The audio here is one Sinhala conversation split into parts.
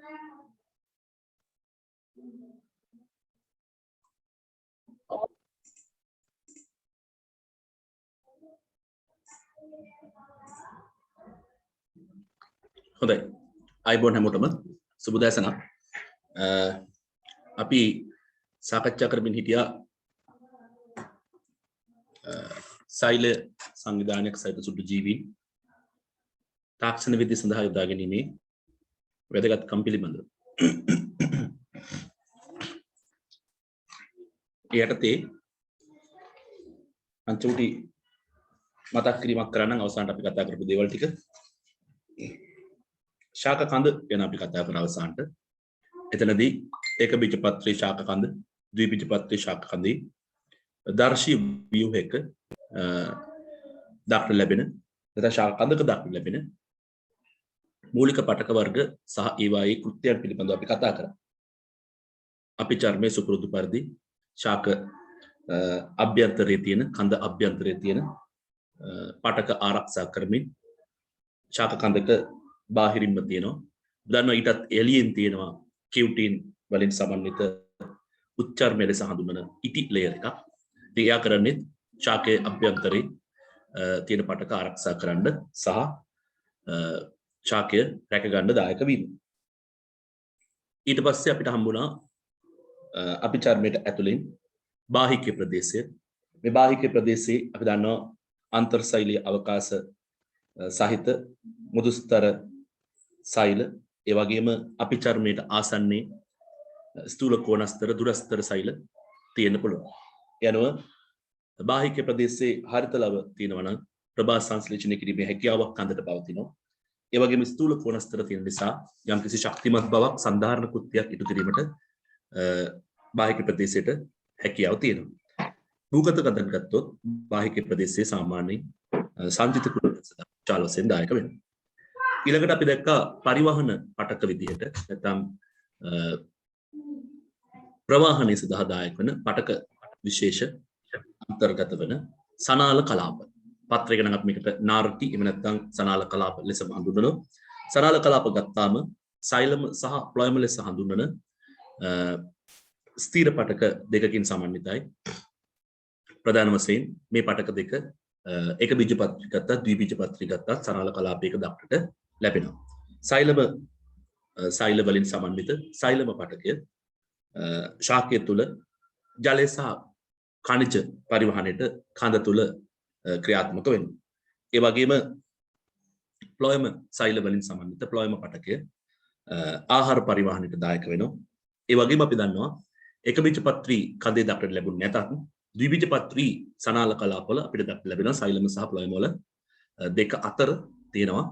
හොඳයි අයිබෝන් හැමෝටම සුබ දැසනක් අපි සාකච්ඡා කරමින් හිටියා සෛල සංවිධානයක් සහිත සුදු ජීවීන් තාක්ෂණ විද්‍ය සඳහා යොදා ගැනීමේ වැදගත්කම් පිළිබඳව. ඒ යටතේ අන්තිමට මතක් කිරීමක් කරන්න අවසානට අපි කතා කරපු දේවල් ටික ශාක කඳ ගැන අපි කතා කරන අවසානට එතනදී ඒක බීජපත්‍රී ශාක කඳ ද්විබීජපත්‍රී ශාක කඳේ දර්ශී ව්‍යුහයක දක්නට ලැබෙන නැත්නම් ශාක කඳක දක්නට ලැබෙන මූලික පටක වර්ග සහ ඒවායේ කෘත්‍යයන් පිළිබඳව අපි කතා කරා. අපි චර්මයේ සුපුරුදු පරිදි ශාක අභ්‍යන්තරයේ තියෙන කඳ අභ්‍යන්තරයේ තියෙන පටක ආරක්ෂා කරමින් ශාක කඳක බාහිරින්ම තියෙනවා. දන්නවා ඊටත් එළියෙන් තියෙනවා කියුටින් වලින් සමන්විත උච්චර්මය ලෙස හඳුන්වන ඉටි ලේයර් එකක්. ඉතින් එයා කරන්නේ ශාකයේ අභ්‍යන්තරයේ තියෙන පටක ආරක්ෂා කරන්න සහ ශාකය රැක ගන්න දායක වීම. ඊට පස්සේ අපිට හම්බුණා අපි චර්මයට ඇතුළෙන් බාහික ප්‍රදේශය. මේ බාහික ප්‍රදේශයේ අපි දන්නවා අන්තර්සෛලීය අවකාශ සහිත මුදුස්තර සෛල ඒ වගේම අපි චර්මයට ආසන්නයේ ස්ථූල කෝණස්තර දුරස්තර සෛල තියෙන්න පුළුවන්. යනුව බාහික ප්‍රදේශයේ හරිත ලව තියෙනවා නම් ප්‍රභා සංශ්ලේෂණය කිරීමේ හැකියාවක් කඳට පවතිනවා. ඒ වගේම ස්ථූල කෝණස්තර තියෙන නිසා යම්කිසි ශක්තිමත් බවක් සන්ධාරණ කෘත්‍යයක් ඉටු කිරීමට බාහික ප්‍රදේශයට හැකියාව තියෙනවා. භූගත කඳක් ගත්තොත් බාහික ප්‍රදේශයේ සාමාන්‍යයෙන් සංජිත කුලචාල වශයෙන් දායක වෙනවා. ඊළඟට අපි දැක්කා පරිවහන පටක විදිහට නැත්නම් ප්‍රවාහනයේ සඳහා දායක වෙන පටක විශේෂ අන්තර්ගත වන සනාල කලාප. පත්‍රයක නම් අපි මේකට නාර්ටි එහෙම නැත්නම් සනාල කලාප ලෙස හඳුන්වනවා. සනාල කලාප ගත්තාම සෛලම සහ ප්ලොයම ලෙස හඳුන්වන ස්ථීර පටක දෙකකින් සමන්විතයි. ප්‍රධාන වශයෙන් මේ පටක දෙක එක බීජපත්‍රී ගත්තා ද්විබීජපත්‍රී ගත්තා සනාල කලාපයක දක්නට ලැබෙනවා. සෛල වලින් සමන්විත සෛලම පටකය ශාකය තුල ජලය සහ ඛනිජ පරිවහනයට කඳ තුල ක්‍රියාත්මක වෙනවා. ඒ වගේම ප්ලොයම සෛල වලින් සමන්විත ප්ලොයම පටකය ආහාර පරිවහනයට දායක වෙනවා. ඒ වගේම අපි දන්නවා එක බීජපත්‍රී කඳේ දක්නට ලැබුණ නැතත් ද්විබීජපත්‍රී සනාල කලාපවල අපිට දක්නට ලැබෙනවා සෛලම සහ ප්ලොයම වල දෙක අතර තියෙනවා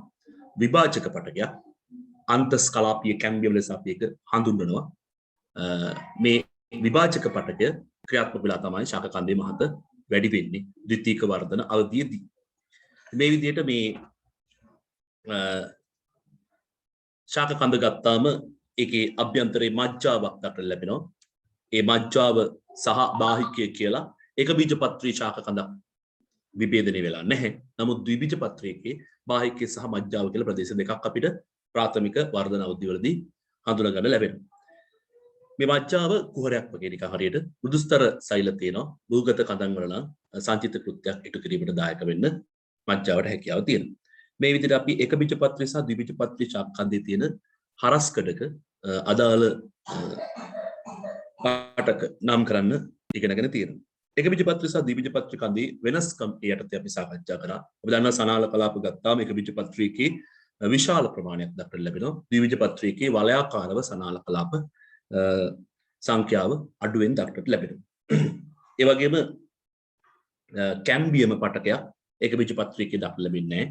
විභාජක පටකයක්. අන්තස් කලාපීය කැම්බියම් ලෙස අපි ඒක හඳුන්වනවා. මේ විභාජක පටකය ක්‍රියාත්මක වෙලා තමයි ශාක කන්දේ මහත වැඩි වෙන්නේ ද්විතීක වර්ධන අවධියේදී. මේ විදිහට මේ ශාක කන්ද ගත්තාම ඒකේ අභ්‍යන්තරයේ මජ්ජාවක් දක්නට ලැබෙනවා. ඒ මජ්ජාව සහ බාහිකය කියලා එක බීජපත්‍රී ශාක කඳක් විභේදනය වෙලා නැහැ. නමුත් ද්විබීජපත්‍රයේකේ බාහිකය සහ මජ්ජාව කියලා ප්‍රදේශ දෙකක් අපිට ප්‍රාථමික වර්ධන අවධිවලදී හඳුනා ගන්න ලැබෙනවා. මේ මජ්ජාව කුහරයක් වගේ නිකන් හරියට මෘදුස්තර සෛල තියෙනවා. භූගත කඳන් වල නම් සංචිත කෘත්‍යයක් ඉටු කිරීමට දායක වෙන්න මජ්ජාවට හැකියාව තියෙනවා. මේ විදිහට අපි එක බීජපත්‍රී සහ ද්විබීජපත්‍රී ශාක කන්දේ තියෙන හරස්කඩක අදාළ පාටක නම් කරන්න ඉගෙනගෙන තියෙනවා. එක බීජපත්‍රී සහ ද්විබීජපත්‍රී කන්දේ වෙනස්කම් යටතේ අපි සාකච්ඡා කරා. අපි දන්නවා සනාල කලාප ගත්තාම එක බීජපත්‍රීකේ විශාල ප්‍රමාණයක් දක්නට ලැබෙනවා. ද්විබීජපත්‍රීකේ වලයාකාරව සනාල කලාප සංඛ්‍යාව අඩුවෙන් දක්නට ලැබෙනවා. ඒ වගේම කැම්බියම පටකයක් එක බීජපත්‍රීකේ දක්නට ලැබෙන්නේ නැහැ.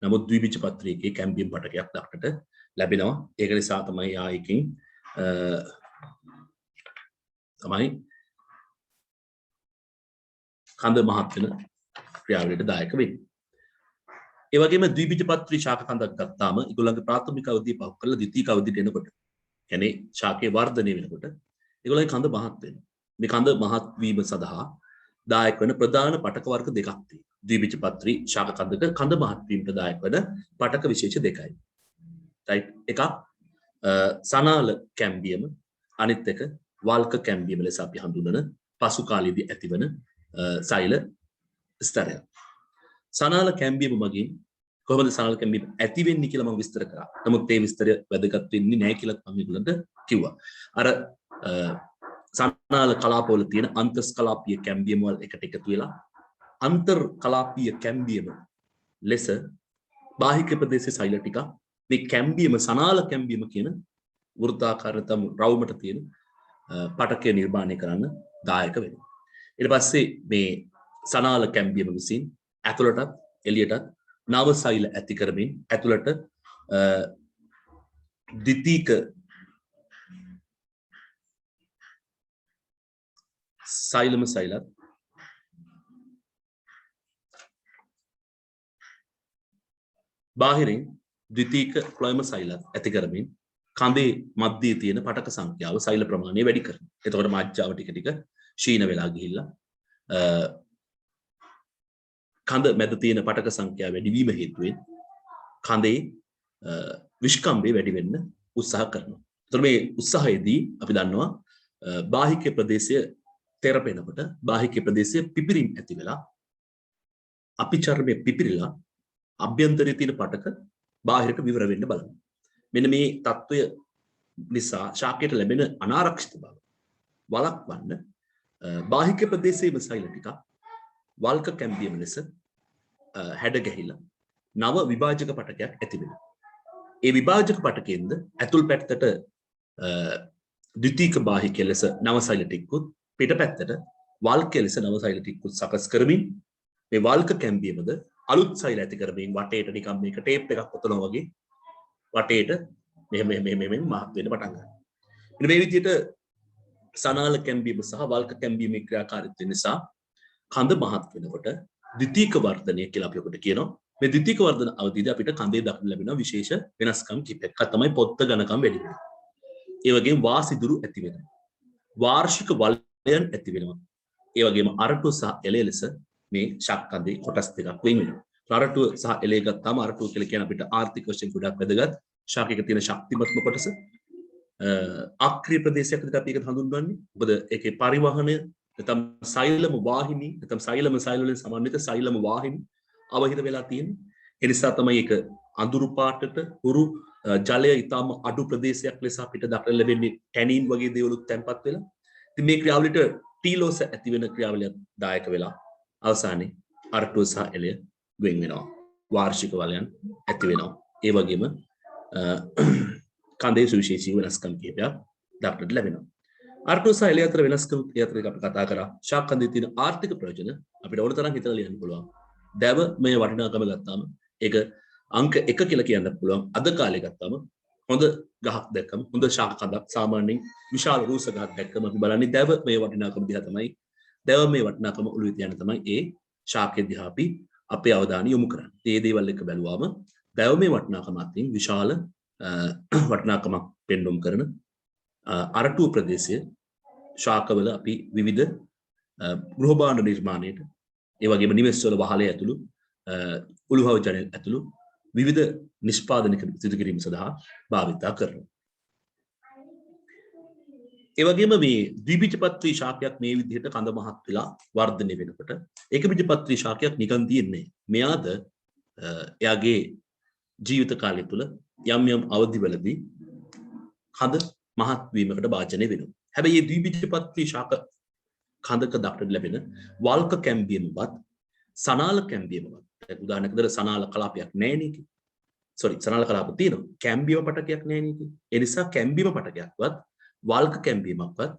නමුත් ද්විබීජපත්‍රීකේ කැම්බියම් පටකයක් දක්නට ලැබෙනවා. ඒක නිසා තමයි ආයකින් තමයි කඳ මහත් වෙන ක්‍රියාවලියට දායක වෙන්නේ. ඒ වගේම ද්විබීජපත්‍රී ශාක කඳක් ගත්තාම ඒගොල්ලන්ගේ ප්‍රාථමික අවධිය පහු කරලා ද්විතීක අවධියට එනකොට කියන්නේ ශාකයේ වර්ධනය වෙනකොට ඒගොල්ලන්ගේ කඳ මහත් වෙනවා. මේ කඳ මහත් වීම සඳහා දායක වෙන ප්‍රධාන පටක වර්ග දෙකක් තියෙනවා. ද්විබීජපත්‍රී ශාක කඳක කඳ මහත් වීමට දායක වෙන පටක විශේෂ දෙකයි. right එකක් සනාල කැම්බියම අනිත් එක වාල්ක කැම්බියම ලෙස අපි හඳුනන පසු කාලයේදී ඇතිවන සෛල ස්තරය. සනාල කැම්බියම මගින් කොහොමද සනාල කැම්බියම ඇති වෙන්නේ කියලා මම විස්තර කරා. නමුත් ඒ විස්තරය වැදගත් වෙන්නේ නැහැ කියලා මම ඒගොල්ලන්ට කිව්වා. අර සනාල කලාපවල තියෙන අන්තස් කලාපීය කැම්බියම වල එකට එකතු වෙලා අන්තර් කලාපීය කැම්බියම ලෙස බාහික ප්‍රදේශයේ සෛල ටික මේ කැම්බියම සනාල කැම්බියම කියන වෘත්තාකාර තම රවුමට තියෙන පටකය නිර්මාණය කරන්න දායක වෙනවා. ඊට පස්සේ මේ සනාල කැම්බියම විසින් ඇතුළටත් එළියටත් නව සෛල ඇති කරමින් ඇතුළට ද්විතීක සෛලම සෛලත් බාහිරින් ද්විතීක ක්ලොයම සෛලත් ඇති කරමින් කඳේ මැද්දේ තියෙන පටක සංඛ්‍යාව සෛල ප්‍රමාණය වැඩි කරනවා. එතකොට මාජ්ජාව ටික ටික ක්ෂීණ වෙලා ගිහිල්ලා කඳ මැද තියෙන පටක සංඛ්‍යාව වැඩි වීම හේතුවෙන් කඳේ විෂ්කම්භය වැඩි වෙන්න උත්සාහ කරනවා. එතකොට මේ උත්සාහයේදී අපි දන්නවා බාහික ප්‍රදේශය තෙරපෙනකොට බාහික ප්‍රදේශය පිපිරීම ඇති වෙලා අපි චර්මයේ පිපිරිලා අභ්‍යන්තරයේ තියෙන පටක බාහිරට විවර වෙන්න බලනවා. මෙන්න මේ తত্ত্বය නිසා ශාකයට ලැබෙන අනාරක්ෂිත බව වළක්වන්න බාහික ප්‍රදේශයේම සෛල ටික වල්ක කැම්බියම ලෙස හැඩ ගැහිලා නව විභාජක පටකයක් ඇති වෙනවා. ඒ විභාජක පටකයෙන්ද ඇතුල් පැත්තට ද්විතීක බාහික ලෙස නව සෛල ටිකකුත් පිටපැත්තට වල්ක ලෙස නව සෛල ටිකකුත් සකස් කරමින් මේ වල්ක කැම්බියමද අලුත් සෛල ඇති කරමින් වටේට නිකම් මේක ටේප් එකක් ඔතනවා වගේ වටේට මෙහෙම මහත් වෙන්න පටන් ගන්නවා. ඉතින් මේ විදිහට සනාල කැම්බියම සහ වල්ක කැම්බියමේ ක්‍රියාකාරීත්වය නිසා කඳ මහත් වෙනකොට ද්විතීක වර්ධනය කියලා අපි ඔකට කියනවා. මේ ද්විතීක වර්ධන අවධියේදී අපිට කඳේ දක්න ලැබෙන විශේෂ වෙනස්කම් කිහිපයක් තමයි පොත්ත ඝනකම් වැඩි වෙනවා. ඒ වගේම වාසිදුරු ඇති වෙනවා. වාර්ෂික වලයන් ඇති වෙනවා. ඒ වගේම අරටුව සහ එළය ලෙස මේ ශක් කඳේ කොටස් දෙකක් වෙන් වෙනවා. අරටුව සහ එළය ගත්තාම අරටුව කියලා කියන අපිට ආර්ථික වශයෙන් ගොඩක් වැදගත් ශාකයක තියෙන ශක්තිමත්ම කොටස. අක්‍රීය ප්‍රදේශයක් විදිහට අපි ඒක හඳුන්වන්නේ. මොකද ඒකේ පරිවහනය නැත්නම් සෛලම වාහිනී නැත්නම් සෛලම සෛල වලින් සමන්විත සෛලම වාහිනී අවහිර වෙලා තියෙන්නේ. ඒ නිසා තමයි ඒක අඳුරු පාටට හුරු ජලය ඊටම අඩු ප්‍රදේශයක් ලෙස අපිට දක්නට ලැබෙන්නේ ටැනින් වගේ දේවලුත් තැන්පත් වෙලා. ඉතින් මේ ක්‍රියාවලියට ටීලෝස ඇති වෙන ක්‍රියාවලියක් දායක වෙලා අවසානයේ අරටුව සහ එළය වෙන් වෙනවා. වාර්ෂික වලයන් ඇති වෙනවා. ඒ වගේම කඳේ සුවිශේෂී වෙනස්කම් කිහිපයක් දක්නට ලැබෙනවා. අරටුව සහ එළය අතර වෙනස්කම් අපි කතා කරා. ශාක කඳේ තියෙන ආර්ථික ප්‍රයෝජන අපිට ඕන තරම් හිතලා ලියන්න පුළුවන්. දැව මේ වටිනාකම ගත්තාම ඒක අංක 1 කියලා කියන්න පුළුවන්. අද කාලේ ගත්තාම හොඳ ගහක් දැක්කම හොඳ ශාක කඳක් සාමාන්‍යයෙන් විශාල රූස ගහක් දැක්කම අපි බලන්නේ දැව මේ වටිනාකම දිහා තමයි. දැව මේ වටිනාකම ඔළුවේ තියන්න තමයි ඒ ශාකයේ දිහා අපි අපේ අවධානය යොමු කරන්නේ. මේ දේවල් එක බැලුවාම දැව මේ වටිනාකම අතින් විශාල වටිනාකමක් පෙන්වුම් කරන අරටුව ප්‍රදේශයේ ශාකවල අපි විවිධ ගෘහ භාණ්ඩ නිර්මාණයට ඒ වගේම නිවෙස්වල වහලේ ඇතුළු උළුහව ජනෙල් ඇතුළු විවිධ නිෂ්පාදන සිදු කිරීම සඳහා භාවිතා කරනවා. ඒ වගේම මේ ද්විබීජපත්‍රී ශාකයක් මේ විදිහට කඳ මහත් වෙලා වර්ධනය වෙනකොට ඒකබීජපත්‍රී ශාකයක් නිකන් තියෙන්නේ. මෙයාද එයාගේ ජීවිත කාලය තුළ යම් යම් අවධිවලදී කඳ මහත් වීමකට භාජනය වෙනවා. හැබැයි මේ ද්විබීජපත්‍රී ශාක කඳක දක්නට ලැබෙන වල්ක කැම්බියමවත් සනාල කැම්බියමවත් උදාහරණයක් විදිහට සනාල කලාපයක් නැහැ නේද? සනාල කලාප තියෙනවා. කැම්බියම පටකයක් නැහැ නේද? ඒ නිසා කැම්බියම පටකයක්වත් වල්ක කැම්බියමක්වත්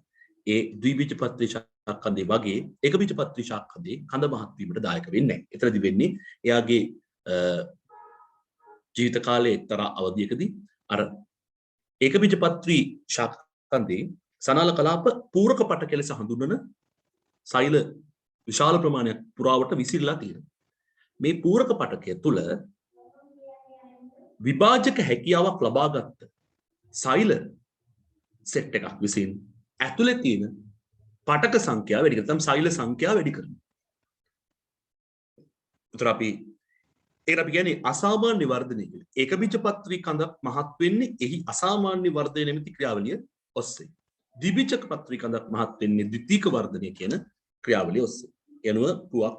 ඒ ද්විබීජපත්‍රී ශාක කඳේ වගේ ඒකබීජපත්‍රී ශාක කඳේ කඳ මහත් වීමට දායක වෙන්නේ නැහැ. එතනදි වෙන්නේ එයාගේ ජීවිත කාලයේ එක්තරා අවධියකදී අර ඒකබීජපත්‍රී ශාක කඳේ සනාල කලාප පූරක පටක ලෙස හඳුන්වන සෛල විශාල ප්‍රමාණයක් පුරාවට විසිරලා තියෙනවා. මේ පූරක පටකය තුල විභාජක හැකියාවක් ලබාගත් සෛල සෙට් එකක් විසින් ඇතුලේ තියෙන පටක සංඛ්‍යාව වැඩි කරනවා. සෛල සංඛ්‍යාව වැඩි කරනවා. උතර අපි ඒකට අපි කියන්නේ අසාමාන්‍ය වර්ධනය කියලා. ඒක බීජපත්‍රී කඳක් මහත් වෙන්නේ එහි අසාමාන්‍ය වර්ධනය නැමැති ක්‍රියාවලිය ඔස්සේ. ද්විබීජපත්‍රී කඳක් මහත් වෙන්නේ ද්විතීක වර්ධනය කියන ක්‍රියාවලිය ඔස්සේ. එනුව පුවක්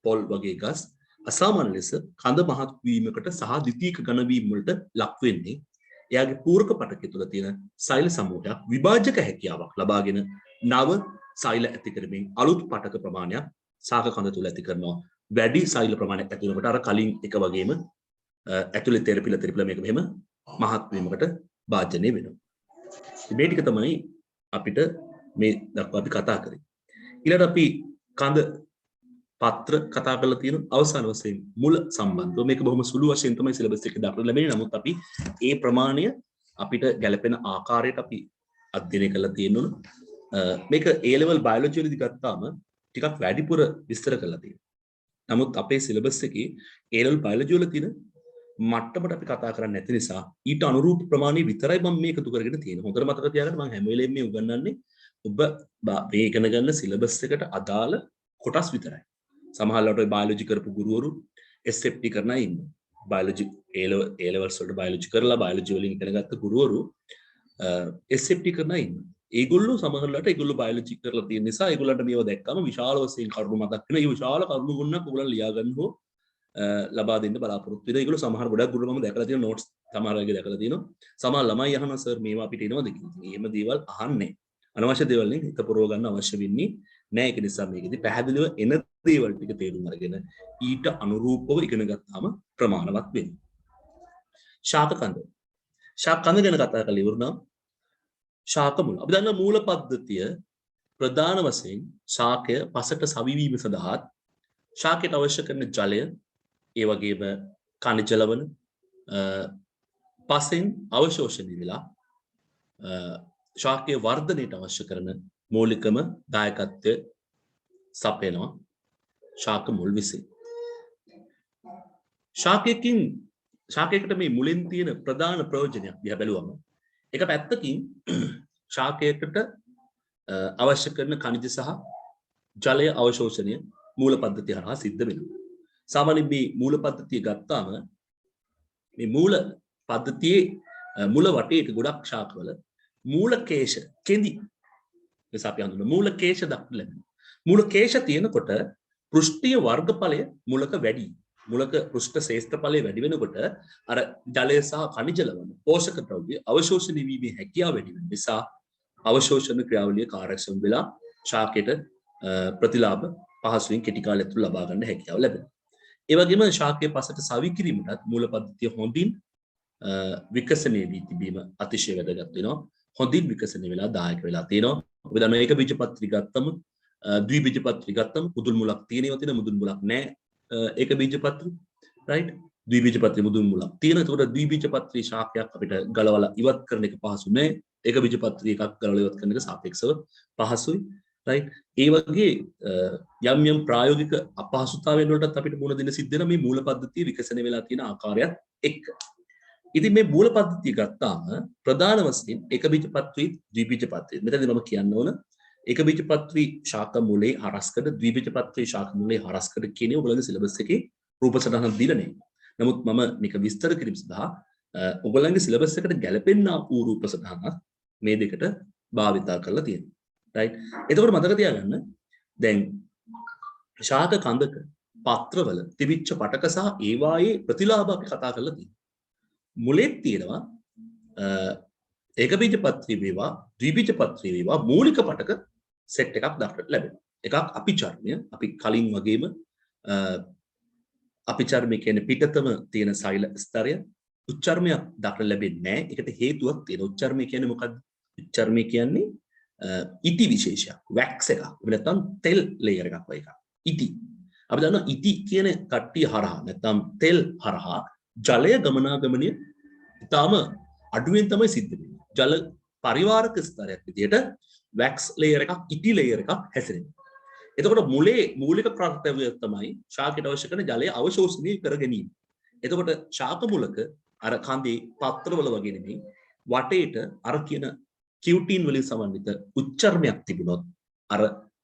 පොල් වගේ ගස් අසාමාන්‍ය ලෙස කඳ මහත් වීමකට සහ ද්විතීක ඝන වීම වලට ලක් වෙන්නේ එයාගේ පූරක පටකය තුළ තියෙන සෛල සමූහයක් විභාජක හැකියාවක් ලබාගෙන නව සෛල ඇති කරමින් අලුත් පටක ප්‍රමාණයක් ශාක කඳ තුළ ඇති කරනවා. වැඩි සෛල ප්‍රමාණයක් ඇති වෙනකොට අර කලින් එක වගේම ඇතුලේ තෙරපිලා මේක මෙහෙම මහත් වීමකට භාජනය වෙනවා. මේ ටික තමයි අපිට මේ දක්වා අපි කතා කරේ. ඊළඟට අපි කඳ පත්‍ර කතා කරලා තියෙන අවසාන වශයෙන් මුල සම්බන්ධව මේක බොහොම සුළු වශයෙන් තමයි සිලබස් එකේ දක්වලා ලැබෙන්නේ. නමුත් අපි ඒ ප්‍රමාණය අපිට ගැළපෙන ආකාරයට අපි අධ්‍යයනය කරලා තියෙනවා. මේක A level biology වලදී ගත්තාම ටිකක් වැඩිපුර විස්තර කරලා තියෙනවා. නමුත් අපේ සිලබස් එකේ A level biology වල තියෙන මට්ටමට අපි කතා කරන්නේ නැති නිසා ඊට අනුරූප ප්‍රමාණය විතරයි මම මේ එකතු කරගෙන තියෙන්නේ. හොඳට මතක තියාගන්න මම හැම වෙලේම මේ උගන්වන්නේ ඔබ මේ ඉගෙන ගන්න සිලබස් එකට අදාළ කොටස් විතරයි. සමහරවිට ඔය බයොලොජි කරපු ගුරුවරු SFT කරන අය ඉන්නවා. බයොලොජි A levels වලට බයොලොජි කරලා බයොලොජි වලින් ඉගෙන ගත්ත ගුරුවරු SFT කරන අය ඉන්නවා. ඒගොල්ලෝ සමහරවිට ඒගොල්ලෝ බයොලොජි කරලා තියෙන නිසා ඒගොල්ලන්ට මේව දැක්කම විශාල වශයෙන් කරුණු මතක් වෙනවා. ඒ විශාල කරුණු ගොන්නක් ඔයගොල්ලන් ලියා ගන්න හෝ ලබා දෙන්න බලාපොරොත්තු වෙනවා. ඒගොල්ලෝ සමහර ගොඩක් ගුරුවරු මම දැකලා තියෙන නෝට්ස් සමහර අයගේ දැකලා තියෙනවා. සමහර ළමයි අහනවා සර් මේවා අපිට එනවද කියලා. එහෙම දේවල් අහන්නේ අනවශ්‍ය දේවල් නේ හිත පුරව ගන්න අවශ්‍ය වෙන්නේ නෑ. ඒක නිසා මේකෙදි පැහැදිලිව එන දේවල් ටික තේරුම් අරගෙන ඊට අනුරූපව ඉගෙන ගත්තාම ප්‍රමාණවත් වෙනවා. ශාක කඳ ගැන කතා කරලා ඉවරනම් ශාක මුල. අපි දන්නා මූල පද්ධතිය ප්‍රධාන වශයෙන් ශාකය පසට සවිවීම සඳහා ශාකයට අවශ්‍ය කරන ජලය ඒ වගේම කනිජ ලවණ පසෙන් අවශෝෂණය වෙලා ශාකයේ වර්ධනයට අවශ්‍ය කරන මූලිකම දායකත්වය සපයනවා ශාක මුල් විසින්. ශාකයකට මේ මුලින් තියෙන ප්‍රධාන ප්‍රයෝජනයක් දිහා බැලුවම එක පැත්තකින් ශාකයකට අවශ්‍ය කරන කනිජ සහ ජලය අවශෝෂණය මූල පද්ධතිය හරහා සිද්ධ වෙනවා. සාමාන්‍යයෙන් මේ මූල පද්ධතිය ගත්තාම මේ මූල පද්ධතියේ මුල වටේට ගොඩක් ශාකවල මූල කේශ කෙඳි නිසා අපි හඳුන්වන මූල කේශ දක්වලා ලැබෙනවා. මූල කේශ තියෙනකොට පෘෂ්ඨීය වර්ගඵලය මුලක වැඩි. මුලක පෘෂ්ඨ ශේෂ්ඨඵලය වැඩි වෙනකොට අර ජලය සහ කනිජ ලවණ පෝෂක ද්‍රව්‍ය අවශෝෂණය වීමේ හැකියාව වැඩි වෙන නිසා අවශෝෂණ ක්‍රියාවලිය කාර්යක්ෂම වෙලා ශාකයට ප්‍රතිලාභ පහසුවෙන් කෙටි කාලයක් තුළ ලබා ගන්න හැකියාව ලැබෙනවා. ඒ වගේම ශාකයේ පසට සවි කිරීමටත් මූල පද්ධතිය හොඳින් විකසනය වී තිබීම අතිශය වැදගත් වෙනවා. හොඳින් විකසනය වෙලා දායක වෙලා තියෙනවා. අපි දන්නවා ඒක බීජපත්‍රි ගත්තම ද්විබීජපත්‍රි ගත්තම මුදුන් මුලක් තියෙනවා තියෙන මුදුන් මුලක් නැහැ. ඒක බීජපත්‍රි රයිට් ද්විබීජපත්‍රි මුදුන් මුලක් තියෙන. ඒකට ද්විබීජපත්‍රි ශාකයක් අපිට ගලවලා ඉවත් කරන එක පහසු නෑ. ඒක බීජපත්‍රි එකක් ගලවලා ඉවත් කරන එක සාපේක්ෂව පහසුයි. රයිට් ඒ වගේ යම් ප්‍රායෝගික අපහසුතාවයන් වලටත් අපිට මුහුණ දෙන්න සිද්ධ වෙන මේ මූල පද්ධතිය විකසනය වෙලා තියෙන ආකාරයත් එක්ක. ඉතින් මේ මූල පද්ධතිය ගත්තාම ප්‍රධාන වශයෙන් එක බීජපත්‍රි ද්විබීජපත්‍රි මෙතනදී මම කියන්න ඕන එක බීජපත්‍රි ශාක මූලේ හරස්කඩ ද්විබීජපත්‍රි ශාක මූලේ හරස්කඩ කියන ඔයගොල්ලන්ගේ සිලබස් එකේ රූප සටහනක් දීලා නැහැ. නමුත් මම මේක විස්තර කිරීම සඳහා ඔයගොල්ලන්ගේ සිලබස් එකට ගැලපෙන්නා වූ රූප සටහනක් මේ දෙකට භාවිතා කරලා තියෙනවා. රයිට් එතකොට මතක තියාගන්න දැන් ශාක කඳක පත්‍රවල තිබිච්ච පටක සහ ඒවායේ ප්‍රතිලාභ අපි කතා කරලා තියෙනවා. මුලෙත් තියෙනවා ඒක බීජපත්‍රි වේවා ද්විබීජපත්‍රි වේවා මූලික පටක සෙට් එකක් දක්වන්න ලැබෙනවා. එකක් අපිචර්මය අපි කලින් වගේම අපිචර්මය කියන්නේ පිටතම තියෙන සෛල ස්තරය උච්චර්මයක් දක්වන්න ලැබෙන්නේ නැහැ. ඒකට හේතුවක් තියෙනවා. උච්චර්මය කියන්නේ මොකක්ද? උච්චර්මය කියන්නේ ඉටි විශේෂයක් වැක්ස් එකක් නැත්නම් තෙල් ලේයර් එකක් වගේ එකක්. ඉටි අපි දන්නවා ඉටි කියන කට්ටිය හරහා නැත්නම් තෙල් හරහා ජලය ගමනාගමනය ඉතාම අඩුවෙන් තමයි සිද්ධ වෙන්නේ. ජල පරිවාරක ස්තරයක් විදියට වැක්ස් ලේයර් එකක් ඉටි ලේයර් එකක් හැසිරෙනවා. එතකොට මුලේ මූලික කර්තව්‍යය තමයි ශාකයට අවශ්‍ය කරන ජලය අවශෝෂණය කර ගැනීම. එතකොට ශාක මුලක අර කඳේ පත්‍රවල වගේ නෙමෙයි වටේට අර කියන කියුටින් වලින් සමන්විත උච්චර්මයක් තිබුණොත් අර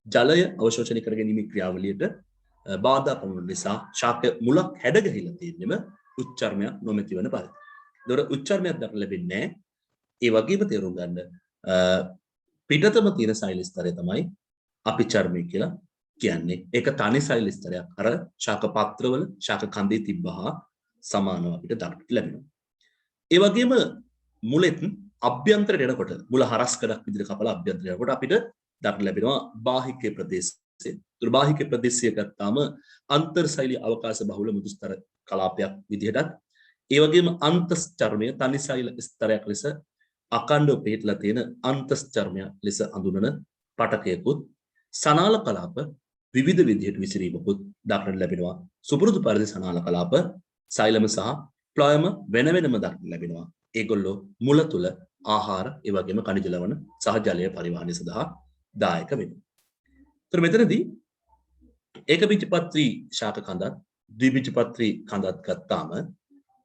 ජලය අවශෝෂණය කර ගැනීමේ ක්‍රියාවලියට බාධා පමුණු නිසා ශාක මුලක් හැඩ ගැහිලා තියෙන්නම උච්චර්මයක් නොමැති වෙන පරිදි. ඒතකොට උච්චර්මයක් දක්න ලැබෙන්නේ නැහැ. ඒ වගේම තේරුම් ගන්න පිටතම තියෙන සෛල ස්තරය තමයි අපිචර්මය කියලා කියන්නේ. ඒක තනි සෛල ස්තරයක්. අර ශාක පත්‍රවල ශාක කන්දේ තිබ්බහා සමානව අපිට දක්නට ලැබෙනවා. ඒ වගේම මුලෙත් අභ්‍යන්තරයට එනකොට මුල හරස්කඩක් විදිහට කපලා අභ්‍යන්තරයට එනකොට අපිට දක්න ලැබෙනවා බාහික ප්‍රදේශයේ. දුර්බාහික ප්‍රදේශය ගත්තාම අන්තර්ශෛලීය අවකාශ බහුල මුදුස්තර කලාපයක් විදිහටත් ඒ වගේම අන්තස්චර්මය තනි සෛල ස්තරයක් ලෙස අකණ්ඩව පිටලා තියෙන අන්තස්චර්මය ලෙස හඳුනන පටකයකුත් සනාල කලාප විවිධ විදිහට විසිරීමකුත් දක්නට ලැබෙනවා. සුපුරුදු පරිදි සනාල කලාප සෛලම සහ ප්ලොයම වෙන වෙනම දක්නට ලැබෙනවා. ඒගොල්ලෝ මුල තුල ආහාර ඒ වගේම khනිජ ලවණ සහ ජලය පරිවහනය සඳහා දායක වෙනවා. ඒතර මෙතනදී ඒකබීජපත්‍රී ශාක කඳත් ද්විබීජපත්‍රී කඳත් ගත්තාම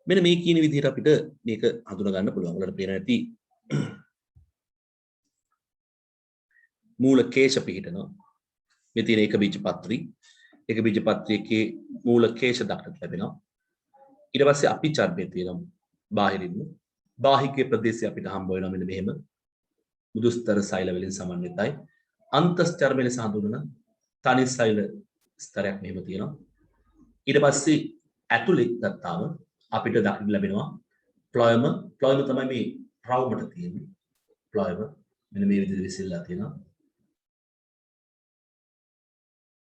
මෙන්න මේ කියන විදිහට අපිට මේක හඳුනා ගන්න පුළුවන්. වලට පේන ඇති මූල කේශ පිහිටනවා. මේ තියෙන ඒකබීජපත්‍රියකේ මූල කේශ දක්නට ලැබෙනවා. ඊට පස්සේ අපිචර්මයේ තියෙනවා බාහිරින්ම. බාහිකේ ප්‍රදේශය අපිට හම්බ වෙනවා මෙන්න මෙහෙම. මුදුස්තර සෛල වලින් සමන්විතයි. අන්තස්චර්මය ලෙස හඳුන්වන තනි සෛල ස්තරයක් මෙහෙම තියෙනවා. ඊට පස්සේ ඇතුලේ ගත්තාම අපිට දකින්න ලැබෙනවා ප්ලොයම තමයි මේ රවුමට තියෙන්නේ. ප්ලොයම මෙන්න මේ විදිහට විසිරලා තියෙනවා.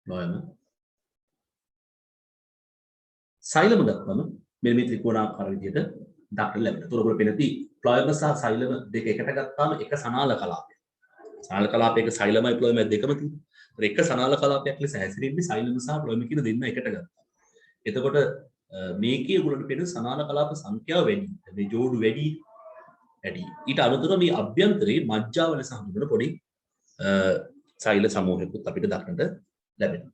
ප්ලොයම සෛලම ගත්තම මෙන්න මේ ත්‍රිකෝණාකාර විදිහට දක්නට ලැබෙනවා. ඒතකොට ඔයගොල්ලෝ පෙන්නති ප්ලොයම සහ සෛලම දෙක එකට ගත්තාම එක සනාල කලාපයක්. සනාල කලාපයක සෛලමයි ප්ලොයමයි දෙකම තියෙනවා. ඒක සනාල කලාපයක් ලෙස හැසිරෙන්නේ සෛලම සහ ප්ලොයම කියන දෙන්න එකට ගත්තා. එතකොට මේකේ ඔයගොල්ලන්ට පේන සනාල කලාප සංඛ්‍යාව වැඩි. මේ ජෝඩු වැඩි. ඊට අනුතරව මේ අභ්‍යන්තරයේ මජ්ජාව ලෙස හඳුන්වන පොඩි සෛල සමූහයකුත් අපිට දක්නට ලැබෙනවා.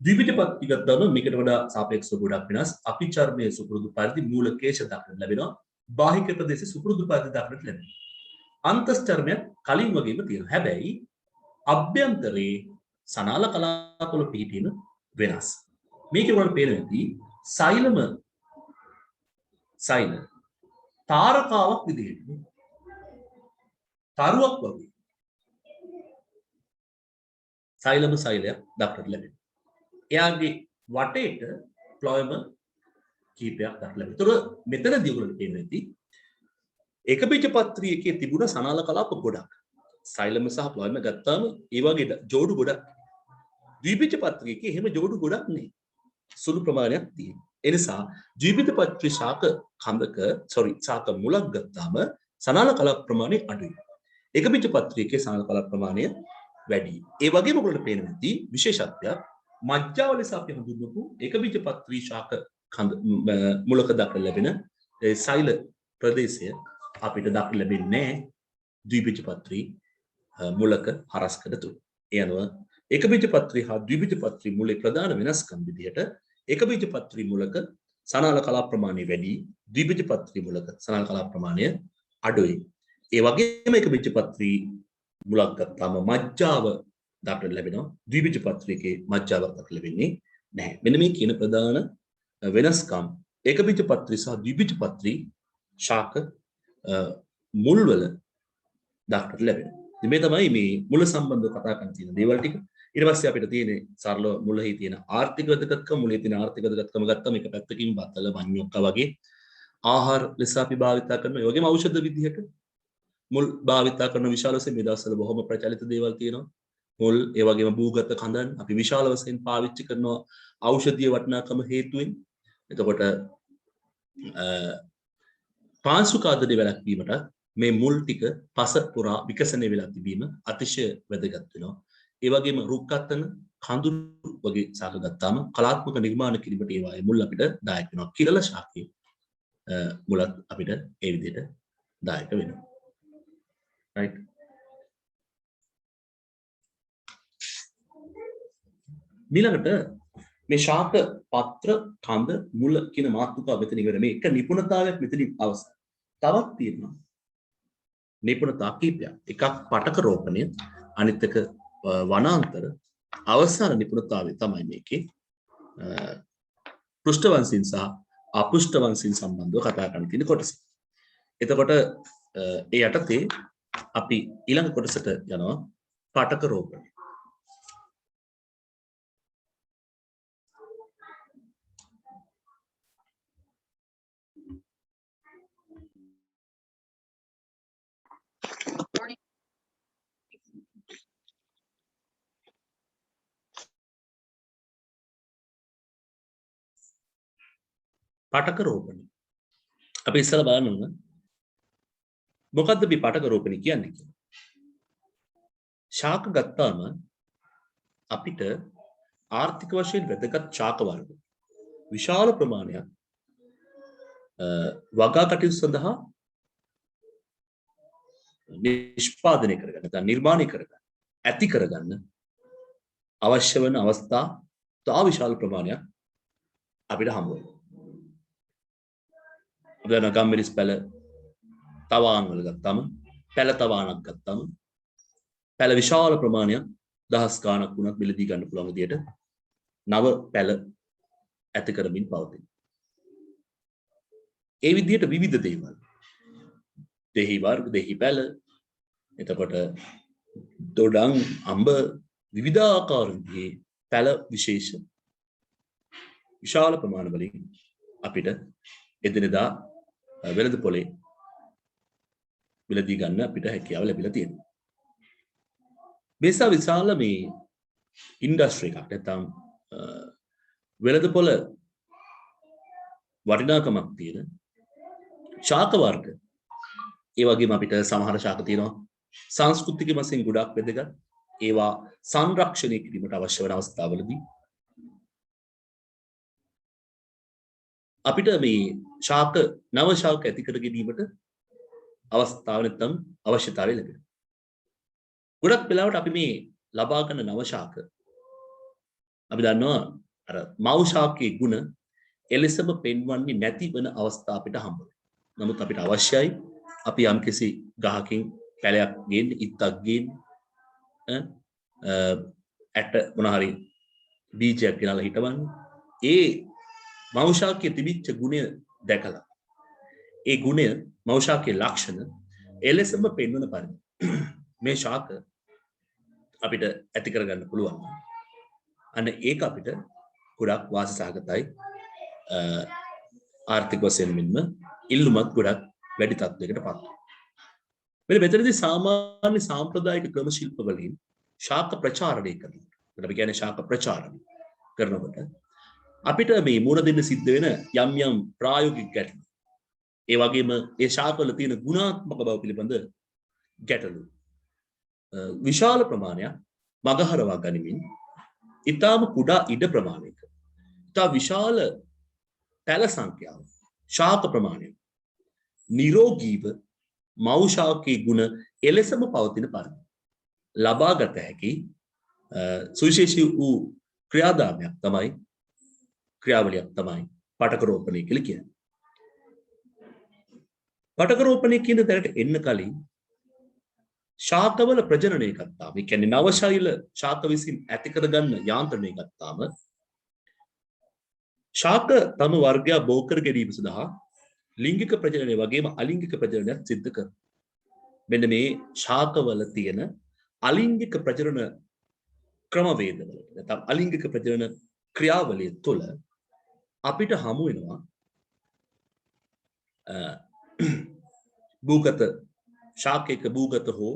ද්විබීජපත්‍රී ගත්තම මේකට වඩා සාපේක්ෂව ගොඩක් වෙනස්. අපිචර්මයේ සුපුරුදු පරිදි මූල කේශ දක්නට ලැබෙනවා. බාහික ප්‍රදේශයේ සුපුරුදු පරිදි දක්නට ලැබෙනවා. අන්තස්චර්මය කලින් වගේම තියෙනවා. හැබැයි අභ්‍යන්තරයේ සනාල කලාපවල පිහිටීම වෙනස්. මේකේ වල පේනදී සෛල තාරකාවක් විදිහට තරුවක් වගේ සෛලයක් දක්නට ලැබෙනවා. එයාගේ වටේට ප්ලොයම කීපයක් දක්නට ලැබෙනවා. ඒතර මෙතනදී ඔයගොල්ලෝ පේන්නේ ඒකබීජපත්‍රියකේ තිබුණ සනාල කලාප ගොඩක්. සෛලම සහ ප්ලොයම ගත්තාම ඒ වගේ ජෝඩු ගොඩක්. ද්විබීජපත්‍රියකේ එහෙම ජෝඩු ගොඩක් නෙයි. සුළු ප්‍රමාණයක් තියෙනවා. ඒ නිසා ද්විබීජපත්‍රී ශාක මුලක් ගත්තාම සනාල කලාප ප්‍රමාණය අඩුයි. ඒකබීජපත්‍රියකේ සනාල කලාප ප්‍රමාණය වැඩි. ඒ වගේම ඔයගොල්ලන්ට පේනවා ඇති විශේෂත්වයක් මජ්ජාව ලෙස අපි හඳුන්වපු ඒකබීජපත්‍රී ශාක මුලක දක්නට ලැබෙන සෛල ප්‍රදේශය අපිට දක්නට ලැබෙන්නේ ද්විබීජපත්‍රී මුලක හරස්කඩ තුල. ඒ අනුව ඒකබීජපත්‍රී හා ද්විබීජපත්‍රී මුලේ ප්‍රධාන වෙනස්කම් විදිහට ඒකබීජපත්‍රී මුලක සනාල කලාප ප්‍රමාණය වැඩි, ද්විබීජපත්‍රී මුලක සනාල කලාප ප්‍රමාණය අඩුයි. ඒ වගේම ඒකබීජපත්‍රී මුලක් ගත්තාම මජ්ජාව දක්නට ලැබෙනවා. ද්විබීජපත්‍රියකේ මජ්ජාවක් දක්නට ලැබෙන්නේ නැහැ. මෙන්න මේ කියන ප්‍රධාන වෙනස්කම් ඒකබීජපත්‍රී සහ ද්විබීජපත්‍රී ශාක මුල්වල දක්නට ලැබෙනවා. ඉතින් මේ තමයි මේ මුල සම්බන්ධව කතා කරන්න තියෙන දේවල් ටික. ඊට පස්සේ අපිට තියෙන්නේ සරල මුලෙහි තියෙන ආර්ථික වැදගත්කම, මුලේ තියෙන ආර්ථික වැදගත්කම ගත්තාම මේක පැත්තකින් බතල වඤ්ඤොක්ක වගේ ආහාර ලෙස අපි භාවිතා කරන ඒ වගේම ඖෂධ විදිහට මුල් භාවිතා කරන විශාල වශයෙන් මේ දවස්වල බොහොම ප්‍රචලිත දේවල් තියෙනවා. මුල් ඒ වගේම භූගත කඳන් අපි විශාල වශයෙන් පාවිච්චි කරනවා ඖෂධීය වටිනාකම හේතුවෙන්. එතකොට පාංශුකාදනය වැළැක්වීමට මේ මුල් ටික පස පුරා විකසනය වෙලා තිබීම අතිශය වැදගත් වෙනවා. ඒ වගේම රුක්කත්තන කඳුළු වගේ ශාක ගත්තාම කලාත්මක නිර්මාණ කිරීමට ඒවායේ මුල් අපිට දායක වෙනවා. කිරළ ශාකයේ මුලත් අපිට ඒ විදිහට දායක වෙනවා. right. ඊළඟට මේ ශාක පත්‍ර කඳ මුල කියන මාතෘකාව මෙතන ඉවර. මේ එක නිපුණතාවයක් මෙතනින් අවසන්. තවත් තියෙනවා නිපුණතා කීපයක්. එකක් පටක රෝපණය, අනිත් එක වනාන්තර. අවසාන නිපුණතාවය තමයි මේකේ පෘෂ්ඨ වංශීන් සහ අපෘෂ්ඨ වංශීන් සම්බන්ධව කතා කරන්න තියෙන කොටස. එතකොට ඒ යටතේ අපි ඊළඟ කොටසට යනවා පාඨක රෝපණය. පාඨක රෝපණය. අපි ඉස්සෙල්ලා බලන්න මොකද්ද මේ පාඨක රෝපණය කියන්නේ කියලා. ශාක ගත්තාම අපිට ආර්ථික වශයෙන් වැදගත් ශාක වර්ග විශාල ප්‍රමාණයක් වගා කටයුතු සඳහා නිෂ්පාදනය කරගන්න නැත්නම් නිර්මාණය කරගන්න ඇති කරගන්න අවශ්‍ය වෙන අවස්ථා තා විශාල ප්‍රමාණයක් අපිට හම්බ වෙනවා. අපේ ගම්මිරිස් පැල තවාන් වල ගත්තාම පැල තවානක් ගත්තාම පැල විශාල ප්‍රමාණයක් දහස් ගාණක් වුණත් මිලදී ගන්න පුළුවන් විදියට නව පැල ඇති කරමින් පවතින. ඒ විදිහට විවිධ දේවල් දෙහි වර්ග දෙහි පැල එතකොට දොඩම් අඹ විවිධාකාර විදිහේ පැල විශේෂ විශාල ප්‍රමාණ වලින් අපිට එදිනෙදා වෙළඳ පොලේ මිලදී ගන්න අපිට හැකියාව ලැබිලා තියෙනවා. මේසා විශාල මේ ඉන්ඩස්ට්‍රි එකක් නැත්නම් වෙළඳ පොළ වටිනාකමක් තියෙන ශාක වර්ග ඒ වගේම අපිට සමහර ශාක තියෙනවා සංස්කෘතික වශයෙන් ගොඩක් වැදගත් ඒවා සංරක්ෂණය කිරීමට අවශ්‍ය වන අවස්ථාවලදී අපිට මේ ශාක නව ශාක ඇති කර ගැනීමට අවස්ථාව නැත්නම් අවශ්‍යතාවය ලැබෙනවා. ගොඩක් වෙලාවට අපි මේ ලබා ගන්න නව ශාක අපි දන්නවා අර මව් ශාකයේ ගුණ එලෙසම පෙන්වන්නේ නැති වෙන අවස්ථා අපිට හම්බ වෙනවා. නමුත් අපිට අවශ්‍යයි අපි යම්කිසි ගහකින් පැලයක් ගේන්න ඉත්තක් ගේන්න ඇට මොන හරි බීජයක් ගෙනලා හිටවන්න ඒ මව් ශාකයේ තිබිච්ච ගුණය දැකලා ඒ ගුණය මව් ශාකයේ ලක්ෂණ එලෙසම පෙන්වන පරිදි මේ ශාක අපිට ඇති කරගන්න පුළුවන්. අන්න ඒක අපිට ගොඩක් වාසසහගතයි ආර්ථික වශයෙන් මෙන්ම ඉල්ලුමත් ගොඩක් වැඩි තත්ත්වයකට පත් වෙනවා. මෙතනදී සාමාන්‍ය සාම්ප්‍රදායික ක්‍රම ශිල්ප වලින් ශාක ප්‍රචාරණය කරනවා. අපි කියන්නේ ශාක ප්‍රචාරණය කරනකොට අපිට මේ මුණ දෙන්න සිද්ධ වෙන යම් යම් ප්‍රායෝගික ගැටලු ඒ වගේම ඒ ශාකවල තියෙන ගුණාත්මක බව පිළිබඳ ගැටලු විශාල ප්‍රමාණයක් මගහරවා ගනිමින් ඊටාම කුඩා ඉඩ ප්‍රමාණයක ඊටා විශාල පැල සංඛ්‍යාව ශාක ප්‍රමාණය නිරෝගීව මව් ශාකයේ ගුණ එලෙසම පවතින පරිදි ලබාගත හැකි සුවිශේෂී වූ ක්‍රියාදාමයක් තමයි ක්‍රියාවලියක් තමයි පාඨක රෝපණය කියලා කියන්නේ. පාඨක රෝපණය කියන දරට එන්න කලින් ශාකවල ප්‍රජනනය ගත්තාම ඒ කියන්නේ නවශෛල ශාක විසින් ඇති කරගන්න යාන්ත්‍රණය ගත්තාම ශාක තම වර්ගය බෝ කර ගැනීම සඳහා ලිංගික ප්‍රජනනය වගේම අලිංගික ප්‍රජනනයක් සිද්ධ කරනවා. මෙන්න මේ ශාකවල තියෙන අලිංගික ප්‍රජනන ක්‍රමවේදවල නැත්නම් අලිංගික ප්‍රජනන ක්‍රියාවලිය තුළ අපිට හමු වෙනවා භූගත ශාකයක භූගත හෝ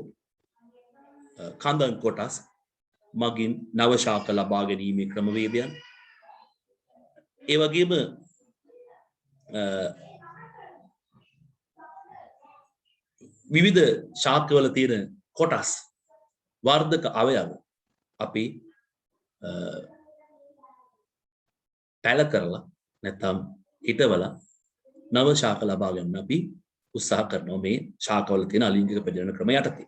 කන්දන් කොටස් මගින් නව ශාක ලබා ගැනීමේ ක්‍රමවේදයන් ඒ වගේම විවිධ ශාකවල තියෙන කොටස් වර්ධක අවයව අපි පැල කරලා නැත්නම් හිටවලා නව ශාක ලබා ගන්න අපි උත්සාහ කරනවා මේ ශාකවල තියෙන අලිංගික ප්‍රජනන ක්‍රම යටතේ.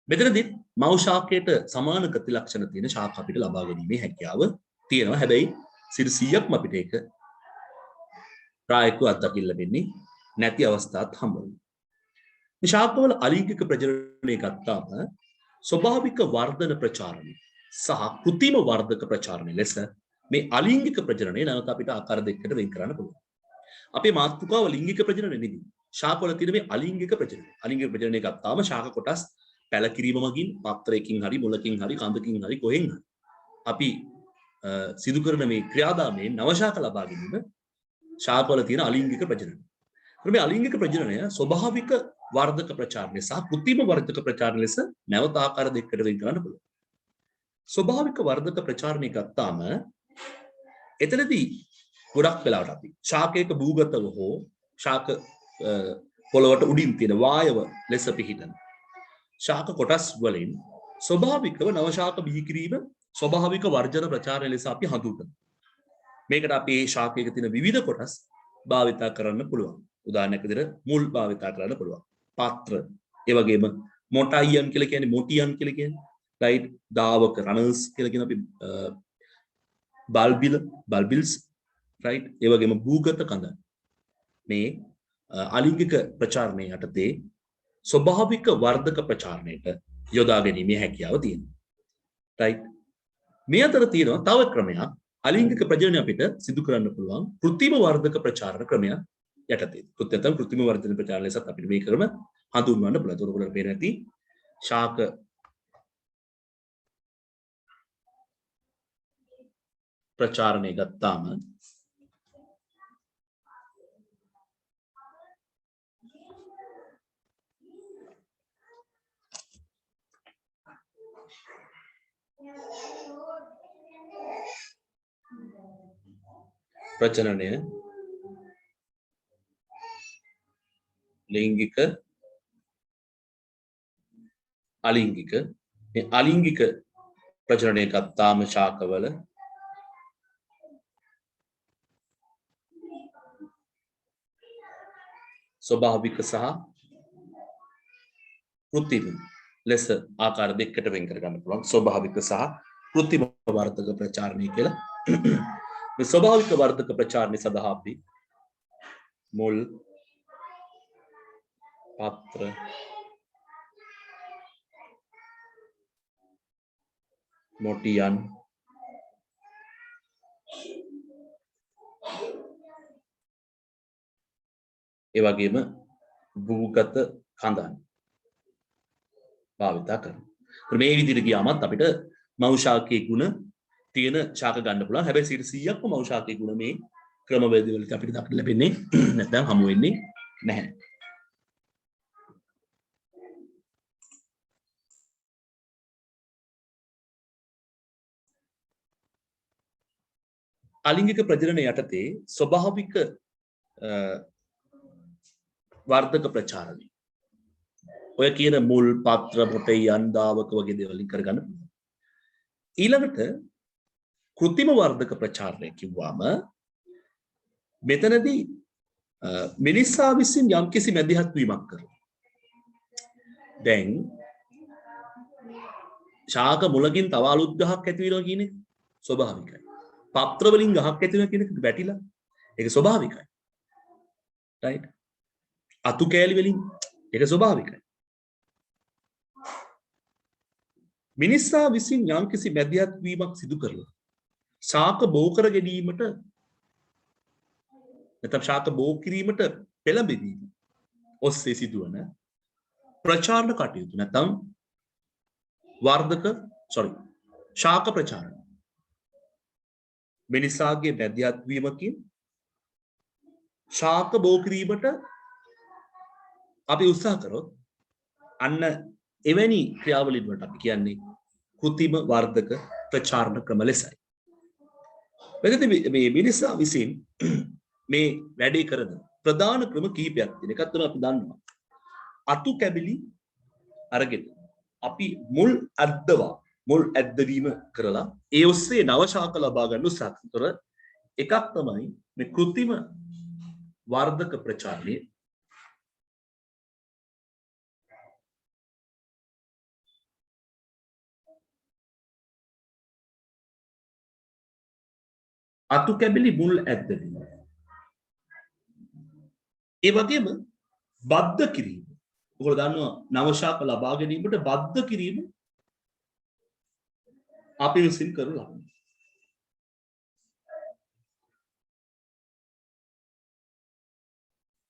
මෙතනදී මව් ශාකයට සමාන ගති ලක්ෂණ තියෙන ශාක අපිට ලබා ගැනීමේ හැකියාව තියෙනවා. හැබැයි 100%ක්ම අපිට ඒක ප්‍රායෝගිකව අත්දකින්න ලැබෙන්නේ නැති අවස්ථාත් හම්බ වෙනවා. මේ ශාකවල අලිංගික ප්‍රජනනය ගත්තාම ස්වභාවික වර්ධන ප්‍රචාරණය සහ කෘත්‍රිම වර්ධක ප්‍රචාරණය ලෙස මේ අලිංගික ප්‍රජනනය නැවත අපිට ආකාර දෙකකට වෙන් කරන්න පුළුවන්. අපේ මාතෘකාව ලිංගික ප්‍රජනනය නෙවෙයි. ශාකවල තියෙන මේ අලිංගික ප්‍රජනනය. අලිංගික ප්‍රජනනය ගත්තාම ශාක කොටස් පැලකිරීම මගින් පත්‍රයකින් හරි මුලකින් හරි කඳකින් හරි කොහෙන් හරි අපි සිදු කරන මේ ක්‍රියාදාමයෙන් නවශාක ලබා ගැනීම ශාකවල තියෙන අලිංගික ප්‍රජනනය. මේ අලිංගික ප්‍රජනනය ස්වභාවික වර්ධක ප්‍රචාරණය සහ කෘත්‍රිම වර්ධක ප්‍රචාරණ ලෙස නැවත ආකාර දෙකකට වෙන් කරන්න පුළුවන්. ස්වභාවික වර්ධක ප්‍රචාරණය ගත්තාම එතනදී ගොඩක් වෙලාවට අපි ශාකයක භූගතව හෝ ශාක පොළවට උඩින් තියෙන වායව ලෙස පිහිටන ශාක කොටස් වලින් ස්වභාවිකව නව ශාක බිහි කිරීම ස්වභාවික වර්ජන ප්‍රචාරණය ලෙස අපි හඳුන්වනවා. මේකට අපි මේ ශාකයක තියෙන විවිධ කොටස් භාවිතා කරන්න පුළුවන්. උදාහරණයක් විදිහට මුල් භාවිතා කරන්න පුළුවන්. පාත්‍ර, ඒ වගේම මොටයියන් කියලා කියන්නේ මොටියන් කියලා කියන්නේ right දාවක රනර්ස් කියලා කියන අපි බල්බිල්ස් right ඒ වගේම භූගත කඳ මේ අලිංගික ප්‍රචාරණය යටතේ ස්වභාවික වර්ධක ප්‍රචාරණයට යොදා ගැනීමේ හැකියාව තියෙනවා right මේ අතර තියෙනවා තව ක්‍රමයක් අලිංගික ප්‍රජනනය අපිට සිදු කරන්න පුළුවන් කෘත්‍රිම වර්ධක ප්‍රචාරණ ක්‍රමයක් යටතේ කෘත්‍රිම වර්ධන ප්‍රචාරණ ලෙසත් අපිට මේ ක්‍රම හඳුන්වන්න පුළුවන්. ඒක උඩට පේන ඇති ශාක ප්‍රචාරණය ගත්තාම ප්‍රචනනය ලිංගික අලිංගික මේ අලිංගික ප්‍රචනනය ගත්තාම ශාකවල ස්වභාවික සහ කෘත්‍රිම ලෙස ආකාර දෙකකට වෙන් කර ගන්න පුළුවන්. ස්වභාවික සහ කෘත්‍රිම වර්ධක ප්‍රචාරණය කියලා. මේ ස්වභාවික වර්ධක ප්‍රචාරණය සඳහා අපි මුල් පාත්‍ර මොටියන් ඒ වගේම භූගත කඳන් භාවිතා කරනවා. මේ විදිහට ගියාමත් අපිට මව් ශාකයේ ගුණ තියෙන ශාක ගන්න පුළුවන්. හැබැයි 100%ක්ම මව් ශාකයේ ගුණ මේ ක්‍රමවේද වලට අපිට දක්නට ලැබෙන්නේ නැත්නම් හමු වෙන්නේ නැහැ. අලිංගික ප්‍රජනන යටතේ ස්වභාවික වර්ධක ප්‍රචාරණය ඔය කියන මුල් පාත්‍ර මොටෙයන් දාවක වගේ දේවල් වලින් කරගන්න පුළුවන්. ඊළඟට කෘත්‍රිම වර්ධක ප්‍රචාරණය කිව්වම මෙතනදී මිනිසා විසින් යම්කිසි මැදිහත් වීමක් කරනවා. දැන් ශාක මුලකින් තව අලුත් ගහක් ඇති වෙනවා කියන එක ස්වභාවිකයි. පත්‍ර වලින් ගහක් ඇති වෙනවා කියන එක වැටිලා ඒක ස්වභාවිකයි. right අතු කෑලි වලින් ඒක ස්වභාවිකයි. මිනිසා විසින් යම්කිසි මැදිහත් වීමක් සිදු කරලා ශාක බෝ කර ගැනීමට නැත්නම් ශාක බෝ කිරීමට පෙළඹවීම ඔස්සේ සිදුවන ප්‍රචාරණ කටයුතු නැත්නම් ශාක ප්‍රචාරණ මිනිසාගේ මැදිහත් වීමකින් ශාක බෝ කිරීමට අපි උත්සාහ කරොත් අන්න එවැනි ක්‍රියාවලින් වලට අපි කියන්නේ කෘත්‍රිම වර්ධක ප්‍රචාරණ ක්‍රම ලෙසයි. මෙතනදී මේ මිනිසා විසින් මේ වැඩේ කරන ප්‍රධාන ක්‍රම කිහිපයක් තියෙනවා. එකක් තමයි අපි දන්නවා. අතු කැබිලි අරගෙන අපි මුල් ඇද්දවීම කරලා ඒ ඔස්සේ නව ශාක ලබා ගන්න උත්සාහ කරන එකක් තමයි මේ කෘත්‍රිම වර්ධක ප්‍රචාරණය. අතු කැබිලි මුල් ඇද්දවීම. ඒ වගේම බද්ධ කිරීම. ඔයගොල්ලෝ දන්නවා නව ශාක ලබා ගැනීමට බද්ධ කිරීම අපි විසින් කරන ලබන.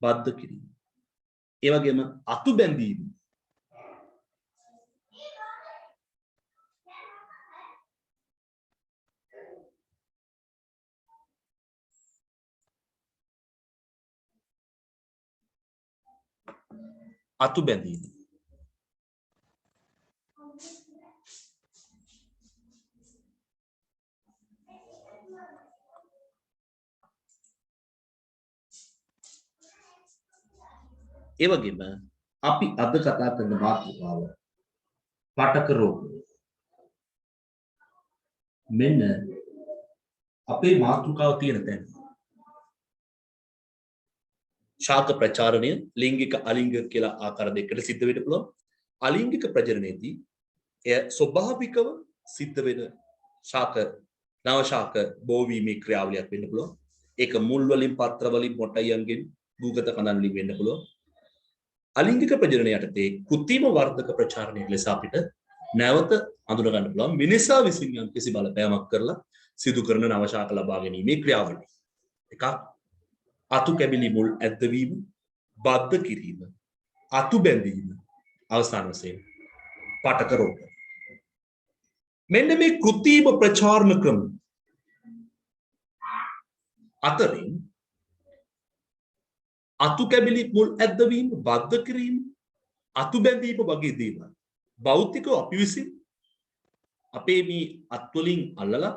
බද්ධ කිරීම. ඒ වගේම අතු බැඳීම. අතු බැඳීම. ඒ වගේම අපි අද කතා කරන මාතෘකාව පාඨක රෝග. මෙන්න අපේ මාතෘකාව තියෙන තැන. ශාක ප්‍රචාරණය ලිංගික අලිංගික කියලා ආකාර දෙකකට සිද්ධ වෙන්න පුළුවන්. අලිංගික ප්‍රජනනයේදී එය ස්වභාවිකව සිද්ධ වෙන ශාක නව ශාක බෝවීමේ ක්‍රියාවලියක් වෙන්න පුළුවන්. ඒක මුල් වලින් පත්‍ර වලින් මොටයියන්ගෙන් භූගත කඳන් වලින් වෙන්න පුළුවන්. අලිංගික ප්‍රජනනය යටතේ කෘත්‍රිම වර්ධක ප්‍රචාරණය ලෙස අපිට නැවත හඳුනා ගන්න පුළුවන්. මිනිසා විසින් යම් කිසි බලපෑමක් කරලා සිදු කරන නව ශාක ලබා ගැනීමේ ක්‍රියාවලිය. එකක් අතු කැබිලි මුල් ඇද්දවීම, බද්ධ කිරීම, අතු බැඳීම, අවසාන වශයෙන් පාඨක රෝග. මෙන්න මේ කෘත්‍රිම ප්‍රචාරණ ක්‍රම අතරින් අතු කැබිලි මුල් ඇද්දවීම, බද්ධ කිරීම, අතු බැඳීම වගේ දේවල් භෞතිකව අපි විසින් අපේ මේ අත්වලින් අල්ලලා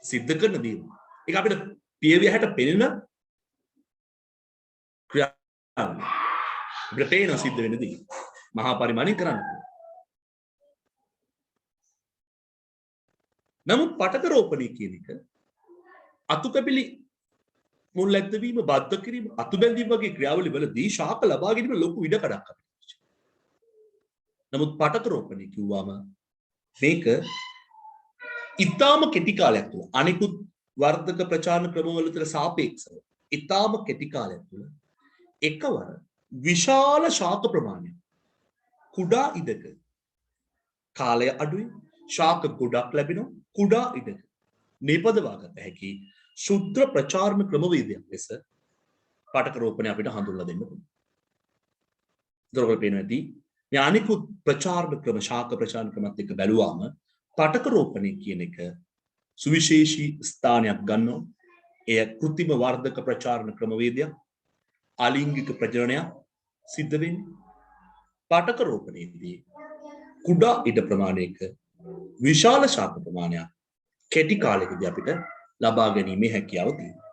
සිද්ධ කරන දේවල්. ඒක අපිට පියවිහැට පෙනෙන ක්‍රියාව. අපිට පේන සිද්ධ වෙන දේ. මහා පරිමාණයෙන් කරන්න. නමුත් පාඨක රෝපණය කියන එක අතු කැබිලි මුල් ඇද්දවීම, බද්ධ කිරීම, අතු බැඳීම වගේ ක්‍රියාවලි වලදී ශාක ලබා ගැනීම ලොකු ඉඩකඩක් අපිට. නමුත් පාඨක රෝපණය කිව්වම මේක ඊටාම කෙටි කාලයක් තුළ අනිකුත් වර්ධක ප්‍රචාරණ ක්‍රමවලට සාපේක්ෂව ඊටාම කෙටි කාලයක් තුළ එකවර විශාල ශාක ප්‍රමාණයක් කුඩා ඉඩක කාලය අඩුයි ශාක ගොඩක් ලැබෙනවා කුඩා ඉඩක නිපදවා ගත හැකි ශුද්ධ ප්‍රචාරණ ක්‍රමවේදයක් ලෙස පාඨක රෝපණය අපිට හඳුන්වලා දෙන්න පුළුවන්. දරවල පේනදී මේ අනිකුත් ප්‍රචාරණ ක්‍රම ශාක ප්‍රචාරණ ක්‍රමත් එක්ක බැලුවාම පාඨක රෝපණය කියන එක සුවිශේෂී ස්ථානයක් ගන්නවා. එය කෘත්‍රිම වර්ධක ප්‍රචාරණ ක්‍රමවේදයක්. අලිංගික ප්‍රජනනයක් සිද්ධ වෙන්නේ. පාඨක රෝපණයේදී කුඩා ඉඩ ප්‍රමාණයක විශාල ශාක ප්‍රමාණයක් කෙටි කාලයකදී අපිට ලබා ගැනීමේ හැකියාව තියෙනවා.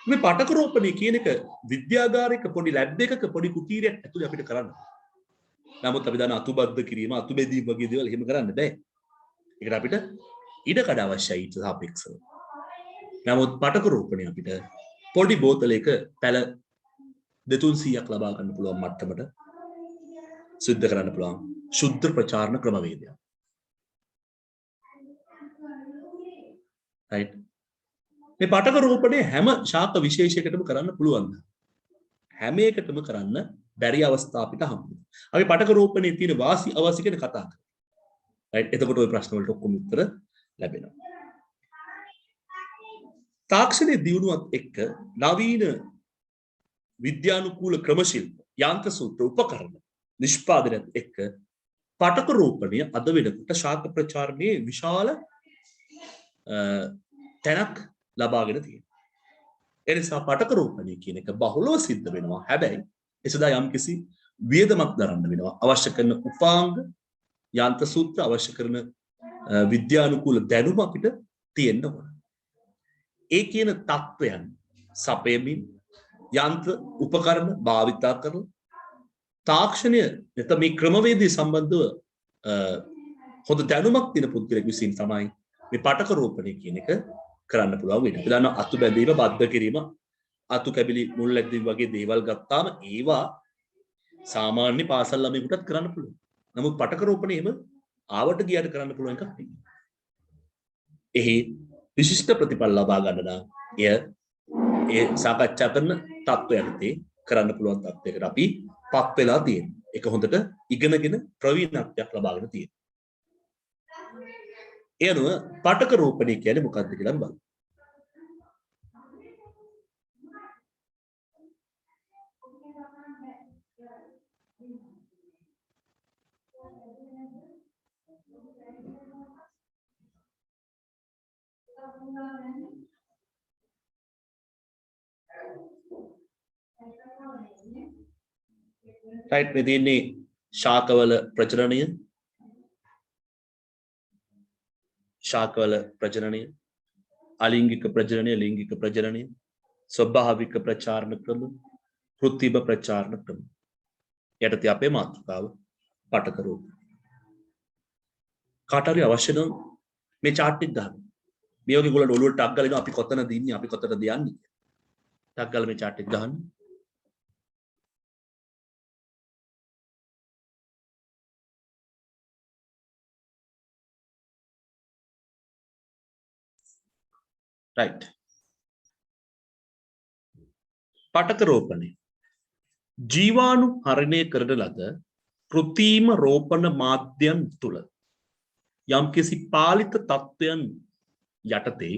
මේ පාඨක රෝපණය කියන එක විද්‍යාගාරයක පොඩි ලැබ් එකක පොඩි කුටීරයක් ඇතුලේ අපිට කරන්න. නමුත් අපි දන්න අතුබද්ධ කිරීම අතු බෙදීම වගේ දේවල් එහෙම කරන්න බෑ. ඒකට අපිට ඉඩ කඩ අවශ්‍යයි ඊට සාපේක්ෂව. නමුත් පාඨක රෝපණය අපිට පොඩි බෝතලයක පැල 200ක් ලබා ගන්න පුළුවන් මට්ටමට සිද්ධ කරන්න පුළුවන් ශුද්ධ ප්‍රචාරණ ක්‍රමවේදයක්. right මේ පාඨක රෝපණය හැම ශාක විශේෂයකටම කරන්න පුළුවන්. හැම එකටම කරන්න බැරි අවස්ථා අපිට හම්බුනේ. අපි පාඨක රෝපණයේ තියෙන වාසි අවාසි ගැන කතා කරමු. right එතකොට ওই ප්‍රශ්න වලට ඔක්කොම උත්තර ලැබෙනවා. තාක්ෂණයේ දියුණුවත් එක්ක නවීන විද්‍යානුකූල ක්‍රමශිල්ප යාන්ත්‍ර සූත්‍ර උපකරණ නිෂ්පාදනයත් එක්ක පාඨක රෝපණය අද වෙනකොට ශාක ප්‍රචාරණයේ විශාල තැනක් ලබාගෙන තියෙනවා. ඒ නිසා පාඨක රෝපණය කියන එක බහුලව සිද්ධ වෙනවා. හැබැයි එසදා යම්කිසි වියදමක් දරන්න වෙනවා. අවශ්‍ය කරන උපාංග යාන්ත්‍ර සූත්‍ර අවශ්‍ය කරන විද්‍යානුකූල දැනුම අපිට තියෙන්න ඕන. ඒ කියන තත්වයන් සපයමින් යන්ත්‍ර උපකරණ භාවිතා කරලා තාක්ෂණය නැත්නම් මේ ක්‍රමවේදී සම්බන්ධව හොඳ දැනුමක් තියෙන පුද්ගලෙක් විසින් තමයි මේ පාඨක රෝපණය කියන එක කරන්න පුළුවන් වෙන්නේ. අපි දන්නවා අතු බැඳීම, බද්ධ කිරීම, අතු කැබිලි මුල් ඇද්දීම වගේ දේවල් ගත්තාම ඒවා සාමාන්‍ය පාසල් ළමයෙකුටත් කරන්න පුළුවන්. නමුත් පාඨක රෝපණය එහෙම ආවට ගියට කරන්න පුළුවන් එකක් නෙවෙයි. එහි විශිෂ්ට ප්‍රතිඵල ලබා ගන්න නම් එය ඒ සාකච්ඡා කරන තත්ත්වයකදී කරන්න පුළුවන් තත්ත්වයකට අපි පත් වෙලා තියෙනවා. ඒක හොඳට ඉගෙනගෙන ප්‍රවීණත්වයක් ලබාගෙන තියෙනවා. ඒ අනුව පාඨක රෝපණය කියන්නේ මොකක්ද කියලා බලමු. රයිට් මේ තියෙන්නේ ශාකවල ප්‍රජනනය අලිංගික ප්‍රජනනය ලිංගික ප්‍රජනනය ස්වභාවික ප්‍රචාරණ ක්‍රම කෘත්‍රිම ප්‍රචාරණ ක්‍රම යටතේ අපේ මාතෘකාව පටක රෝග කාට හරි අවශ්‍ය නම් මේ chart එක ගන්න මේ වගේ ගොල්ලෝ ඔළුවට ටක් ගාලා අපි කොතනද ඉන්නේ අපි කොතනද යන්නේ ටක් ගාලා මේ chart එක ගන්න right පටක රෝපණය ජීවාණු හරණය කරන ලද කෘත්‍රිම රෝපණ මාධ්‍යයන් තුල යම්කිසි පාලිත තත්වයන් යටතේ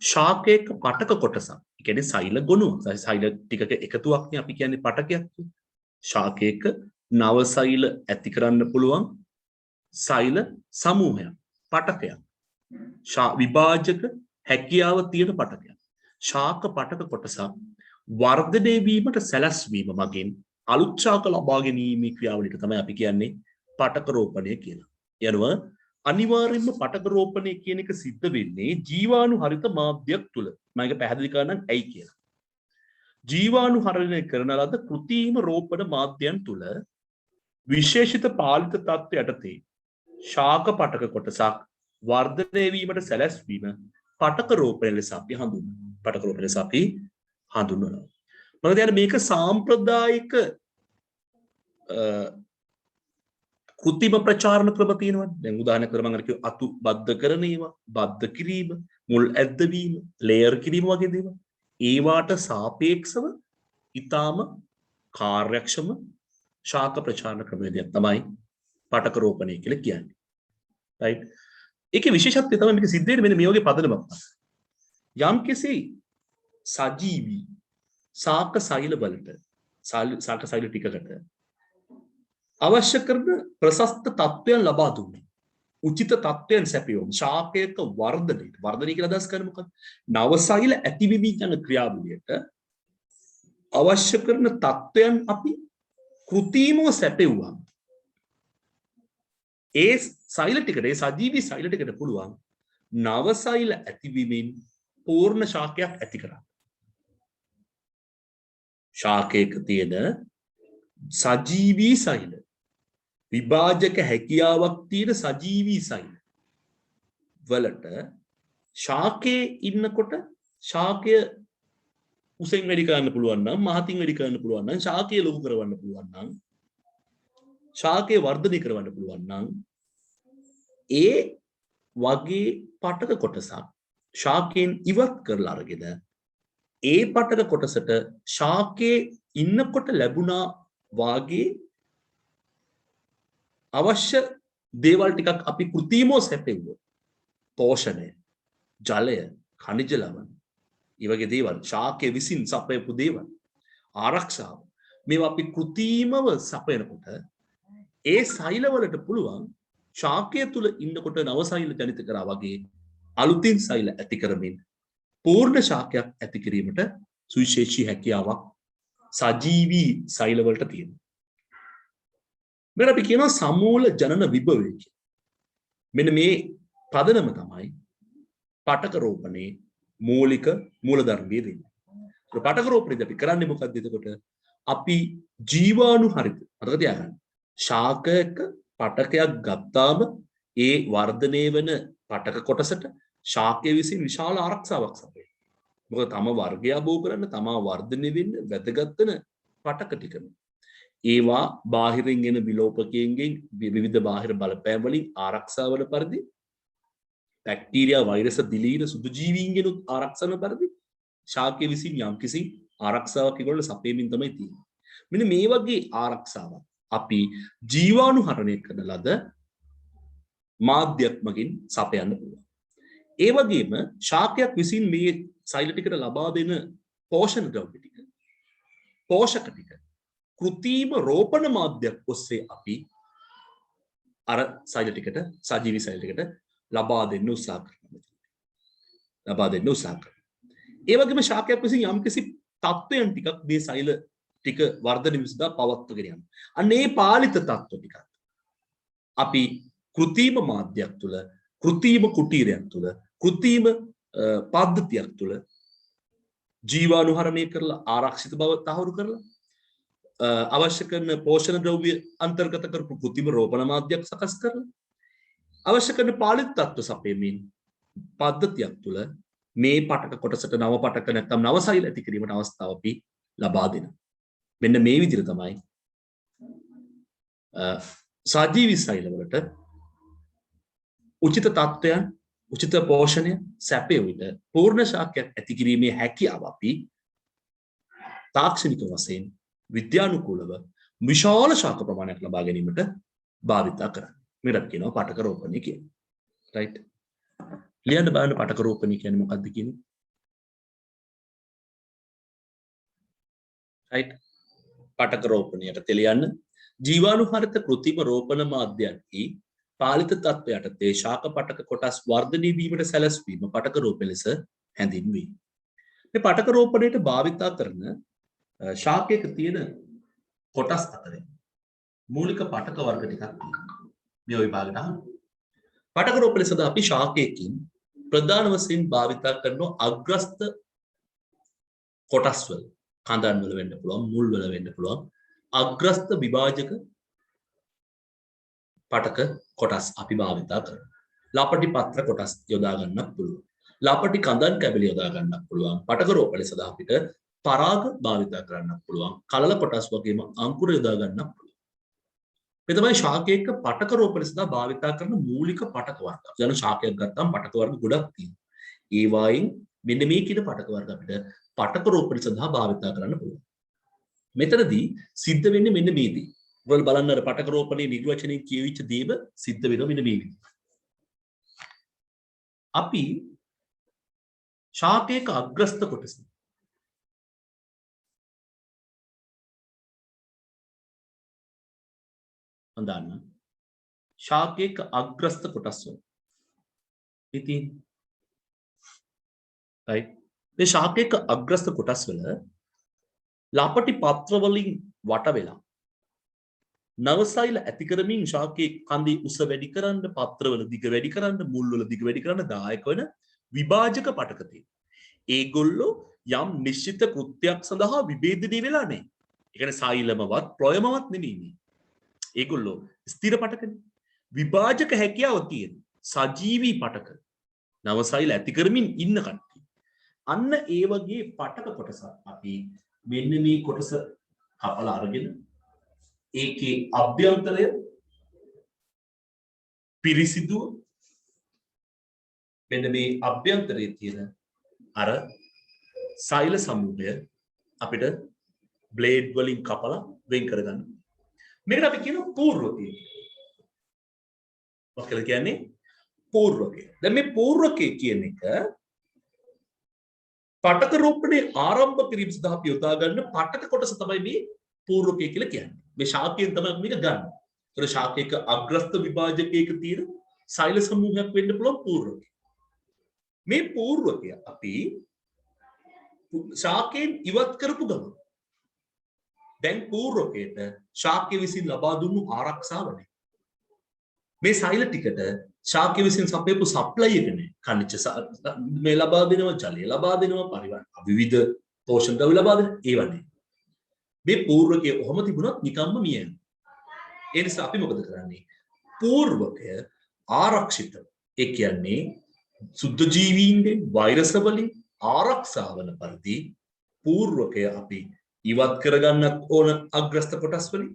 ශාකයක පටක කොටසක් ඒ කියන්නේ සෛල ගොනුවක් සෛල ටිකක එකතුවක් නේ අපි කියන්නේ පටකයක් ශාකයක නව සෛල ඇති කරන්න පුළුවන් සෛල සමූහයක් පටකයක් විභාජක හැකියාව තියෙන පටකයක් ශාක පටක කොටසක් වර්ධනය වීමට සැලැස්වීම මගින් අලුත් ශාක ලබා ගැනීමේ ක්‍රියාවලියට තමයි අපි කියන්නේ පටක රෝපණය කියලා. යනවා අනිවාර්යයෙන්ම පටක රෝපණය කියන එක සිද්ධ වෙන්නේ ජීවාණු හරිත මාධ්‍යයක් තුල. මම ඒක පැහැදිලි කරන්නම් ඇයි කියලා. ජීවාණු හරණය කරන ලද කෘත්‍රිම රෝපණ මාධ්‍යයන් තුල විශේෂිත පාලිත තත්ත්ව යටතේ ශාක පටක කොටසක් වර්ධනය වීමට සැලැස්වීම පටක රෝපණය ලෙස අපි හඳුන්වනවා. පටක රෝපණය ලෙස අපි හඳුන්වනවා. මම කියන්නේ මේක සාම්ප්‍රදායික කෘත්‍රිම ප්‍රචාරණ ක්‍රම තියෙනවා. දැන් උදාහරණයක් මම අර කිව්ව අතු බද්ධ කරන ඒවා, බද්ධ කිරීම, මුල් ඇද්දවීම, ලේයර් කිරීම වගේ දේවල්. ඒවාට සාපේක්ෂව ඊටාම කාර්යක්ෂම ශාක ප්‍රචාරණ ක්‍රමයක් තමයි පටක රෝපණය කියලා කියන්නේ. right? ඒකේ විශේෂත්වය තමයි මේක සිද්ධ වෙන්නේ මෙන්න මේ වගේ පදනමක්. යම්කිසි සජීවී ශාක සෛල වලට ශාක සෛල ටිකකට අවශ්‍ය කරන ප්‍රශස්ත තත්ත්වයන් ලබා දුන්නේ. උචිත තත්ත්වයන් සැපයුම් ශාකයක වර්ධනය කියලා අදහස් කරන්නේ මොකක්ද? නව සෛල ඇතිවීම යන ක්‍රියාවලියට අවශ්‍ය කරන තත්ත්වයන් අපි කෘත්‍රිමව සැපෙව්වා. ඒ සෛල ටිකට ඒ සජීවී සෛල ටිකට පුළුවන් නව සෛල ඇතිවීමෙන් පූර්ණ ශාකයක් ඇති කරගන්න. ශාකයක තියෙන සජීවී සෛල විභාජක හැකියාවක් තියෙන සජීවී සෛල වලට ශාකයේ ඉන්නකොට ශාකය උසෙන් වැඩි කරන්න පුළුවන් නම් මහතින් වැඩි කරන්න පුළුවන් නම් ශාකය ලොකු කරවන්න පුළුවන් නම් ශාකය වර්ධනය කරවන්න පුළුවන් නම් ඒ වගේ පටක කොටසක් ශාකයෙන් ඉවත් කරලා අරගෙන ඒ පටක කොටසට ශාකයේ ඉන්නකොට ලැබුණා වාගේ අවශ්‍ය දේවල් ටිකක් අපි කෘත්‍රිමව සැපෙව්වොත් පෝෂණය ජලය ඛනිජ ලවණ මේ වගේ දේවල් ශාකයේ විසින් සපයපු දේවල් ආරක්ෂාව මේවා අපි කෘත්‍රිමව සපයනකොට ඒ සෛල වලට පුළුවන් ශාකය තුල ඉන්නකොට නව සෛල ජනිත කරා වගේ අලුතින් සෛල ඇති කරමින් පූර්ණ ශාකයක් ඇති කිරීමට සුවිශේෂී හැකියාවක් සජීවී සෛල වලට තියෙනවා. මෙන්න අපි කියනවා සමූල ජනන විභවය කියලා. මෙන්න මේ පදනම තමයි පටක රෝපණේ මූලික මූලධර්මයේ දෙන්නේ. ඒ පටක රෝපණේදී අපි කරන්නේ මොකක්ද එතකොට? අපි ජීවාණු හරිත මතක තියාගන්න. ශාකයක පටකයක් ගත්තාම ඒ වර්ධනය වෙන පටක කොටසට ශාකය විසින් විශාල ආරක්ෂාවක් සපයනවා. මොකද තම වර්ගය බෝ කරන්න තමා වර්ධනය වෙන්න වැදගත් වෙන පටක ටිකම. ඒවා බාහිරින් එන විලෝපකයන්ගෙන් විවිධ බාහිර බලපෑම් වලින් ආරක්ෂා වන පරිදි බැක්ටීරියා වෛරස දිලීර සුදු ජීවීන්ගෙන් ආරක්ෂා වන පරිදි ශාකය විසින් යම්කිසි ආරක්ෂාවක් ඒගොල්ලෝ සපයමින් තමයි තියෙන්නේ. මෙන්න මේ වගේ ආරක්ෂාවක් අපි ජීවාණු හරණය කරන ලද මාධ්‍යයක් මගින් සපයන්න පුළුවන්. ඒ වගේම ශාකයක් විසින් මේ සෛල ටිකට ලබා දෙන පෝෂණ ද්‍රව්‍ය ටික පෝෂක ටික කෘතිම රෝපණ මාධ්‍යයක් ඔස්සේ අපි අර සෛල ටිකට සජීවී සෛල ටිකට ලබා දෙන්න උත්සාහ කරනවා. ලබා දෙන්න උත්සාහ කරනවා. ඒ වගේම ශාකයක් විසින් යම්කිසි තත්වයන් ටිකක් මේ සෛල ටික වර්ධනය විසඳා පවත්වගෙන යනවා. අන්න ඒ පාලිත තත්ත්ව ටික අපි කෘතිම මාධ්‍යයක් තුළ, කෘතිම කුටීරයක් තුළ, කෘතිම පද්ධතියක් තුළ ජීවාණුහරණය කරලා ආරක්ෂිත බව තහවුරු කරලා අවශ්‍ය කරන පෝෂණ ද්‍රව්‍ය අන්තර්ගත කරපු කෘතිම රෝපණ මාධ්‍යයක් සකස් කරලා අවශ්‍ය කරන පාලිත තත්ත්ව සපයමින් පද්ධතියක් තුළ මේ පටක කොටසට නව පටක නැත්නම් නව සෛල ඇති කිරීමට අවස්ථාව අපි ලබා දෙනවා. මෙන්න මේ විදිහට තමයි සජීවී සෛල වලට උචිත තත්ත්වයන්, උචිත පෝෂණය සැපේ විට පූර්ණ ශාකයක් ඇති කිරීමේ හැකියාව අපි තාක්ෂණික වශයෙන් විද්‍යානුකූලව විශාල ශාක ප්‍රමාණයක් ලබා ගැනීමට භාවිතා කරන්නේ. මේකට කියනවා පටක රෝපණය කියලා. රයිට්. ලියන්න බලන්න පටක රෝපණය කියන්නේ මොකක්ද කියන්නේ? රයිට්. පටක රෝපණයට තෙලියන්න ජීවාණුහරිත කෘතිම රෝපණ මාධ්‍යයන්හි පාලිත තත්ත්ව යටතේ ශාක පටක කොටස් වර්ධනය වීමට සැලැස්වීම පටක රෝපණ ලෙස හැඳින්වේ. මේ පටක රෝපණයට භාවිතා කරන ශාකයක තියෙන කොටස් අතරින් මූලික පටක වර්ග ටිකක් මේ විභාගයට අහනවා. පටක රෝපණය සඳහා අපි ශාකයකින් ප්‍රධාන වශයෙන් භාවිතා කරන අග්‍රස්ත කොටස් වල කඳන් වල වෙන්න පුළුවන්, මුල් වල වෙන්න පුළුවන් අග්‍රස්ත විභාජක පටක කොටස් අපි භාවිතා කරනවා. ලාපටි පත්‍ර කොටස් යොදා ගන්නත් පුළුවන්. ලාපටි කඳන් කැබලි යොදා ගන්නත් පුළුවන්. පටක රෝපණය සඳහා අපිට පරාග භාවිතා කරන්නත් පුළුවන්. කලල කොටස් වගේම අංකුර යොදා ගන්නත් පුළුවන්. මේ තමයි ශාකයක පටක රෝපණය සඳහා භාවිතා කරන මූලික පටක වර්ග. යන ශාකයක් ගත්තාම පටක වර්ග ගොඩක් තියෙනවා. ඒ වයින් මෙන්න මේ කියන පටක වර්ග අපිට පටක රෝපණය සඳහා භාවිතා කරන්න පුළුවන්. මෙතනදී සිද්ධ වෙන්නේ මෙන්න මේ දේ. ඔයාලා බලන්න අර පටක රෝපණයේ නිර්වචනයේ කියවිච්ච දේම සිද්ධ වෙනවා මෙන්න මේ විදිහට. අපි ශාකයක අග්‍රස්ත කොටස හඳන්න ශාකයක අග්‍රස්ත කොටස් වල ඉතින් right මේ ශාකයක අග්‍රස්ත කොටස් වල ලාපටි පත්‍ර වලින් වට වෙලා නවසෛල ඇති කරමින් ශාකයේ කඳේ උස වැඩි කරන්න, පත්‍රවල දිග වැඩි කරන්න, මුල්වල දිග වැඩි කරන්න දායක වෙන විභාජක පටක තියෙනවා. ඒගොල්ලෝ යම් නිශ්චිත කෘත්‍යයක් සඳහා විභේදනය වෙලා නැහැ. ඒ කියන්නේ සෛලමවත් ප්‍රයමවත් නෙමෙයි. ඒගොල්ලෝ ස්ථිර පටකනේ. විභාජක හැකියාව තියෙන සජීවී පටක. නවසෛල ඇති කරමින් ඉන්න කට්ටිය. අන්න ඒ වගේ පටක කොටස අපි මෙන්න මේ කොටස කපලා අරගෙන ඒකේ අභ්‍යන්තරය පිරිසිදුව මෙන්න මේ අභ්‍යන්තරයේ තියෙන අර සෛල සමූහය අපිට බ්ලේඩ් වලින් කපලා වෙන් කරගන්න. මේකට අපි කියනවා පූර්වකය. මොකක්ද කියන්නේ? පූර්වකය. දැන් මේ පූර්වකය කියන එක පටක රෝපණයේ ආරම්භ කිරීම සඳහා අපි යොදා ගන්න පටක කොටස තමයි මේ පූර්වකය කියලා කියන්නේ. මේ ශාකයෙන් තමයි මේක ගන්න. ඒතර ශාකයක අග්‍රස්ත විභාජකයක තියෙන සෛල සමූහයක් වෙන්න පුළුවන් පූර්වකය. මේ පූර්වකය අපි ශාකයෙන් ඉවත් කරපු ගමන් දැන් පූර්වකයට ශාකය විසින් ලබා දුන්නු ආරක්ෂාව නැහැ. මේ සෛල ටිකට ශාකය විසින් සපයපු සප්ලයි එක නැහැ. කනිච්ච මේ ලබා දෙනවා, ජලය ලබා දෙනවා, පරිවර්තන විවිධ පෝෂණ ද්‍රව්‍ය ලබා දෙනවා. ඒව නැහැ. මේ පූර්වකය ඔහම තිබුණොත් නිකම්ම මිය යනවා. ඒ නිසා අපි මොකද කරන්නේ? පූර්වකය ආරක්ෂිත. ඒ කියන්නේ සුද්ධ ජීවීන්ගෙන් වෛරස් වලින් ආරක්ෂා වන පරිදි පූර්වකය අපි ඉවත් කරගන්නත් ඕන අග්‍රස්ත කොටස් වලින්.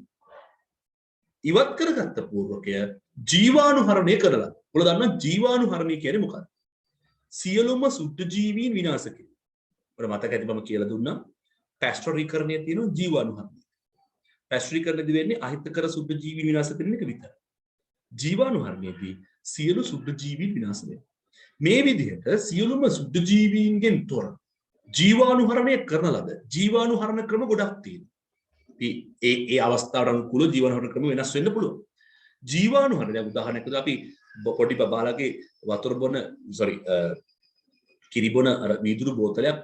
ඉවත් කරගත්ත පූර්වකය ජීවාණුහරණය කරලා. ඔයාලා දන්නා ජීවාණුහරණය කියන්නේ මොකක්ද? සියලුම සුද්ධ ජීවීන් විනාශ කිරීම. ඔයාලා මතක ඇති මම කියලා දුන්නා. පැස්ටරීකරණය තියෙන ජීවාණුහරණය. පැස්ටරීකරණයදී වෙන්නේ අහිතකර සුද්ධ ජීවීන් විනාශ කිරීම එක විතරයි. ජීවාණුහරණයේදී සියලු සුද්ධ ජීවීන් විනාශ වෙනවා. මේ විදිහට සියලුම සුද්ධ ජීවීන්ගෙන් තොර ජීවාණුහරණය කරන ලද ජීවාණුහරණ ක්‍රම ගොඩක් තියෙනවා. ඒ අවස්ථාවට අනුකූල ජීවාණු ක්‍රම වෙනස් වෙන්න පුළුවන්. ජීවාණු හරි දැන් උදාහරණයකට අපි පොඩි බබාලගේ වතුර බොන කිරි බොන අර වීදුරු බෝතලයක්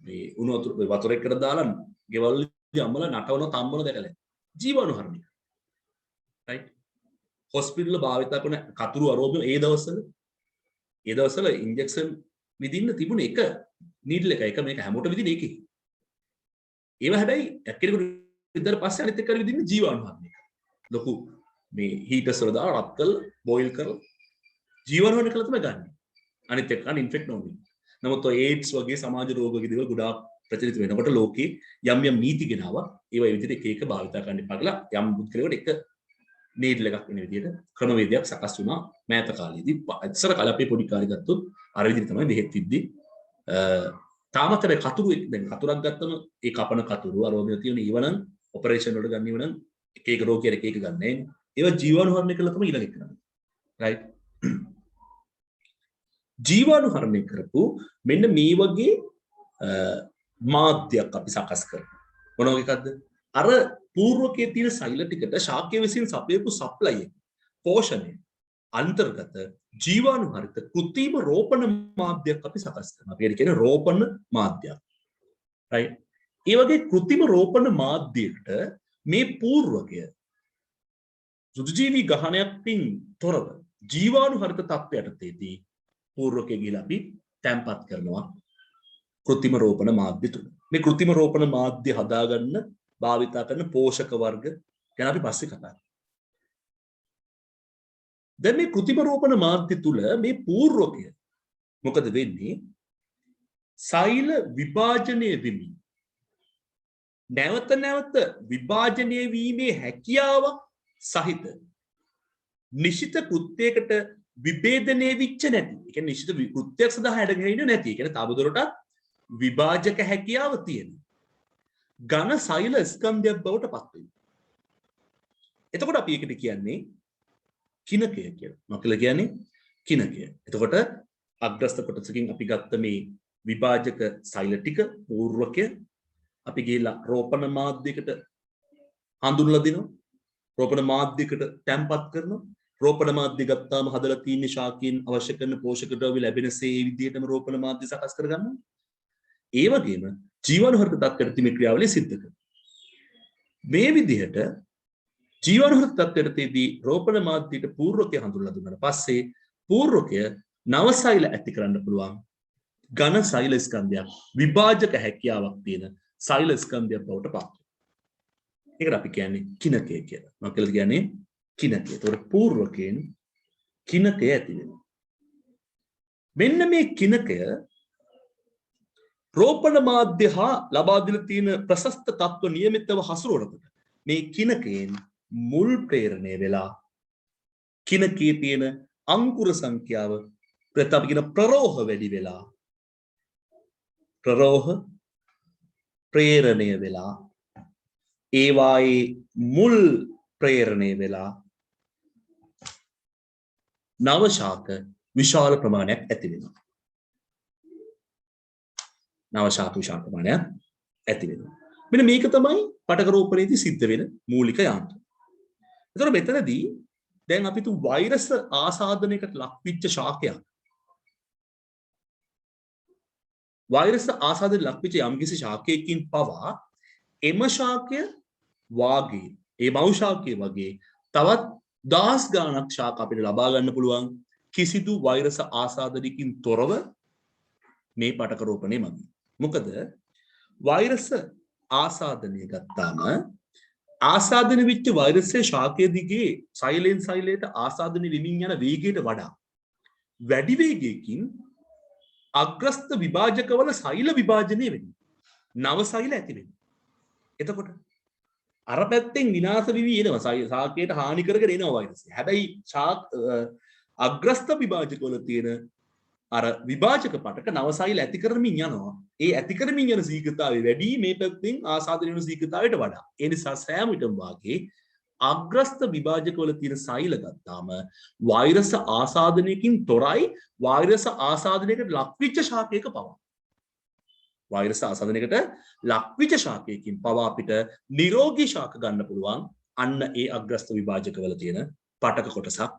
මේ උණු වතුර එකට දාලා ගෙවල් අම්මලා නටවන තම්බන දැකලා ජීවාණු හරි. right hospital භාවිත කරන කතුරු අරෝග්‍ය ඒ දවස්වල ඉන්ජෙක්ෂන් විදින්න තිබුණ එක නීඩල් එක මේක හැමෝට විදින එකේ. ඒව හැබැයි එක්කෙනෙකුට විතර පස්සේ අනිත් එක්කෙනෙකුට විදින්න ජීවාණු හරි එක. ලොකු මේ හීටර්ස් වල දාලා රත් කරලා බෝයිල් කරලා ජීවාණු හරි කරලා තමයි ගන්න. අනිත් එක්කන ඉන්ෆෙක්ට් නොවෙන්නේ. නමුත් ඔය ඒඩ්ස් වගේ සමාජ රෝග වගේ දේවල් ගොඩාක් ප්‍රචලිත වෙනකොට ලෝකේ යම් නීති ගෙනාවා. ඒවා ඒ විදිහට එක භාවිත කරන්න එපා කියලා යම් පුද්ගලයෙකුට එක නීඩල් එකක් වෙන විදිහට ක්‍රමවේදයක් සකස් වුණා මෑත කාලේදී. ඉස්සර කාලේ අපේ පොඩි කාලේ ගත්තොත් අර විදිහට තමයි බෙහෙත් විද්දී. තාමත් මේ කතුරු දැන් කතුරක් ගත්තම ඒ කපන කතුරු අරෝග්‍ය තියෙන ඊවනම් ඔපරේෂන් වලට ගන්න ඊවනම් එක එක රෝගියෙක් එක එක ගන්න නෑනේ. ඒවා ජීවාණු හරණය කළා තමයි ඊළඟ කරන්නේ. right ජීවාණු හරණය කරපු මෙන්න මේ වගේ මාධ්‍යයක් අපි සකස් කරනවා. මොන වගේ එකක්ද? අර పూర్වකයේ තියෙන සෛල ටිකට ශාක්‍ය විසින් සපයපු සප්ලයි එක පෝෂණය අන්තර්ගත ජීවාණු හරිත කෘත්‍රිම රෝපණ මාධ්‍යයක් අපි සකස් කරනවා. අපි කියන්නේ රෝපණ මාධ්‍යයක්. right ඒ වගේ කෘත්‍රිම රෝපණ මාධ්‍යයකට මේ పూర్වකය සුදුජීවි ගහනයකින් තොරව ජීවාණු හරිත තත්ත්වයටදී పూర్වකයේ ගිහිලා අපි තැම්පත් කරනවා කෘත්‍රිම රෝපණ මාධ්‍ය තුන. මේ කෘත්‍රිම රෝපණ මාධ්‍ය හදාගන්න භාවිතා කරන පෝෂක වර්ග ගැන අපි පස්සේ කතා කරමු. දැන් මේ කෘත්‍රිම රෝපණ මාධ්‍ය තුල මේ పూర్වකය මොකද වෙන්නේ? සෛල විභාජනය වෙමින් නැවත විභාජනය වීමේ හැකියාවක් සහිත නිශ්චිත කෘත්‍යයකට විභේදනය වෙච්ච නැති. ඒ කියන්නේ නිශ්චිත කෘත්‍යයක් සඳහා හැඩගැහෙන්නේ නැති. ඒ කියන්නේ තවදුරටත් විභාජක හැකියාව තියෙන ඝන සෛල ස්කන්ධයක් බවට පත් වෙනවා. එතකොට අපි ඒකට කියන්නේ කිනකය කියලා. මොකද කියන්නේ කිනකය. එතකොට අග්‍රස්ත කොටසකින් අපි ගත්ත මේ විභාජක සෛල ටික పూర్වකය අපි ගිහිල්ලා රෝපණ මාධ්‍යයකට හඳුන්වලා දෙනවා. රෝපණ මාධ්‍යයකට තැම්පත් කරනවා. රෝපණ මාධ්‍ය ගත්තාම හදලා තියෙන ශාකීන් අවශ්‍ය කරන පෝෂක ද්‍රව්‍ය ලැබෙනසේ ඒ විදිහටම රෝපණ මාධ්‍ය සකස් කරගන්නවා. ඒ වගේම ජීවාණු හරිත තත්ත්වයට මේ ක්‍රියාවලිය සිද්ධ කරනවා. මේ විදිහට ජීවාණු හරිත තත්ත්වයටදී රෝපණ මාධ්‍යයට పూర్වකය හඳුන්වලා දුන්නාට පස්සේ పూర్වකය නව සෛල ඇති කරන්න පුළුවන් ඝන සෛල ස්කන්ධයක් විභාජක හැකියාවක් තියෙන සෛල ස්කන්ධයක් බවට පත් වෙනවා. ඒකට අපි කියන්නේ කිනකය කියලා. මම කියලා කියන්නේ කිනකය. ඒතකොට పూర్වකයෙන් කිනකය ඇති වෙනවා. මෙන්න මේ කිනකය රෝපණ මාධ්‍ය හා ලබා දෙන තියෙන ප්‍රශස්ත තත්ත්ව නියමිතව හසුරුවනකොට මේ කිනකයෙන් මුල් ප්‍රේරණය වෙලා කිනකයේ තියෙන අංකුර සංඛ්‍යාව ප්‍රථම කියන ප්‍රරෝහ වැඩි වෙලා ප්‍රරෝහ ප්‍රේරණය වෙලා ඒවායේ මුල් ප්‍රේරණය වෙලා නව ශාක විශාල ප්‍රමාණයක් ඇති වෙනවා. නව ශාක විශාල ප්‍රමාණයක් ඇති වෙනවා. මෙන්න මේක තමයි පටක රෝපණයේදී සිද්ධ වෙන මූලික යාන්ත්‍රය. ඒතර මෙතනදී දැන් අපි තු වෛරස් ආසාදනයකට ලක් වෙච්ච ශාකයක් වෛරස් ආසාදනයට ලක් වෙච්ච යම්කිසි ශාකයකින් පවා එම ශාකය වාගේ ඒ මව් ශාකය වගේ තවත් දහස් ගාණක් ශාක අපිට ලබා ගන්න පුළුවන් කිසිදු වෛරස් ආසාදනයකින් තොරව මේ පටක රෝපණය මගින්. මොකද වෛරස් ආසාදනය ගත්තාම ආසාදන වෙච්ච වෛරසයේ ශාකය දිගේ සෛලෙන් සෛලයට ආසාදනය වෙමින් යන වේගයට වඩා වැඩි වේගයකින් අග්‍රස්ත විභාජකවල සෛල විභාජනය වෙනවා. නව සෛල ඇති වෙනවා. එතකොට අර පැත්තෙන් විනාශ වෙවි එනවා ශාකයට හානි කරගෙන එනවා වෛරසය. හැබැයි අග්‍රස්ත විභාජකවල තියෙන අර විභාජක පටක නව සෛල ඇති කරමින් යනවා. ඒ ඇති කරමින් යන ශීඝ්‍රතාවය වැඩි මේ පැත්තෙන් ආසාදනය වෙන ශීඝ්‍රතාවයට වඩා. ඒ නිසා සෑම විටම වාගේ අග්‍රස්ත විභාජකවල තියෙන සෛල ගත්තාම වෛරස් ආසාදනයකින් තොරයි වෛරස් ආසාදනයකට ලක් වෙච්ච ශාකයක පවා. වෛරස් ආසාදනයකට ලක්විච්ච ශාකයකින් පවා අපිට නිරෝගී ශාක ගන්න පුළුවන්. අන්න ඒ අග්‍රස්ත විභාජකවල තියෙන පටක කොටසක්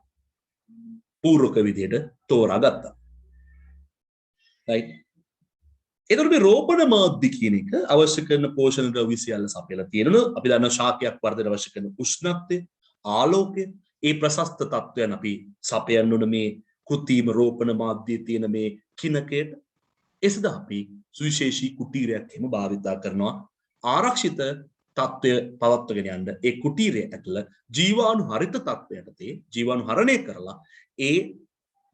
පූර්වක විදියට තෝරාගත්තා. right. එතකොට මේ රෝපණ මාධ්‍ය කියන එක අවශ්‍ය කරන පෝෂණ ද්‍රව්‍ය සියල්ල සපයලා තියෙනවා. අපි දන්නවා ශාකයක් වර්ධනය අවශ්‍ය කරන උෂ්ණත්වය, ආලෝකය, ඒ ප්‍රශස්ත තත්වයන් අපි සපයන්න ඕන මේ කෘත්‍රිම රෝපණ මාධ්‍යයේ තියෙන මේ කිනකයට. එසද අපි සුවිශේෂී කුටීරයක් එහෙම භාවිතා කරනවා ආරක්ෂිත තත්වය පවත්වාගෙන යන්න. ඒ කුටීරය ඇතුළ ජීවාණු හරිත තත්වයටදී ජීවාණු හරණය කරලා ඒ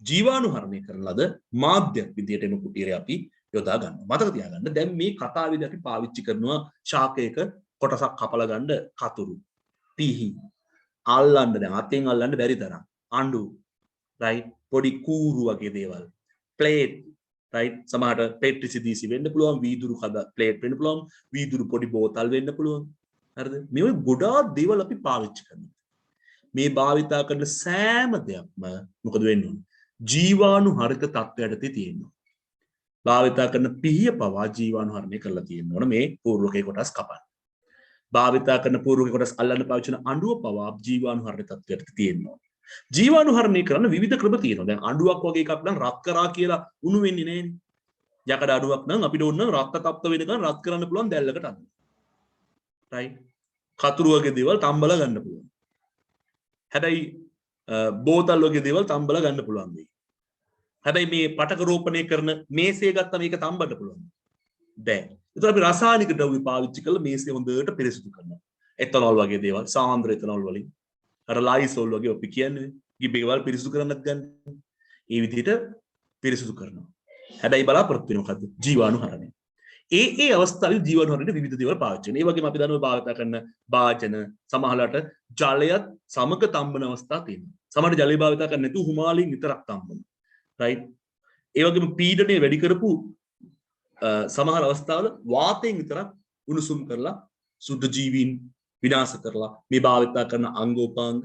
ජීවාණු හරණය කරන ලද මාධ්‍යයක් විදියට එන කුටීරය අපි යොදා ගන්නවා. මතක තියාගන්න දැන් මේ කතාවේදී අපි පාවිච්චි කරනවා ශාකයක කොටසක් කපලා ගන්න කතුරු, පිහි, අල්ලන්න දැන් අතෙන් අල්ලන්න බැරි තරම් අඬු, right, පොඩි කූරු වගේ දේවල්, ප්ලේට්, right, සමහරට පෙට්ටිසිදීසි වෙන්න පුළුවන්, වීදුරු කද ප්ලේට් වෙන්න පුළුවන්, වීදුරු පොඩි බෝතල් වෙන්න පුළුවන්. හරිද? මේ ගොඩාක් දේවල් අපි පාවිච්චි කරනවා. මේ භාවිතා කරන සෑම දෙයක්ම මොකද වෙන්නේ? ජීවාණු හරිත තත්ත්වයටදී තියෙනවා. භාවිතා කරන පිහිය පවා ජීවාණු හරණය කරලා තියෙන්න ඕන මේ පූර්වකයේ කොටස් කපන්න. භාවිතා කරන පූර්වකයේ කොටස් අල්ලන්න පාවිච්චි කරන අඬුව පවා ජීවාණු හරණය තත්ත්වයට තියෙන්න ඕන. ජීවාණු හරණය කරන විවිධ ක්‍රම තියෙනවා. දැන් අඬුවක් වගේ එකක් නම් රත් කරා කියලා උණු වෙන්නේ නැහැනේ. යකඩ අඬුවක් නම් අපිට ඕන නම් රත් තත්ත්ව වෙනකන් රත් කරන්න පුළුවන් දැල්ලකට අන්න. right. කතුරු වගේ දේවල් තම්බලා ගන්න පුළුවන්. හැබැයි බෝතල් වගේ දේවල් තම්බලා ගන්න පුළුවන් වෙයි. හැබැයි මේ පටක රෝපණය කරන මේසය ගත්තා මේක තම්බන්න පුළුවන්. බෑ. ඒතර අපි රසායනික ද්‍රව්‍ය පාවිච්චි කරලා මේසය හොඳට පිරිසිදු කරනවා. එතනෝල් වගේ දේවල්, සාන්ද්‍ර එතනෝල් වලින්, අර ලයිසෝල් වගේ අපි කියන්නේ ගිබේවල් පිරිසිදු කරන්නත් ගන්න. ඒ විදිහට පිරිසිදු කරනවා. හැබැයි බලාපොරොත්තු වෙන මොකද්ද? ජීවාණු හරණය. ඒ අවස්ථාවේ ජීවාණු හරණයට විවිධ දේවල් පාවිච්චි කරනවා. ඒ වගේම අපි දන්නවා භාවිත කරන වාජන සමහරලාට ජලයත් සමග තම්බන අවස්ථා තියෙනවා. සමහර ජලය භාවිත කරන්නේ නැතුව හුමාලින් විතරක් තම්බනවා. right. ඒ වගේම පීඩනය වැඩි කරපු සමහර අවස්ථාවල වාතයෙන් විතරක් උණුසුම් කරලා සුද්ධ ජීවීන් විනාශ කරලා මේ භාවිතා කරන අංගෝපාංග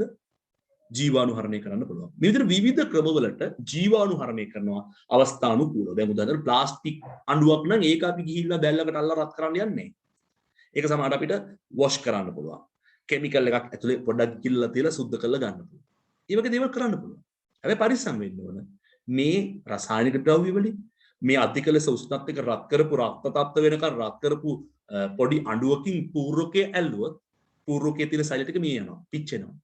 ජීවාණු හරණය කරන්න පුළුවන්. මේ විදිහට විවිධ ක්‍රමවලට ජීවාණු හරණය කරනවා අවස්ථානුකූලව. දැන් උදාහරණයක් ප්ලාස්ටික් අඬුවක් නම් ඒක අපි ගිහිල්ලා දැල්ලකට අල්ලලා රත් කරන්න යන්නේ නැහැ. ඒක සමහරට අපිට වොෂ් කරන්න පුළුවන්. කෙමිකල් එකක් ඇතුලේ පොඩ්ඩක් ගිල්ලලා තියලා සුද්ධ කරලා ගන්න පුළුවන්. මේ වගේ දේවල් කරන්න පුළුවන්. හැබැයි පරිස්සම් වෙන්න ඕන. මේ රසායනික ද්‍රව්‍ය වලින් මේ අධික ලෙස උෂ්ණත්වයක රත් කරපු රක්ත තත්ත්ව වෙනකන් රත් කරපු පොඩි අඬුවකින් පූර්වකයේ ඇල්ලුවොත් පූර්වකයේ තියෙන සෛල ටික මේ යනවා, පිච්චෙනවා.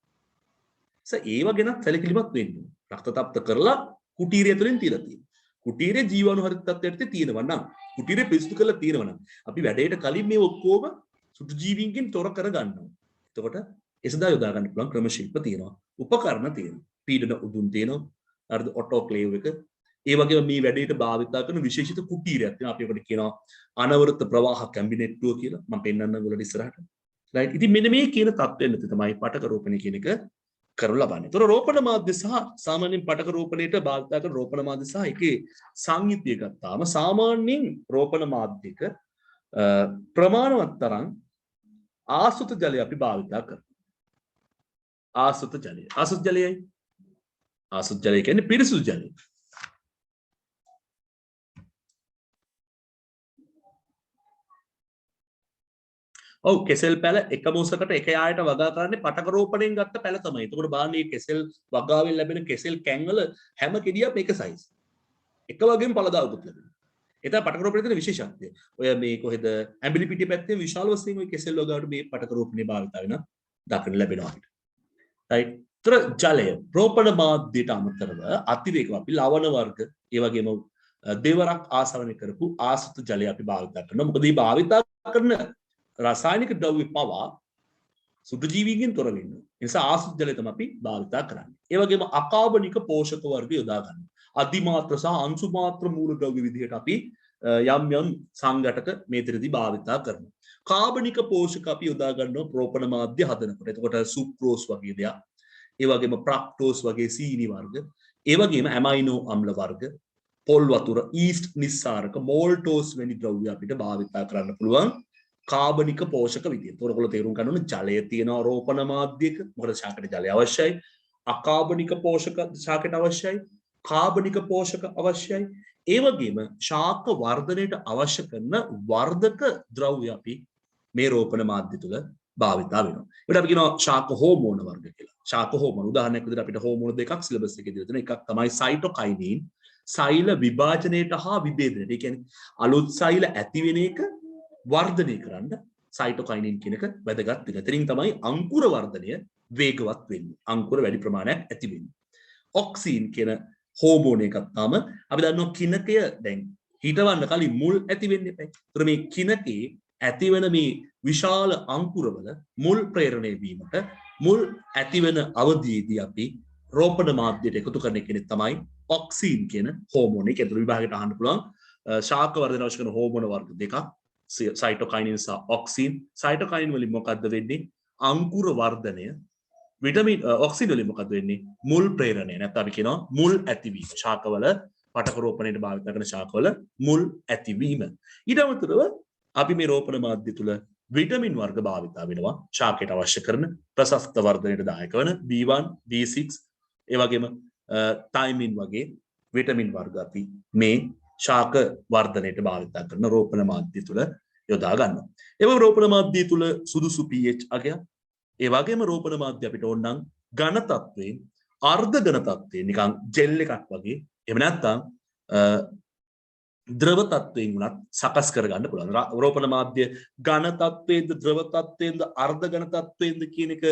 ඒව ගැනත් සැලකිලිමත් වෙන්න ඕන. රක්ත තත්ත්ව කරලා කුටීරය තුළින් තියලා තියෙනවා. කුටීරය ජීවාණු හරිත තත්ත්වයට තියෙනවා නම්, කුටීරය පිරිසිදු කරලා තියෙනවා නම් අපි වැඩේට කලින් මේ ඔක්කොම සුදු ජීවීන්ගෙන් තොර කර ගන්නවා. එතකොට එසදා යොදා ගන්න පුළුවන් ක්‍රම ශිල්ප තියෙනවා. උපකරණ තියෙනවා. පීඩන උදුන් තියෙනවා. අර ඔටෝක්ලේව් එක. ඒ වගේම මේ වැඩේට භාවිතා කරන විශේෂිත කුටීරයක් තියෙනවා. අපි ඒකට කියනවා අනවරත ප්‍රවාහ කැබිනෙට්ටුව කියලා. මම පෙන්නන්නම් ඔයගොල්ලෝ ඉස්සරහට. රයිට්. ඉතින් මෙන්න මේ කියන තත්ත්වෙන්න තමයි පටක රෝපණය කියන එක කරනු ලබන්නේ. ඒතර රෝපණ මාධ්‍ය සහ සාමාන්‍යයෙන් පටක රෝපණයට භාවිතා කරන රෝපණ මාධ්‍ය සහ ඒකේ සංයුතිය ගත්තාම සාමාන්‍යයෙන් රෝපණ මාධ්‍යක ප්‍රමාණවත් තරම් ආසුත ජලය අපි භාවිතා කරනවා. ආසුත ජලය. ආසුත ජලයයි. ආසුත ජලය කියන්නේ පිරිසුදු ජලය. ඔව් කෙසෙල් පැල එක මොහොතකට එක යායට වගා කරන්නේ පටක රෝපණයෙන් ගත්ත පැල තමයි. එතකොට බලන්න මේ කෙසෙල් වගාවෙන් ලැබෙන කෙසෙල් කැන් වල හැම කෙඩියක් මේක සයිස්. එක වගේම පළදාවකුත් ලැබෙනවා. ඒ තමයි පටක රෝපණයේ තියෙන විශේෂත්වය. ඔය මේ කොහෙද ඇඹිලිපිටිය පැත්තේ විශාල වශයෙන් ඔය කෙසෙල් වගාවට මේ පටක රෝපණේ භාවිත වෙන දක්වන්න ලැබෙනවා අපිට. රයිට්. ඒතර ජලය රෝපණ මාධ්‍යයට අමතරව අතිරේකව අපි ලවණ වර්ග ඒ වගේම දෙවරක් ආසරණය කරපු ආසුත ජලය අපි භාවිත කරනවා. මොකද මේ භාවිත කරන රසායනික ද්‍රව්‍ය පවා සුදු ජීවීන්ගෙන් තොර වෙනවා. ඒ නිසා ආසුත ජලය තමයි අපි භාවිත කරන්නේ. ඒ වගේම අකාබනික පෝෂක වර්ග යොදා ගන්නවා. අධිමාත්‍ර සහ අංශු මාත්‍ර මූල ද්‍රව්‍ය විදිහට අපි යම් සංඝටක මේතරදී භාවිත කරනවා. කාබනික පෝෂක අපි යොදා ගන්නවා රෝපණ මාධ්‍ය හදනකොට. එතකොට සුක්‍රෝස් වගේ දේවල්, ඒ වගේම ප්‍රක්ටෝස් වගේ සීනි වර්ග, ඒ වගේම ඇමයිනෝ අම්ල වර්ග, පොල් වතුර, ඊස්ට් නිස්සාරක, මෝල්ටෝස් වැනි ද්‍රව්‍ය අපිට භාවිත කරන්න පුළුවන්. කාබනික පෝෂක විදියට. ඔයගොල්ලෝ තේරුම් ගන්න ඕනේ ජලය තියෙනවා රෝපණ මාධ්‍යයක. මොකද ශාකයට ජලය අවශ්‍යයි. අකාබනික පෝෂක ශාකයට අවශ්‍යයි. කාබනික පෝෂක අවශ්‍යයි. ඒ වගේම ශාක වර්ධනයට අවශ්‍ය කරන වර්ධක ද්‍රව්‍ය අපි මේ රෝපණ මාධ්‍ය තුල භාවිතා වෙනවා. ඒකට අපි කියනවා ශාක හෝමෝන වර්ග කියලා. ශාක හෝමෝන උදාහරණයක් විදිහට අපිට හෝමෝන දෙකක් සිලබස් එකේ දීලා තියෙනවා. එකක් තමයි සයිටෝකයිනින් සෛල විභාජනයට හා විභේදනයට. ඒ කියන්නේ අලුත් සෛල ඇති වෙන එක වර්ධනය කරන්න සයිටෝකයිනින් කියන එක වැදගත් වෙනවා. එතනින් තමයි අංකුර වර්ධනය වේගවත් වෙන්නේ. අංකුර වැඩි ප්‍රමාණයක් ඇති වෙන්නේ. ඔක්සින් කියන හෝමෝන එකක් තම අපි දන්නවා කිනකය දැන් හිටවන්න කලින් මුල් ඇති වෙන්න එපා. ඒතර මේ කිනකේ ඇතිවන මේ විශාල අංකුරවල මුල් ප්‍රේරණය වීමට මුල් ඇතිවන අවධියේදී අපි රෝපණ මාධ්‍යයට එකතු කරන කෙනෙක් තමයි ඔක්සින් කියන හෝමෝන එක. ඒතර විභාගයට අහන්න පුළුවන් ශාක වර්ධන අවශ්‍ය කරන හෝමෝන වර්ග දෙකක් සයිටෝකයිනින් සහ ඔක්සින්. සයිටෝකයිනින් වලින් මොකද්ද වෙන්නේ? අංකුර වර්ධනය. විටමින් ඔක්සින් වලින් මොකද්ද වෙන්නේ? මුල් ප්‍රේරණය. නැත්නම් අපි කියනවා මුල් ඇතිවීම. ශාකවල පටක රෝපණයට භාවිත කරන ශාකවල මුල් ඇතිවීම. ඊට අමතරව අපි මේ රෝපණ මාධ්‍ය තුල විටමින් වර්ග භාවිතා වෙනවා. ශාකයට අවශ්‍ය කරන ප්‍රශස්ත වර්ධනයට දායක වන B1, B6 ඒ වගේම තයිමින් වගේ විටමින් වර්ග අපි මේ ශාක වර්ධනයට භාවිතා කරන රෝපණ මාධ්‍ය තුල යොදා ගන්නවා. එවම රෝපණ මාධ්‍ය තුල සුදුසු pH අගයක් ඒ වගේම රෝපණ මාධ්‍ය අපිට ඕන නම් ඝන තත්වයෙන් අර්ධ ඝන තත්වයෙන් නිකන් ජෙල් එකක් වගේ එහෙම නැත්නම් ද්‍රව තත්වයෙන් උනත් සකස් කරගන්න පුළුවන්. රෝපණ මාධ්‍ය ඝන තත්වයේද ද්‍රව තත්වයේද අර්ධ ඝන තත්වයේද කියන එක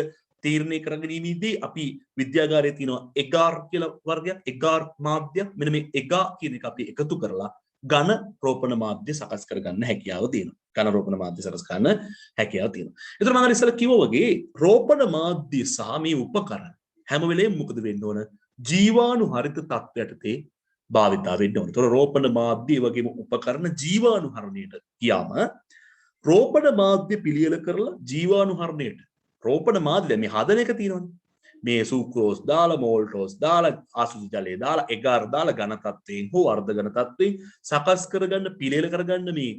තීරණය කරගැනීමේදී අපි විද්‍යාගාරයේ තියෙනවා එගාර් කියලා වර්ගයක්. එගාර් මාධ්‍යයක්. මෙන්න මේ එගා කියන එක අපි එකතු කරලා ඝන රෝපණ මාධ්‍ය සකස් කරගන්න හැකියාව තියෙනවා. ඝන රෝපණ මාධ්‍ය සකස් කරන්න හැකියාව තියෙනවා. ඒතර මම ඉස්සෙල්ලා කිව්වා වගේ රෝපණ මාධ්‍ය සහ මේ උපකරණ හැම වෙලේම මොකද වෙන්න ඕන? ජීවාණු හරිත තත්ත්වයටදී භාවිතා වෙන්න ඕන. ඒතර රෝපණ මාධ්‍ය වගේම උපකරණ ජීවාණු හරණයට ගියාම රෝපණ මාධ්‍ය පිළියෙල කරලා ජීවාණු හරණයට රෝපණ මාධ්‍ය මේ හදන එක තියෙනවනේ. මේ සුක්‍රෝස් දාලා මෝල්ටෝස් දාලා ආසුචි ජලය දාලා එගාර දාලා ඝන තත්වයෙන් හෝ අර්ධ ඝන තත්වයෙන් සකස් කරගන්න පිළියෙල කරගන්න මේ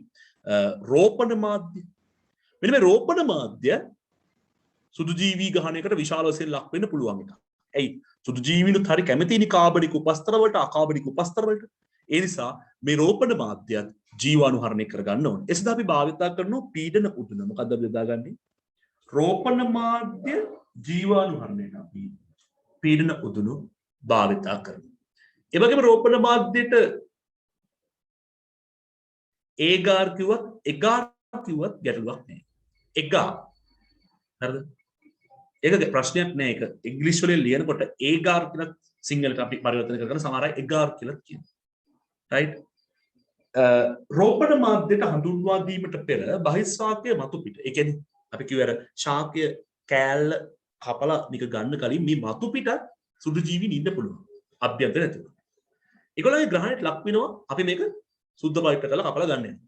රෝපණ මාධ්‍ය. මෙන්න මේ රෝපණ මාධ්‍ය සුදු ජීවි ගහණයකට විශාල වශයෙන් ලක් වෙන්න පුළුවන් එකක්. ඇයි? සුදු ජීවිනුත් හරි කැමතිනි කාබනික උපස්තර වලට අකාබනික උපස්තර වලට. ඒ නිසා මේ රෝපණ මාධ්‍යයත් ජීවාණු හරණය කරගන්න ඕනේ. ඒ සඳහා අපි භාවිතා කරන පීඩන උදුන මොකද්ද අපි යොදාගන්නේ? රෝපණ මාධ්‍ය ජීවාණු හරණයට අපි පීඩන උදුණු භාවිතා කරනවා. ඒ වගේම රෝපණ මාධ්‍යයට ඒගාර් කිව්වත් එගාර් කිව්වත් ගැටලුවක් නැහැ. එගා හරිද? ඒක ප්‍රශ්නයක් නෑ. ඒක ඉංග්‍රීසි වලින් ලියනකොට ඒගාර් කියලා සිංහලට අපි පරිවර්තන කරගෙන සමහර අය එගාර් කියලා කියනවා. රයිට්? රෝපණ මාධ්‍යයට හඳුන්වා දීමට පෙර බහිස්වාක්‍ය මතු පිට. ඒ කියන්නේ අපි කියවර ශාකය කෑල්ල කපලා නික ගන්න කලින් මේ මතු පිටත් සුදු ජීවීන් ඉන්න පුළුවන්. අභ්‍යන්තර ඇතුළත. ඒගොල්ලන්ගේ ග්‍රහණයට ලක් වෙනවා අපි මේක සුද්ධ බයිට් කරලා කපලා ගන්න යනවා.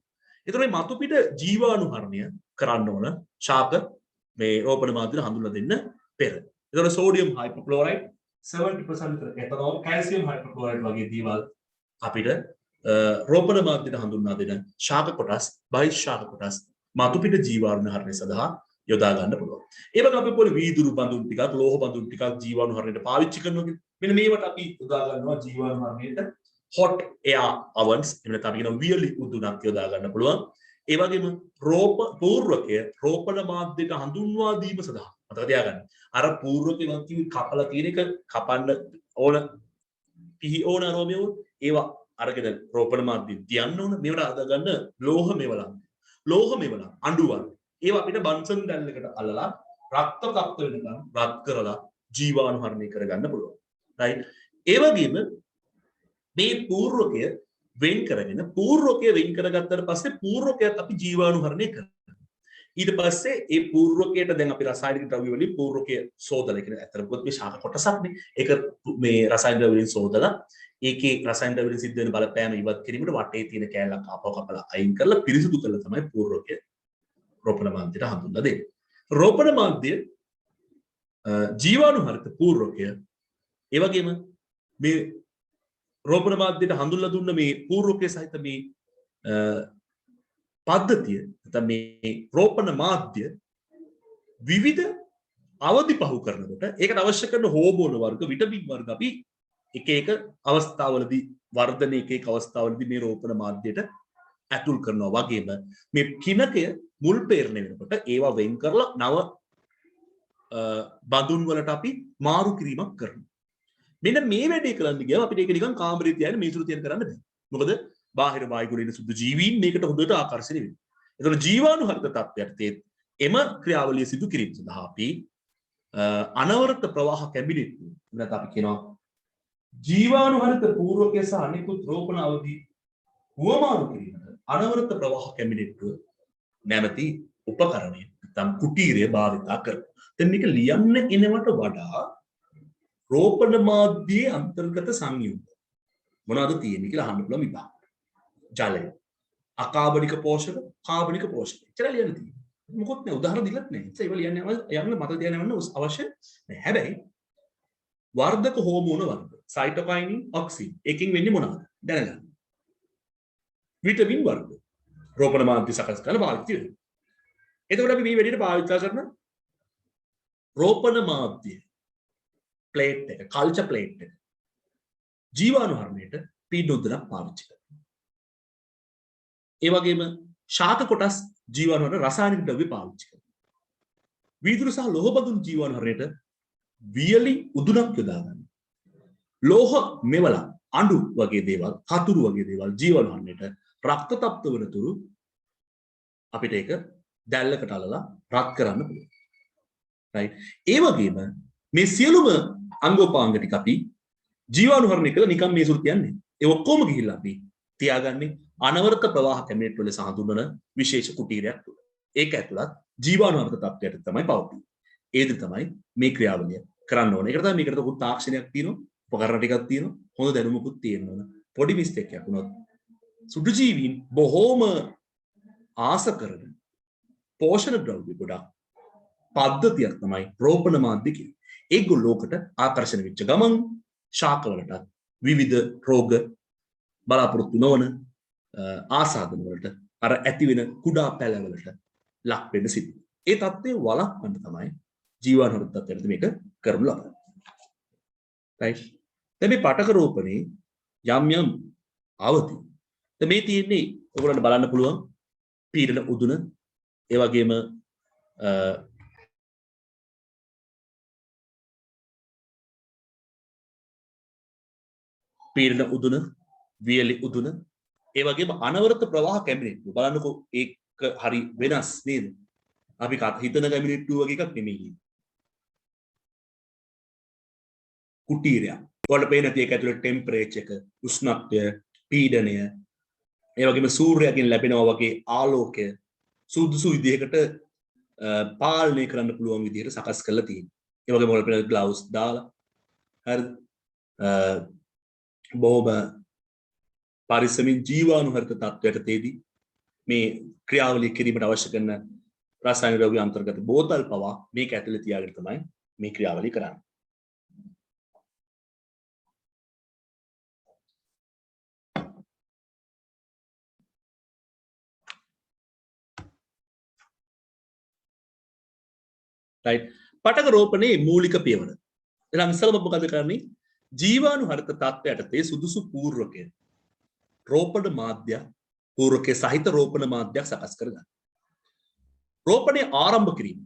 ඒතර මේ මතු පිට ජීවාණු හරණය කරන්න ඕන ශාක මේ රෝපණ මාධ්‍යයට හඳුන්වා දෙන්න පෙර. ඒතර සෝඩියම් හයිපොක්ලෝරයිඩ් 70% විතර එතනෝල් කැල්සියම් හයිපොක්ලෝරයිඩ් වගේ දේවල් අපිට රෝපණ මාධ්‍යයට හඳුන්වා දෙන ශාක කොටස් බහිශාක කොටස් මතු පිට ජීවාණු හරණය සඳහා යොදා ගන්න පුළුවන්. ඒ වගේම අපි පොළ වීදුරු බඳුන් ටිකක් ලෝහ බඳුන් ටිකක් ජීවාණු හරණයට පාවිච්චි කරනවා කියන්නේ. මෙන්න මේවට අපි යොදා ගන්නවා ජීවාණු හරණයට hot air ovens එහෙම නැත්නම් අපි කියන වියලි උදුනක් යොදා ගන්න පුළුවන්. ඒ වගේම පූර්වකය රෝපණ මාධ්‍යයට හඳුන්වා දීම සඳහා මතක තියාගන්න. අර පූර්වකේ මම කිව්වේ කපලා තියෙන එක කපන්න ඕන පිහි ඕන රෝමියෝ ඒවා අරගෙන රෝපණ මාධ්‍ය තියන්න ඕන. මේවට අද ගන්න ලෝහ මෙවලම්. ලෝහ මෙවලම් අඬුවල්. ඒවා අපිට බන්සන් දැල්ලකට අල්ලලා රක්ත තත්ත්ව වෙනකන් රත් කරලා ජීවාණු හරණය කරගන්න පුළුවන්. රයිට්? ඒ වගේම මේ පූර්වකය වෙන් කරගෙන පූර්වකය වෙන් කරගත්තට පස්සේ පූර්වකයත් අපි ජීවාණු හරණය කරනවා. ඊට පස්සේ ඒ පූර්වකයට දැන් අපි රසායනික ද්‍රව්‍ය වලින් පූර්වකය සෝදලා කියන අතර පොත් මේ ශාක කොටසක්නේ. ඒක මේ රසායනික ද්‍රව්‍ය වලින් සෝදලා ඒකේ රසායනික ද්‍රව්‍ය වලින් සිද්ධ වෙන බලපෑම ඉවත් කිරීමට වටේ තියෙන කෑල්ලක් ආපහු කපලා අයින් කරලා පිරිසිදු කරලා තමයි පූර්වකය රෝපණ මාධ්‍යයට හඳුන්වලා දෙන්නේ. රෝපණ මාධ්‍ය ජීවාණු හරිත පූර්වකය ඒ වගේම මේ රෝපණ මාධ්‍යයට හඳුන්වලා දුන්න මේ පූර්වකයේ සහිත මේ පද්ධතිය නැත්නම් මේ රෝපණ මාධ්‍ය විවිධ අවදි පහු කරනකොට ඒකට අවශ්‍ය කරන හෝමෝන වර්ග විටමින් වර්ග අපි එක එක අවස්ථාවලදී වර්ධනයේක අවස්ථාවලදී මේ රෝපණ මාධ්‍යයට ඇතුල් කරනවා වගේම මේ කිනකය මුල් පේරණය වෙනකොට ඒවා වෙන් කරලා නව බඳුන් වලට අපි මාරු කිරීමක් කරනවා. මෙන්න මේ වැඩේ කරන්න ගියාම අපිට ඒක නිකන් කාමරේ තියාගෙන මේසුරු තියන කරන්න බෑ. මොකද බාහිර වායුගුණේ ඉන්න සුදු ජීවීන් මේකට හොඳට ආකර්ෂණය වෙනවා. ඒතකොට ජීවාණුහරිත තත්ත්වයට එම ක්‍රියාවලිය සිදු කිරීම සඳහා අපි අනවරත ප්‍රවාහ කැබිනට් නැත්නම් අපි කියනවා ජීවාණුහරිත පූර්වකයේ සහ අනිකුත් රෝපණ අවධි හුවමාරු කිරීමට අනවරත ප්‍රවාහ කැබිනට් නැමැති උපකරණය නැත්නම් කුටීරය භාවිතා කරනවා. දැන් මේක ලියන්න එනවට වඩා රෝපණ මාධ්‍යයේ අන්තර්ගත සංයුක්ත මොනවද තියෙන්නේ කියලා අහන්න පුළුවන් විභාග. ජලය, අකාබනික පෝෂක, කාබනික පෝෂක. ඉතල ලියන්න තියෙන්නේ. මොකොත් නෑ උදාහරණ දිලත් නෑ. ඒක ලියන්න යන්න මත තියාගන්න අවශ්‍ය නෑ. හැබැයි වර්ධක හෝමෝන වර්ග, සයිටෝකයිනින්, ඔක්සින්. එකකින් වෙන්නේ මොනවද? දැනගන්න. විටමින් වර්ග. රෝපණ මාධ්‍ය සකස් කරන භාවිතය වෙනවා. එතකොට අපි මේ වැඩේට භාවිත කරන රෝපණ මාධ්‍ය ප්ලේට් එක, කල්චර් ප්ලේට් එක ජීවාණුහරණයට පීඩනොද්දක් පාවිච්චි කරනවා. ඒ වගේම ශාක කොටස් ජීවාණුහරණ රසායනික ද්‍රව්‍ය පාවිච්චි කරනවා. වීදුරු සහ ලෝහ බඳුන් ජීවාණුහරණයට වියලි උදුනක් යොදා ගන්නවා. ලෝහ මෙවල අඬු වගේ දේවල්, කතුරු වගේ දේවල් ජීවාණුහරණයට රක්ත තප්ත වෙනතුරු අපිට ඒක දැල්ලකට අලලා රත් කරන්න පුළුවන්. right? ඒ වගේම මේ සියලුම අංගෝපාංග ටික අපි ජීවාණුහරණය කළා නිකම් මේ සුරු කියන්නේ. ඒ ඔක්කොම ගිහිල්ලා අපි තියාගන්නේ අනවරත ප්‍රවාහ කැබිනට් වල සහඳුන්වන විශේෂ කුටීරයක් තුල. ඒක ඇතුළත් ජීවාණුහරණත තත්ත්වයට තමයි පවතින්නේ. ඒද තමයි මේ ක්‍රියාවලිය කරන්න ඕනේ. ඒකට තමයි මේකට පොදු තාක්ෂණයක් තියෙනවා, උපකරණ ටිකක් තියෙනවා, හොඳ දැනුමකුත් තියෙනවා. පොඩි මිස්ටේක් එකක් වුණොත් සුදු ජීවීන් බොහෝම ආස කරන පෝෂණ ද්‍රව්‍ය ගොඩක් පද්ධතියක් තමයි රෝපණ මාධ්‍ය කියන්නේ. ඒගොල්ලෝකට ආකර්ෂණ වෙච්ච ගමන් ශාකවලට විවිධ රෝග බලාපොරොත්තු නොවන ආසාදන වලට අර ඇති වෙන කුඩා පැලවලට ලක් වෙන්න සිදු. ඒ தත්ත්වය වළක්වන්න තමයි ජීවාණුහරණත තත්ත්වයට මේක කරමු ලබන්නේ. right? දැන් මේ පටක රෝපණේ යම් යම් අවදි. දැන් මේ තියෙන්නේ ඔයගොල්ලන්ට බලන්න පුළුවන් පීඩන උදුන ඒ වගේම පීඩන උදුන, වියලි උදුන, ඒ වගේම අනවරත ප්‍රවාහ කැබිනට්. බලන්නකෝ ඒක හරි වෙනස් නේද? අපි හිතන කැබිනට් වගේ එකක් නෙමෙයි. කුටීරයක්. ඔයාලට පේන තියෙක ඇතුලේ ටෙම්පරේචර් එක, උෂ්ණත්වය, පීඩනය, ඒ වගේම සූර්යයෙන් ලැබෙනවා වගේ ආලෝකය සුදුසු විදිහකට පාලනය කරන්න පුළුවන් විදිහට සකස් කරලා තියෙනවා. ඒ වගේම ඔයාලට පේන ග්ලව්ස් දාලා හරිද? බොහොම පරිස්සමින් ජීවාණුහරිත තත්ත්වයට තේදී මේ ක්‍රියාවලිය කිරීමට අවශ්‍ය කරන රසායනික ද්‍රව්‍ය අන්තර්ගත බෝතල් පවා මේක ඇතුලේ තියාගෙන තමයි මේ ක්‍රියාවලිය කරන්නේ. right? පටක රෝපණයේ මූලික පියවර. එහෙනම් ඉස්සෙල්ම මොකද කරන්නේ? ජීවාණුහරිත තත්ත්වයට සුදුසු පූර්වකය රෝපණ මාධ්‍ය පූර්වකයේ සහිත රෝපණ මාධ්‍යයක් සකස් කරගන්න. රෝපණය ආරම්භ කිරීම.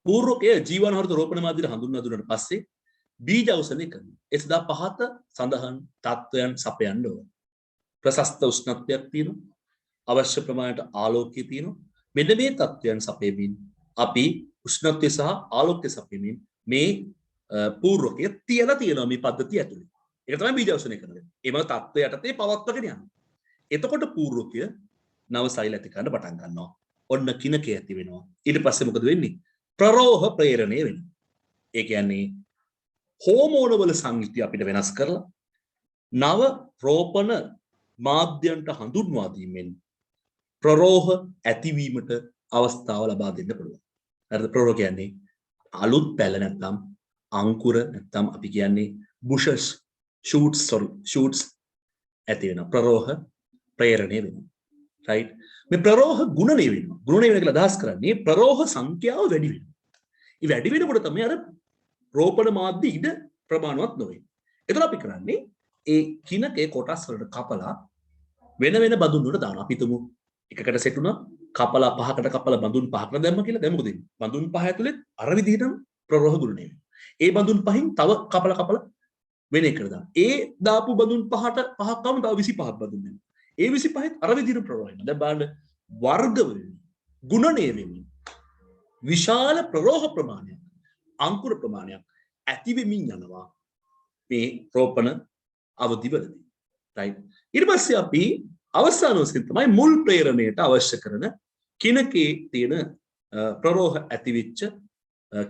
පූර්වකයේ ජීවාණුහරිත රෝපණ මාධ්‍යයට හඳුන්වා දුන්නාට පස්සේ බීජ අවසනය කරනවා. ඒ සඳහා පහත සඳහන් තත්ත්වයන් සපයන්න ඕන. ප්‍රශස්ත උෂ්ණත්වයක් තියෙනවා. අවශ්‍ය ප්‍රමාණයට ආලෝකය තියෙනවා. මෙන්න මේ තත්ත්වයන් සපයමින් අපි උෂ්ණත්වය සහ ආලෝකය සපයමින් මේ පූර්වකය තියලා තියෙනවා මේ පද්ධතිය ඇතුලේ. ඒක තමයි බීජ අවසනය කරන්නේ. ඒම තත්ත්වය යටතේ පවත්වාගෙන යනවා. එතකොට පූර්වකය නව සෛල ඇති කරන්න පටන් ගන්නවා. ඔන්න කිනකය ඇති වෙනවා. ඊට පස්සේ මොකද වෙන්නේ? ප්‍රරෝහ ප්‍රේරණය වෙනවා. ඒ කියන්නේ හෝමෝන වල සංයුතිය අපිට වෙනස් කරලා නව රෝපණ මාධ්‍යන්ට හඳුන්වා දීමෙන් ප්‍රරෝහ ඇතිවීමට අවස්ථාව ලබා දෙන්න පුළුවන්. හරිද? ප්‍රරෝහ කියන්නේ අලුත් පැල නැත්නම් අංකුර නැත්නම් අපි කියන්නේ bushes shoots ඇති වෙනවා. ප්‍රරෝහ ප්‍රේරණය වෙනවා. right? මේ ප්‍රරෝහ ගුණණය වෙනවා. ගුණණය වෙන කියලා අදහස් කරන්නේ ප්‍රරෝහ සංඛ්‍යාව වැඩි වෙනවා. ඒ වැඩි වෙනකොට තමයි අර රෝපණ මාධ්‍ය ඉඩ ප්‍රමාණවත් නොවේ. එතන අපි කරන්නේ ඒ කිනකේ කොටස් වලට කපලා වෙන වෙන බඳුන් වලට දානවා. අපි තුමු එකකට සෙට් වුණා කපලා පහකට කපලා බඳුන් පහකට දැම්ම කියලා. දැන් මොකද වෙන්නේ? බඳුන් පහ ඇතුලේ අර විදිහටම ප්‍රරෝහ ගුණණය වෙනවා. ඒ බඳුන් පහින් තව කපලා වෙන එකට දානවා. ඒ දාපු බඳුන් පහට පහක් කම තව 25ක් බඳුන් වෙනවා. ඒ 25ත් අර විදිහට ප්‍රරෝහ වෙනවා. දැන් බලන්න වර්ග වෙන්නේ ගුණණය වෙන්නේ විශාල ප්‍රරෝහ ප්‍රමාණයක් අංකුර ප්‍රමාණයක් ඇති වෙමින් යනවා මේ රෝපණ අවධිවලදී. right ඊට පස්සේ අපි අවසාන වශයෙන් තමයි මුල් ප්‍රේරණයට අවශ්‍ය කරන කිනකේ තියෙන ප්‍රරෝහ ඇතිවෙච්ච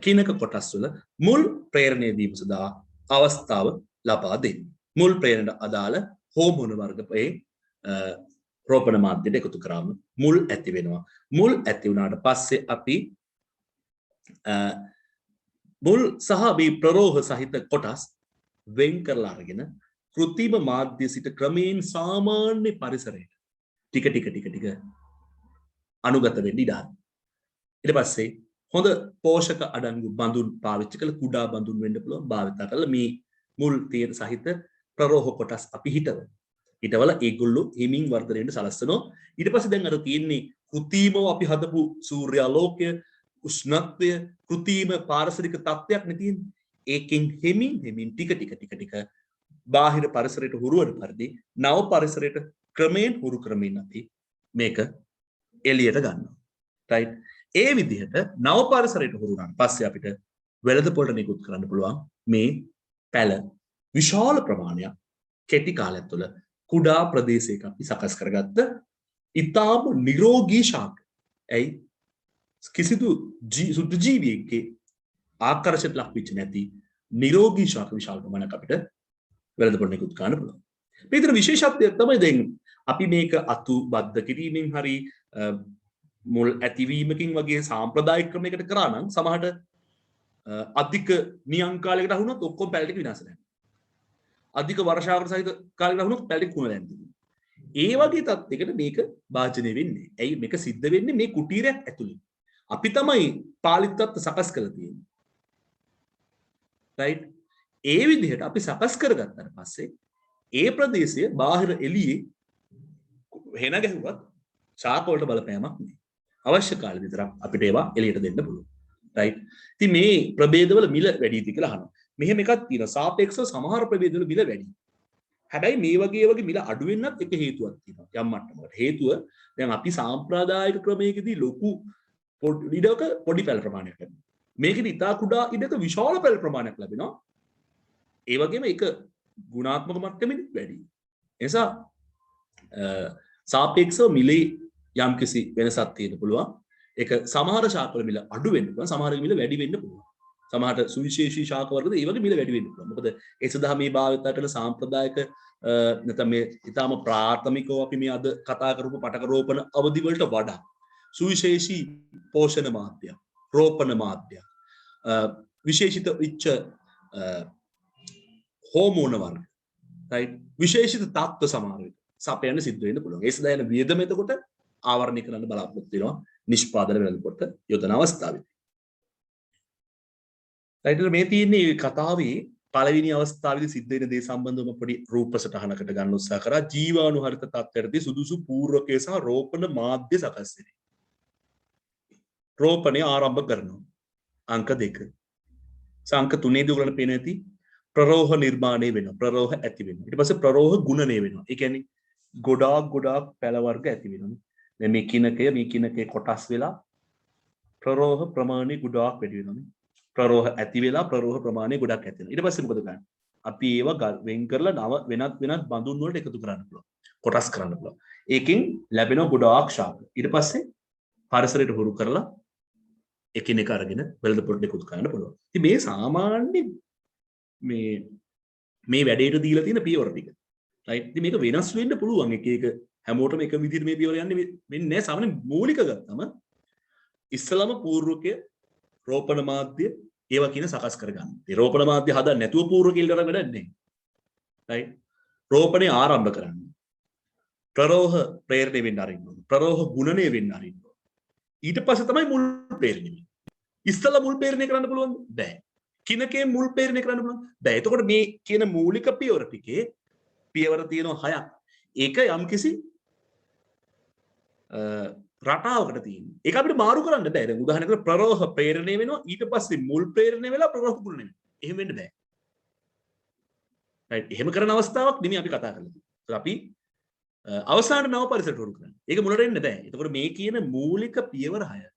කිනක කොටස් වල මුල් ප්‍රේරණය දීම සඳහා අවස්ථාව ලබා දෙන්නේ. මුල් ප්‍රේරණයට අදාළ හෝමෝන වර්ගයේ රෝපණ මාධ්‍යයට එකතු කරාම මුල් ඇති වෙනවා. මුල් ඇති වුණාට පස්සේ අපි මුල් සහ මේ ප්‍රරෝහ සහිත කොටස් වෙන් කරලා අරගෙන කෘත්‍රිම මාධ්‍ය සිට ක්‍රමයෙන් සාමාන්‍ය පරිසරයට ටික අනුගත වෙන්න ඉඩ හරිනවා. ඊට පස්සේ හොඳ පෝෂක අඩංගු බඳුන් පාවිච්චි කළ කුඩා බඳුන් වෙන්න පුළුවන් භාවිත කරලා මේ මුල් තියෙන සහිත ප්‍රරෝහ කොටස් අපි හිටවල ඒගොල්ලෝ හිමින් වර්ධනයට සලස්සනවා. ඊට පස්සේ දැන් අර තියෙන්නේ කෘත්‍රිමව අපි හදපු සූර්යාලෝකය උෂ්ණත්වය කෘත්‍රිම පාරිසරික තත්ත්වයක් නේ තියෙන්නේ. ඒකෙන් හිමින් ටික බාහිර පරිසරයට හුරු වන පරිදි නව පරිසරයට ක්‍රමයෙන් හුරු කරමින් අපි මේක එළියට ගන්නවා. right ඒ විදිහට නව පරිසරයට හුරු වුණාට පස්සේ අපිට වෙළඳ පොළට නිකුත් කරන්න පුළුවන් මේ පැල විශාල ප්‍රමාණයක් කෙටි කාලයක් තුළ කුඩා ප්‍රදේශයක අපි සකස් කරගත්ත ඊටාම නිරෝගී ශාක. ඇයි කිසිදු සුදු ජීවියෙක්ගේ ආකර්ෂයට ලක් වෙච්ච නැති නිරෝගී ශාක විශාල ප්‍රමාණයක් අපිට වෙළඳ පොළට නිකුත් කරන්න පුළුවන්. මේතර විශේෂත්වයක් තමයි දැන් අපි මේක අතු බද්ධ කිරීමෙන් හරි මුල් ඇතිවීමකින් වගේ සාම්ප්‍රදායික ක්‍රමයකට කරා නම් සමහරට අධික නියං කාලයකට අහුනොත් ඔක්කොම පැල ටික විනාශ වෙනවා. අධික වර්ෂාවක සහිත කාලයකට අහුනොත් පැල ටික කුණ දැන්. ඒ වගේ තත්යකට මේක භාජනය වෙන්නේ. ඇයි මේක සිද්ධ වෙන්නේ මේ කුටීරයක් ඇතුලේ. අපි තමයි පාලිතත්ව සකස් කරලා තියෙන්නේ. right ඒ විදිහට අපි සකස් කරගත්තාට පස්සේ ඒ ප්‍රදේශය බාහිර එළියේ හෙන ගැහුවත් ශාක වලට බලපෑමක් නෑ. අවශ්‍ය කාලෙ විතරක් අපිට ඒවා එළියට දෙන්න පුළුවන්. right ඉතින් මේ ප්‍රභේදවල මිල වැඩිද කියලා අහනවා. මෙහෙම එකක් තියෙනවා. සාපේක්ෂව සමහර ප්‍රභේදවල මිල වැඩි. හැබැයි මේ වගේ මිල අඩු වෙන්නත් එක හේතුවක් තියෙනවා. යම් මට්ටමකට. හේතුව දැන් අපි සාම්ප්‍රදායික ක්‍රමයකදී ලොකු ඉඩක පොඩි පැල ප්‍රමාණයක් ලැබෙනවා. මේකෙදි ඉතා කුඩා ඉඩක විශාල පැල ප්‍රමාණයක් ලැබෙනවා. ඒ වගේම ඒක ගුණාත්මක මට්ටමෙන් වැඩි. ඒ නිසා සාපේක්ෂව මිලේ යම්කිසි වෙනසක් තියෙන්න පුළුවන්. ඒක සමහර ශාකවල මිල අඩු වෙන්න පුළුවන්. සමහර මිල වැඩි වෙන්න පුළුවන්. සමහරට සුවිශේෂී ශාක වර්ගද ඒ වගේ මිල වැඩි වෙන්න පුළුවන්. මොකද ඒ සඳහා මේ භාවිත කරන සාම්ප්‍රදායික නැත්නම් මේ ඊටාම ප්‍රාථමිකව අපි මේ අද කතා කරපු පටක රෝපණ අවදි වලට වඩා සුවිශේෂී පෝෂණ මාධ්‍ය, රෝපණ මාධ්‍ය, විශේෂිත විච්ච හෝමෝන වර්ග, right විශේෂිත තත්ත්ව සමහර විට සපයන්න සිද්ධ වෙන්න පුළුවන්. ඒ සඳහා යන වියදම එතකොට ආවරණය කරන්න බලාපොරොත්තු වෙනවා නිෂ්පාදන වෙනකොට යොදන අවස්ථාවේදී. right මේ තියෙන්නේ කතාවේ පළවෙනි අවස්ථාවේදී සිද්ධ වෙන දේ සම්බන්ධව පොඩි රූප සටහනකට ගන්න උත්සාහ කරා. ජීවාණුහරිත තත්ත්වයේදී සුදුසු පූර්වකයේ සහ රෝපණ මාධ්‍ය සකස් වෙනවා. රෝපණය ආරම්භ කරනවා. අංක 2. අංක 3 දී උගලට පේන ඇති ප්‍රරෝහ නිර්මාණය වෙනවා. ප්‍රරෝහ ඇති වෙනවා. ඊට පස්සේ ප්‍රරෝහ ගුණණය වෙනවා. ඒ කියන්නේ ගොඩාක් පැල වර්ග ඇති වෙනවා. දැන් මේ කිනකේ කොටස් වෙලා ප්‍රරෝහ ප්‍රමාණය ගොඩාක් වැඩි වෙනවා. ප්‍රරෝහ ඇති වෙලා ප්‍රරෝහ ප්‍රමාණය ගොඩක් ඇති වෙනවා. ඊට පස්සේ මොකද කරන්නේ? අපි ඒවා වෙන් කරලා නව වෙනත් බඳුන් වලට එකතු කරන්න පුළුවන්. කොටස් කරන්න පුළුවන්. ඒකෙන් ලැබෙන ගොඩාක් ශාක. ඊට පස්සේ පරිසරයට හුරු කරලා එකිනෙක අරගෙන වෙළඳ පොළට එකතු කරන්න පුළුවන්. ඉතින් මේ සාමාන්‍ය මේ වැඩේට දීලා තියෙන පියවර ටික. right ඉතින් මේක වෙනස් වෙන්න පුළුවන් එක හැමෝටම එක විදිහට මේ පියවර යන්නේ වෙන්නේ නැහැ. සාමාන්‍ය මූලික ගත්තම ඉස්සලම පූර්වකය රෝපණ මාධ්‍ය ඒවා කියන සකස් කරගන්න. ඒ රෝපණ මාධ්‍ය හදන්න නැතුව පූර්වකය ඉල්ලන වැඩක් නැහැ. right රෝපණය ආරම්භ කරන්න. ප්‍රරෝහ ප්‍රේරණය වෙන්න ආරින්න ඕන. ප්‍රරෝහ ගුණණය වෙන්න ආරින්න ඕන. ඊට පස්සේ තමයි මුල් ප්‍රේරණය වෙන්නේ. ඉස්සලා මුල් ප්‍රේරණය කරන්න පුළුවන්ද? බෑ. කිනකේ මුල් ප්‍රේරණය කරන්න පුළුවන්? බෑ. එතකොට මේ කියන මූලික පියවර ටිකේ පියවර තියෙනවා 6ක්. ඒක යම්කිසි රටාවකට තියෙන්නේ. ඒක අපිට මාරු කරන්න බෑ. දැන් උදාහරණයකට ප්‍රරෝහ ප්‍රේරණය වෙනවා ඊට පස්සේ මුල් ප්‍රේරණය වෙලා ප්‍රරෝහ පුරණය වෙනවා. එහෙම වෙන්න බෑ. රයිට්. එහෙම කරන අවස්ථාවක් නෙමෙයි අපි කතා කරන්නේ. අපි අවසාන නව පරිසරයට හුරු කරන්නේ. ඒක මුලට එන්න බෑ. එතකොට මේ කියන මූලික පියවර 6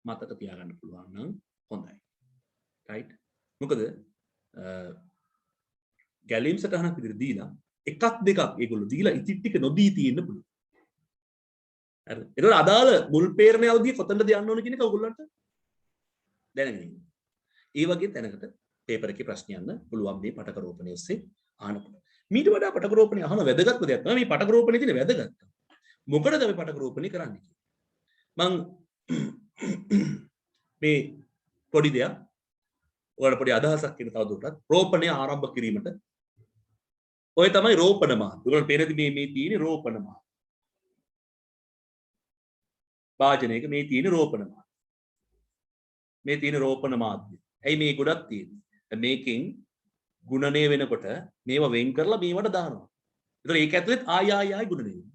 මතක තියාගන්න පුළුවන් නම් හොඳයි. රයිට්. මොකද ගැලීම් සටහනක් විදිහට දීලා එකක් දෙකක් ඒගොල්ලෝ දීලා ඉතින් ටික නොදී තියෙන්න පුළුවන්. හරිද? ඒතකොට අදාළ මුල් පේරණය අවධිය කොතනද යන්න ඕන කියන එක ඔයගොල්ලන්ට දැනගෙන ඉන්න. ඒ වගේ තැනකට පේපර් එකේ ප්‍රශ්න යන්න පුළුවන් මේ පටක රෝපණය ඔස්සේ අහන්න පුළුවන්. මීට වඩා පටක රෝපණය අහන වැදගත්ම දෙයක් තමයි මේ පටක රෝපණයේ තියෙන වැදගත්කම. මොකටද අපි පටක රෝපණය කරන්නේ කියලා. මම මේ පොඩි දෙයක් ඔයාලට පොඩි අදහසක් කියන තවදුරටත් රෝපණය ආරම්භ කිරීමට ඔය තමයි රෝපණ මාධ්‍ය. ඔයාලට පේනදී මේ තියෙන රෝපණ මාධ්‍ය. වාජනයක මේ තියෙන රෝපණ මාධ්‍ය. මේ තියෙන රෝපණ මාධ්‍ය. ඇයි මේ ගොඩක් තියෙන්නේ? මේකෙන් ගුණණය වෙනකොට මේවා වෙන් කරලා මේවට දානවා. ඒතර ඒක ඇතුලේ ආයි ගුණණය වෙනවා.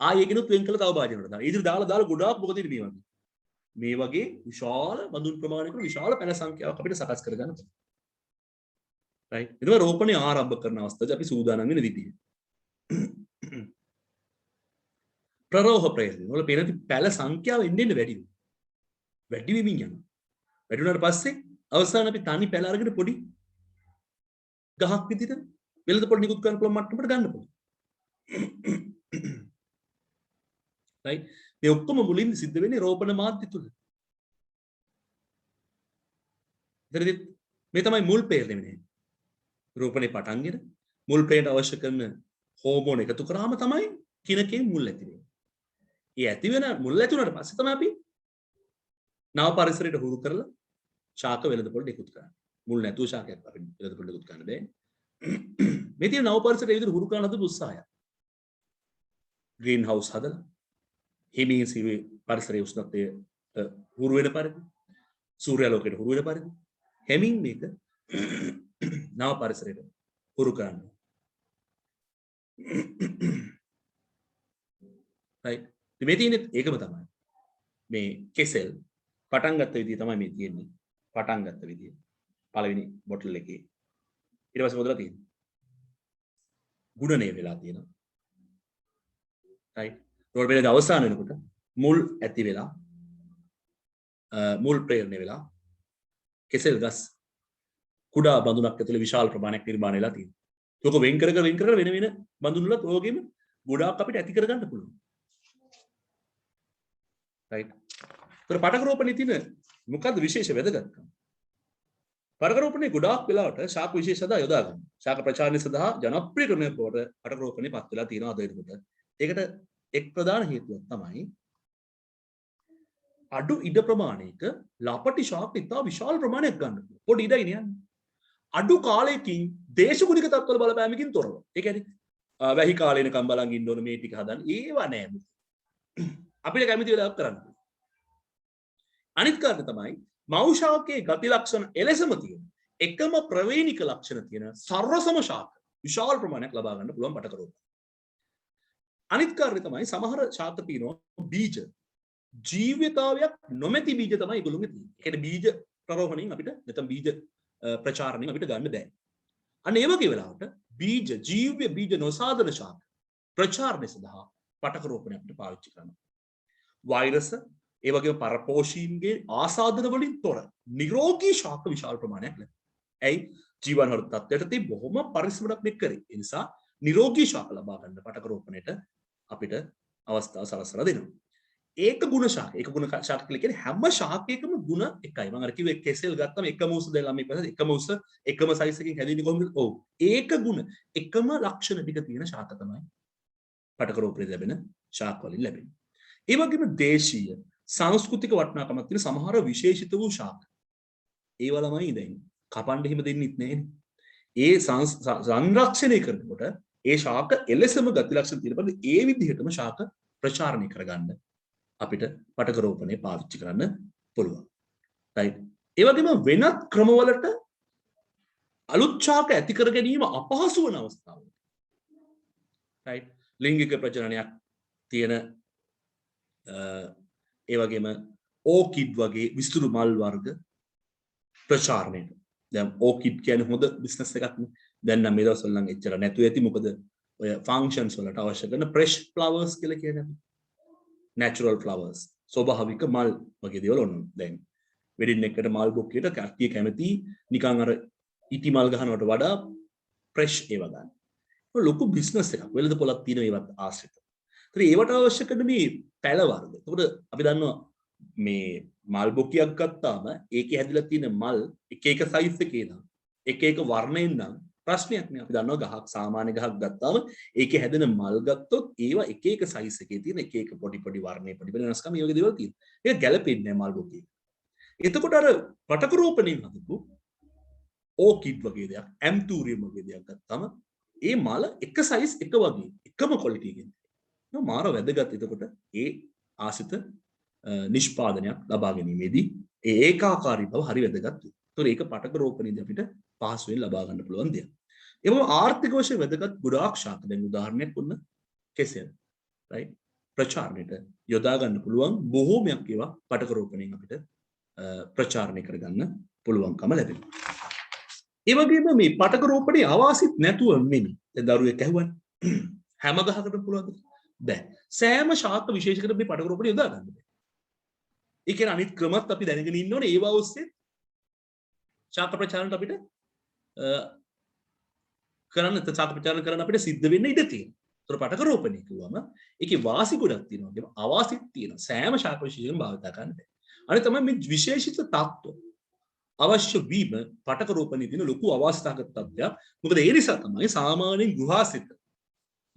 ආයි ඒකිනුත් වෙන් කරලා තව වාජනයකට දානවා. ඊට දාලා ගොඩාක් මොකද මේ වගේ. මේ වගේ විශාල බඳුන් ප්‍රමාණයකට විශාල පැන සංඛ්‍යාවක් අපිට සකස් කරගන්න පුළුවන්. රයිට්. ඒක රෝපණය ආරම්භ කරන අවස්ථාවේ අපි සූදානම් වෙන විදිය. ප්‍රරෝහ ප්‍රේරණය වල පේන පැල සංඛ්‍යාව එන්න වැඩි වෙනවා. වැඩි වෙමින් යනවා. වැඩි වුණාට පස්සේ අවසාන අපි තනි පැල අරගෙන පොඩි ගහක් විදිහට වෙළඳ පොඩි නිකුත් කරන්න පුළුවන් මට්ටමකට ගන්න පුළුවන්. රයිට්. මේ ඔක්කොම මුලින් සිද්ධ වෙන්නේ රෝපණ මාධ්‍ය තුල. හරිද? මේ තමයි මුල් ප්‍රේරණය වෙන්නේ. රෝපණේ පටන්ගෙන මුල් ප්‍රේරණයට අවශ්‍ය කරන හෝමෝන එකතු කරාම තමයි කිනකේ මුල් ඇති වෙන්නේ. ඒ ඇති වෙන මුල් ඇති වුණාට පස්සේ තමයි අපි නව පරිසරයට හුරු කරලා ශාක වෙළඳ පොළ නිකුත් කරන්නේ. මුල් නැතුව ශාකයක් අපි වෙළඳ පොළ නිකුත් කරන්න බෑ. මේ තියෙන නව පරිසරයට ඒ විදිහට හුරු කරන හදපු උත්සාහය. ග්‍රීන් හවුස් හදලා හිමින් සිවි පරිසරයේ උෂ්ණත්වය හුරු වෙන පරිදි සූර්යාලෝකයට හුරු වෙන පරිදි හැමින් මේක නව පරිසරයට හුරු කරන්න. right. මේ තියෙන්නේ ඒකම තමයි. මේ කෙසෙල් පටන් ගත්ත විදිය තමයි මේ තියෙන්නේ. පටන් ගත්ත විදිය. පළවෙනි බොටල් එකේ. ඊට පස්සේ මොකදලා තියෙන්නේ? ගුණණය වෙලා තියෙනවා. right. රෝල් වේලේ අවසාන වෙනකොට මුල් ඇති වෙලා මුල් ප්‍රේරණය වෙලා කෙසෙල් ගස් කුඩා බඳුනක් ඇතුලේ විශාල ප්‍රමාණයක් නිර්මාණය වෙලා තියෙනවා. ඒක වෙන් කර වෙන වෙන බඳුන් වලත් ඔයගෙම ගොඩාක් අපිට ඇති කර ගන්න පුළුවන්. right. ඒතර පටක රෝපණයේ තියෙන මොකද්ද විශේෂ වැදගත්කම? පටක රෝපණයේ ගොඩාක් වෙලාවට ශාක විශේෂ සඳහා යොදා ගන්න. ශාක ප්‍රචාරණය සඳහා ජනප්‍රිය ක්‍රමයක් බවට පටක රෝපණය පත් වෙලා තියෙනවා අද වෙනකොට. ඒකට එක් ප්‍රධාන හේතුවක් තමයි අඩු ඉඩ ප්‍රමාණයක ලපටි ශාක ඉතා විශාල ප්‍රමාණයක් ගන්න පුළුවන්. පොඩි ඉඩයි යන්නේ. අඩු කාලයකින් දේශගුණික තත්ත්වවල බලපෑමකින් තොරව. ඒ කියන්නේ වැහි කාලේ නිකන් බලන් ඉන්න ඕන මේ ටික හදන්න. ඒව නෑ. අපිට කැමති වෙලාවක් කරන්න. අනිත් කාරණා තමයි මව් ශාකයේ ගති ලක්ෂණ එලෙසම තියෙන එකම ප්‍රවේණික ලක්ෂණ තියෙන සර්වසම ශාක විශාල ප්‍රමාණයක් ලබා ගන්න පුළුවන් පටක රෝපණය. අනිත් කාරණේ තමයි සමහර ශාක තියෙනවා බීජ ජීවිතාවයක් නොමැති බීජ තමයි ඒගොල්ලෝගේ තියෙන්නේ. ඒ කියන්නේ බීජ ප්‍රරෝහණයෙන් අපිට නැත්නම් බීජ ප්‍රචාරණයෙන් අපිට ගන්න බෑ. අන්න ඒ වගේ වෙලාවට බීජ ජීව්‍ය බීජ නොසාධන ශාක ප්‍රචාරණය සඳහා පටක රෝපණය අපිට පාවිච්චි කරනවා. වෛරස ඒ වගේම පරපෝෂීන්ගේ ආසාදන වලින් තොර නිරෝගී ශාක විශාල ප්‍රමාණයක් ලැබෙනවා. ඇයි ජීවන හෘද තත්ත්වයට තිබ බොහොම පරිස්සමකට මේක කරේ. ඒ නිසා නිරෝගී ශාක ලබා ගන්න පටක රෝපණයට අපිට අවස්ථාව සලසලා දෙනවා. ඒක ගුණ ශාක. ඒක ගුණ ශාක කියලා කියන්නේ හැම ශාකයකම ගුණ එකයි. මම අර කිව්වේ කෙසෙල් ගත්තම එකම උස දෙලා මේ පස්සේ එකම උස එකම සයිස් එකකින් හැදෙන්නේ කොහොමද? ඔව්. ඒක ගුණ එකම ලක්ෂණ ටික තියෙන ශාක තමයි පටක රෝපණය ලැබෙන ශාක වලින් ලැබෙන්නේ. ඒ වගේම දේශීය සංස්කෘතික වටිනාකමක් තියෙන සමහර විශේෂිත වූ ශාක. ඒවා ළමයි දැන් කපන්න හිම දෙන්නෙත් නැහැ. ඒ සංරක්ෂණය කරනකොට ඒ ශාක එලෙසම ගති ලක්ෂණ තියෙන බඳ ඒ විදිහටම ශාක ප්‍රචාරණය කරගන්න අපිට පටක රෝපණය පාවිච්චි කරන්න පුළුවන්. right. ඒ වගේම වෙනත් ක්‍රමවලට අලුත් ශාක ඇති කර ගැනීම අපහසු වන අවස්ථාවල right ලිංගික ප්‍රජනනයක් තියෙන ඒ වගේම ඕකිඩ් වගේ විස්තර මල් වර්ග ප්‍රචාරණයට දැන් ඕකිඩ් කියන්නේ හොඳ බිස්නස් එකක් නේ දැන් නම් මේ දවස්වල නම් එච්චර නැතු ඇති මොකද ඔය ෆන්ක්ෂන්ස් වලට අවශ්‍ය කරන ප්‍රෙෂ් ෆ්ලවර්ස් කියලා කියන්නේ natural flowers ස්වභාවික මල් වගේ දේවල් ඕන දැන් වෙඩින් එකකට මල් බොක්කේට කට්ටිය කැමති නිකන් අර ඉටි මල් ගහනවට වඩා ප්‍රෙෂ් ඒවා ගන්න. ඒක ලොකු බිස්නස් එකක්. වෙළඳ පොලක් තියෙන ඒවත් ආශ්‍රිත. ඒතර ඒවට අවශ්‍ය කරන මේ පැල වර්ග. ඒකට අපි දන්නවා මේ මල් බොක්කියක් ගත්තාම ඒකේ හැදිලා තියෙන මල් එක එක සයිස් එකේ නම් එක එක වර්ණයෙන් නම් ප්‍රශ්නයක් නෑ. අපි දන්නවා ගහක් සාමාන්‍ය ගහක් ගත්තාම ඒකේ හැදෙන මල් ගත්තොත් ඒවා එක එක සයිස් එකේ තියෙන එක එක පොඩි පොඩි වර්ණේ පොඩි පොඩි වෙනස්කම් මේ වගේ දේවල් තියෙනවා. ඒක ගැළපෙන්නේ නෑ මල් බොක්කිය. එතකොට අර පටක රෝපණයෙන් හදපු ඕකිඩ් වගේ දෙයක් ඇම්තූරියම් වගේ දෙයක් ගත්තාම ඒ මල එක සයිස් එක වගේ එකම ක්වොලිටි එකකින් තියෙනවා. මාර වැදගත්. එතකොට ඒ ආසිත නිෂ්පාදනයක් ලබා ගැනීමේදී ඒ ඒකාකාරී බව හරි වැදගත් වෙනවා. ඒතකොට ඒක පටක රෝපණයේදී අපිට පහසුවෙන් ලබා ගන්න පුළුවන් දෙයක්. ඒ වගේම ආර්ථික වශයෙන් වැදගත් ගොඩාක් ශාක දැන් උදාහරණයක් වුණ කෙසෙල් right ප්‍රචාරණයට යොදා ගන්න පුළුවන් බොහෝමයක් ඒවා පටක රෝපණයෙන් අපිට ප්‍රචාරණය කරගන්න පුළුවන්කම ලැබෙනවා. ඒ වගේම මේ පටක රෝපණේ අවාසිත් නැතුව නෙමෙයි. දැන් දරුවෙක් ඇහුවනේ හැම ගහකට පුළුවන්ද? බෑ. සෑම ශාක විශේෂකට මේ පටක රෝපණේ යොදා ගන්න බෑ. ඒ කියන්නේ අනිත් ක්‍රමත් අපි දැනගෙන ඉන්න ඕනේ. ඒවා ඔස්සේ ශාක ප්‍රචාරණයට අපිට ශාක ප්‍රචාරණ කරන්න අපිට සිද්ධ වෙන්න ඉඩ තියෙනවා. ඒතර පටක රෝපණය කිව්වම ඒකේ වාසි ගොඩක් තියෙනවා. ඒකම අවාසිත් තියෙනවා. සෑම ශාක විශේෂයෙන් භාවිත කරන්න බෑ. අනිත් තමයි මේ විශේෂිත තත්ත්ව අවශ්‍ය වීම පටක රෝපණයේ තියෙන ලොකු අවාස්ථාවක තත්ත්වයක්. මොකද ඒ නිසා තමයි සාමාන්‍යයෙන් ගෘහාසිත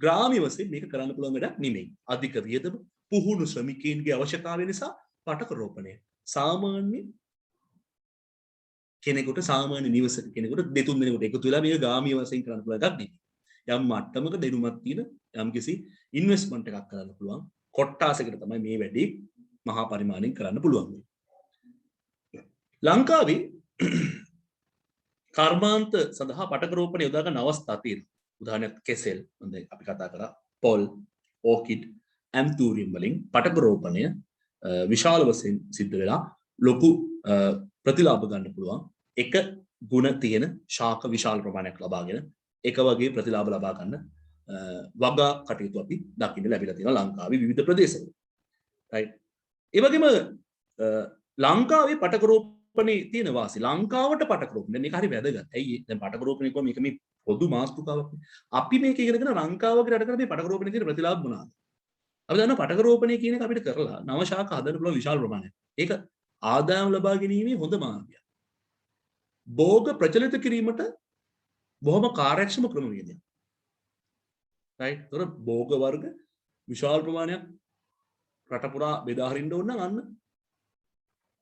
ග්‍රාමීය වශයෙන් මේක කරන්න පුළුවන් වැඩක් නෙමෙයි. අධික වියදම පුහුණු ශ්‍රමිකයන්ගේ අවශ්‍යතාවය නිසා පටක රෝපණය සාමාන්‍ය කෙනෙකුට සාමාන්‍ය නිවසක කෙනෙකුට දෙතුන් දෙනෙකුට එකතු වෙලා මේක ග්‍රාමීය වශයෙන් කරන්න පුළුවන් එකක් නෙමෙයි. යම් මට්ටමක දෙනුමක් තියෙන යම්කිසි ඉන්වෙස්ට්මන්ට් එකක් කරන්න පුළුවන් කොට්ටාසයකට තමයි මේ වැඩේ මහා පරිමාණයෙන් කරන්න පුළුවන්. ලංකාවේ කර්මාන්ත සඳහා පටක රෝපණය යොදා ගන්න අවස්ථා තියෙනවා. උදාහරණයක් කෙසෙල් හොඳයි අපි කතා කරා පොල් ඕකිඩ් ඇන්තූරියම් වලින් පටක රෝපණය විශාල වශයෙන් සිද්ධ වෙලා ලොකු ප්‍රතිලාභ ගන්න පුළුවන්. එක ගුණ තියෙන ශාක විශාල ප්‍රමාණයක් ලබාගෙන එක වගේ ප්‍රතිලාභ ලබා ගන්න වගා කටයුතු අපි දකින්න ලැබිලා තියෙනවා ලංකාවේ විවිධ ප්‍රදේශවල. right ඒ වගේම ලංකාවේ පටක රෝපණේ තියෙන වාසි ලංකාවට පටක රෝපණය මේක හරි වැදගත්. ඇයි දැන් පටක රෝපණය කිව්වම මේක මේ පොදු මාතෘකාවක්. අපි මේක ඉගෙනගෙන ලංකාවගේ රටකට මේ පටක රෝපණේ තියෙන ප්‍රතිලාභ මොනවාද? අපි දන්නවා පටක රෝපණය කියන එක අපිට කරලා නව ශාක හදන්න පුළුවන් විශාල ප්‍රමාණයක්. ඒක ආදායම් ලබා ගැනීමේ හොඳ මාර්ගයක්. භෝග ප්‍රචලිත කිරීමට බොහොම කාර්යක්ෂම ක්‍රමවේදයක්. right? ඒතර භෝග වර්ග විශාල ප්‍රමාණයක් රට පුරා බෙදා හරින්න ඕන නම් අන්න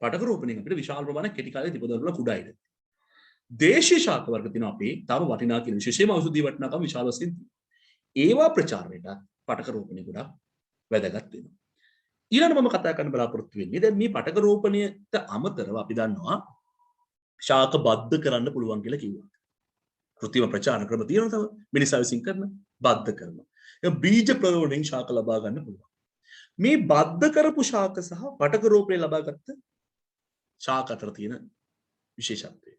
පටක රෝපණයෙන් අපිට විශාල ප්‍රමාණයක් කෙටි කාලේ දීපදවල පුළුවන් කුඩා ඉඩ. දේශීය ශාක වර්ග තියෙනවා අපේ තව වටිනා කියන විශේෂයෙන්ම ඖෂධීය වටිනාකම විශාල වශයෙන් තියෙනවා. ඒවා ප්‍රචාරණයට පටක රෝපණය ගොඩක් වැදගත් වෙනවා. ඊළඟට මම කතා කරන්න බලාපොරොත්තු වෙන්නේ දැන් මේ පටක රෝපණයට අමතරව අපි දන්නවා ශාක බද්ධ කරන්න පුළුවන් කියලා කිව්වා. කෘත්‍රිම ප්‍රචාරණ ක්‍රම තියෙනවා තව මිනිසා විසින් කරන බද්ධ කරනවා. ඒ බීජ ප්‍රරෝණයෙන් ශාක ලබා ගන්න පුළුවන්. මේ බද්ධ කරපු ශාක සහ පටක රෝපණය ලබාගත්ත ශාක අතර තියෙන විශේෂත්වය.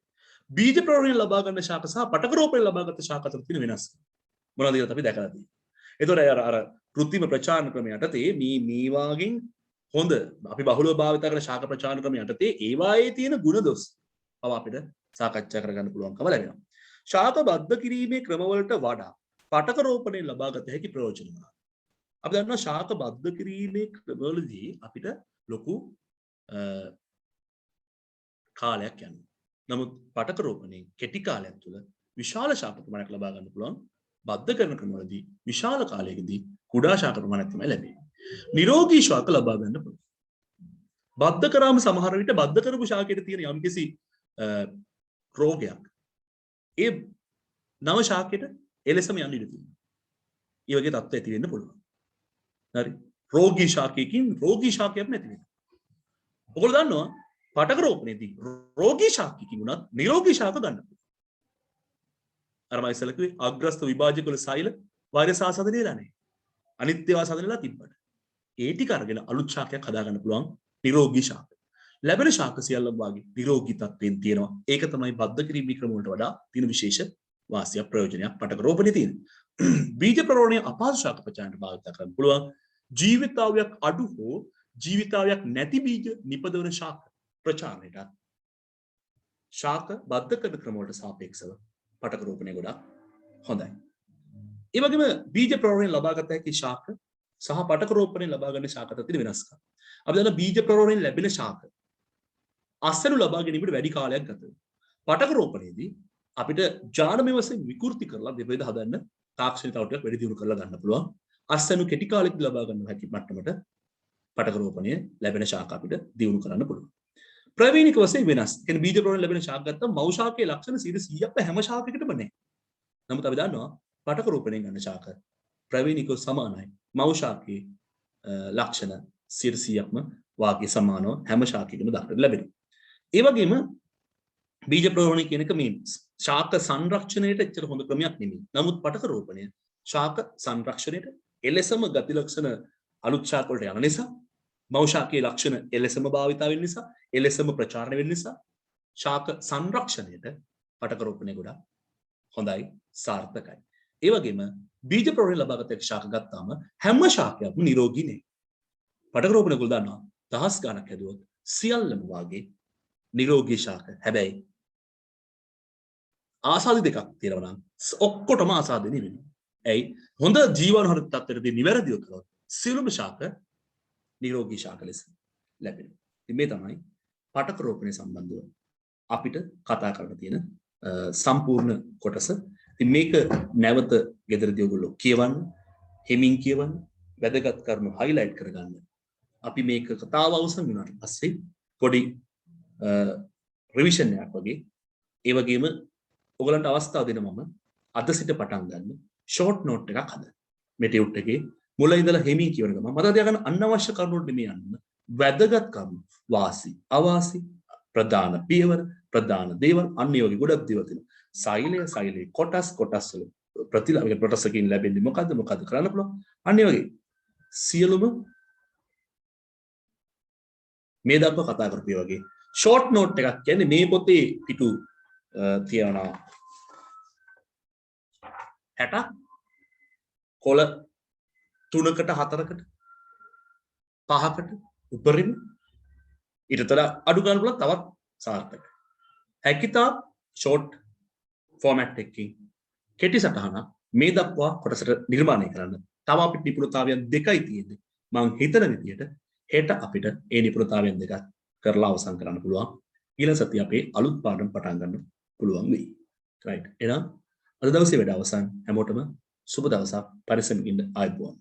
බීජ ප්‍රරෝණයෙන් ලබා ගන්න ශාක සහ පටක රෝපණයෙන් ලබාගත්ත ශාක අතර තියෙන වෙනස්කම. මොනවද කියලා අපි දැකලා තියෙනවා. ඒතොර අර කෘත්‍රිම ප්‍රචාරණ ක්‍රම යටතේ මේ වාගෙන් හොඳ අපි බහුලව භාවිත කරන ශාක ප්‍රචාරණ ක්‍රම යටතේ ඒවායේ තියෙන ගුණ දොස් අපිට සාකච්ඡා කරගන්න පුළුවන්කම ලැබෙනවා. ශාක බද්ධ කිරීමේ ක්‍රමවලට වඩා පටක රෝපණයෙන් ලබාගත හැකි ප්‍රයෝජන මොනවාද? අපි දන්නවා ශාක බද්ධ කිරීමේ ක්‍රමවලදී අපිට ලොකු කාලයක් යනවා. නමුත් පටක රෝපණයෙන් කෙටි කාලයක් තුළ විශාල ශාක ප්‍රමාණයක් ලබා ගන්න පුළුවන්. බද්ධ කරන ක්‍රමවලදී විශාල කාලයකදී කුඩා ශාක ප්‍රමාණයක් තමයි ලැබෙන්නේ. නිරෝගී ශාක ලබා ගන්න පුළුවන්. බද්ධ කරාම සමහර විට බද්ධ කරපු ශාකයට තියෙන යම්කිසි රෝගයක් ඒ නව ශාකයට එලෙසම යන්න ඉඩ තියෙනවා. ඒ වගේ තත්ත්ව ඇති වෙන්න පුළුවන්. හරි. රෝගී ශාකයකින් රෝගී ශාකයක් නැති වෙනවා. ඔයගොල්ලෝ දන්නවා පටක රෝපණයේදී රෝගී ශාකයකින් උනත් නිරෝගී ශාක ගන්න පුළුවන්. අර මම ඉස්සෙල්ලා කිව්වේ අග්‍රස්ත විභාජක වල සෛල වෛරස් ආසාදනය වෙලා නැහැ. අනිත්‍ය ආසාදනය වෙලා තිබ්බට. ඒ ටික අරගෙන අලුත් ශාකයක් හදාගන්න පුළුවන් නිරෝගී ශාක. ලැබෙන ශාක සියල්ලම වාගේ නිරෝගී තත්ත්වයෙන් තියෙනවා. ඒක තමයි බද්ධ කිරීමේ ක්‍රම වලට වඩා තියෙන විශේෂ වාසියක් ප්‍රයෝජනයක් පටක රෝපණේ තියෙන. බීජ ප්‍රරෝපණය අපහසු ශාක ප්‍රචාරණයට භාවිත කරන්න පුළුවන්. ජීවිතාවයක් අඩු හෝ ජීවිතාවයක් නැති බීජ නිපදවන ශාක ප්‍රචාරණයට ශාක බද්ධ කරන ක්‍රම වලට සාපේක්ෂව පටක රෝපණය ගොඩක් හොඳයි. ඒ වගේම බීජ ප්‍රරෝපණය ලබාගත හැකි ශාක සහ පටක රෝපණය ලබා ගන්න ශාක අතර තියෙන වෙනස්කම්. අපි දන්න බීජ ප්‍රරෝපණයෙන් ලැබෙන ශාක අස්සනු ලබා ගැනීමට වැඩි කාලයක් ගත වෙනවා. පටක රෝපණයේදී අපිට ජානමය වශයෙන් විකෘති කරලා දෙබෙද හදන්න තාක්ෂණික තවටයක් වැඩි දියුණු කරලා ගන්න පුළුවන්. අස්සනු කෙටි කාලෙකදී ලබා ගන්න හැකි මට්ටමට පටක රෝපණය ලැබෙන ශාක අපිට දියුණු කරන්න පුළුවන්. ප්‍රවේණික වශයෙන් වෙනස්. කියන්නේ බීජ ප්‍රරෝපණයෙන් ලැබෙන ශාක ගත්තම මව් ශාකයේ ලක්ෂණ 100%ක්ම හැම ශාකයකටම නැහැ. නමුත් අපි දන්නවා පටක රෝපණයෙන් ගන්න ශාක ප්‍රවේණිකව සමානයි. මව් ශාකයේ ලක්ෂණ 100%ක්ම වාගේ සමානව හැම ශාකයකම දක්නට ලැබෙනවා. ඒ වගේම බීජ ප්‍රරෝපණය කියන එක මේ ශාක සංරක්ෂණයට එච්චර හොඳ ක්‍රමයක් නෙමෙයි. නමුත් පටක රෝපණය ශාක සංරක්ෂණයට එලෙසම ගති ලක්ෂණ අලුත් ශාක වලට යන නිසා මව් ශාකයේ ලක්ෂණ එලෙසම භාවිත වෙන නිසා එලෙසම ප්‍රචාරණය වෙන නිසා ශාක සංරක්ෂණයට පටක රෝපණය ගොඩක් හොඳයි සාර්ථකයි. ඒ වගේම බීජ ප්‍රරෝපණය ලබාගත ශාක ගත්තාම හැම ශාකයක්ම නිරෝගී නේ. පටක රෝපණය ගොල්ලෝ දන්නවා දහස් ගණක් හැදුවොත් සියල්ලම වාගේ නිරෝගී ශාක. හැබැයි ආසාදි දෙකක් තියෙනවා නම් ඔක්කොටම ආසාදිනේ වෙනවා. ඇයි? හොඳ ජීවන හරිත තත්ත්වයකදී නිවැරදිව කළොත් සියලුම ශාක නිරෝගී ශාක ලෙස ලැබෙනවා. ඉතින් මේ තමයි පටක රෝපණය සම්බන්ධව අපිට කතා කරන්න තියෙන සම්පූර්ණ කොටස. ඉතින් මේක නැවත ගෙදරදී ඔයගොල්ලෝ කියවන්න, හෙමින් කියවන්න, වැදගත් කරුණු highlight කරගන්න. අපි මේක කතාව අවසන් වුණාට පස්සේ පොඩි රිවිෂන් එකක් වගේ ඒ වගේම ඔයගලන්ට අවස්ථාව දෙන මම අද සිට පටන් ගන්න ෂෝට් නෝට් එකක් හදන්න. මෙටියුට් එකේ මුල ඉඳලා හෙමින් කියවන ගමන් මම තියාගන්න අනවශ්‍ය කරුණු වලට නෙමෙයි යන්න. වැදගත් කරුණු වාසි අවාසි ප්‍රධාන පියවර ප්‍රධාන දේවල් අන්න ඒ වගේ ගොඩක් දේවල් තියෙනවා. සෛලයේ කොටස් වල ප්‍රතිලාභ කොටසකින් ලැබෙන්නේ මොකද්ද කරන්න පුළුවන්. අන්න ඒ වගේ සියලුම මේ දක්වා කතා කරපු වගේ ෂෝට් නෝට් එකක් කියන්නේ මේ පොතේ පිටු තියනවා 60ක් කොළ 3කට 4කට 5කට උඩරින් ඊටතර අඩු ගන්න පුළුවන් තවත් සාර්ථකයි. හැකිතා ෂෝට් ෆෝමැට් එකකින් කෙටි සටහනක් මේ දක්වා කොටසට නිර්මාණය කරන්න. තව අපිට නිපුණතාවයන් දෙකයි තියෙන්නේ. මම හිතන විදිහට හෙට අපිට ඒ නිපුණතාවයන් දෙකක් කරලා අවසන් කරන්න පුළුවන්. ඊළඟ සතිය අපේ අලුත් පාඩම් පටන් ගන්න පුළුවන් වෙයි. රයිට්. එහෙනම් අද දවසේ වැඩ අවසන්. හැමෝටම සුබ දවසක්. පරිස්සමින් ඉන්න ආයුබෝවන්.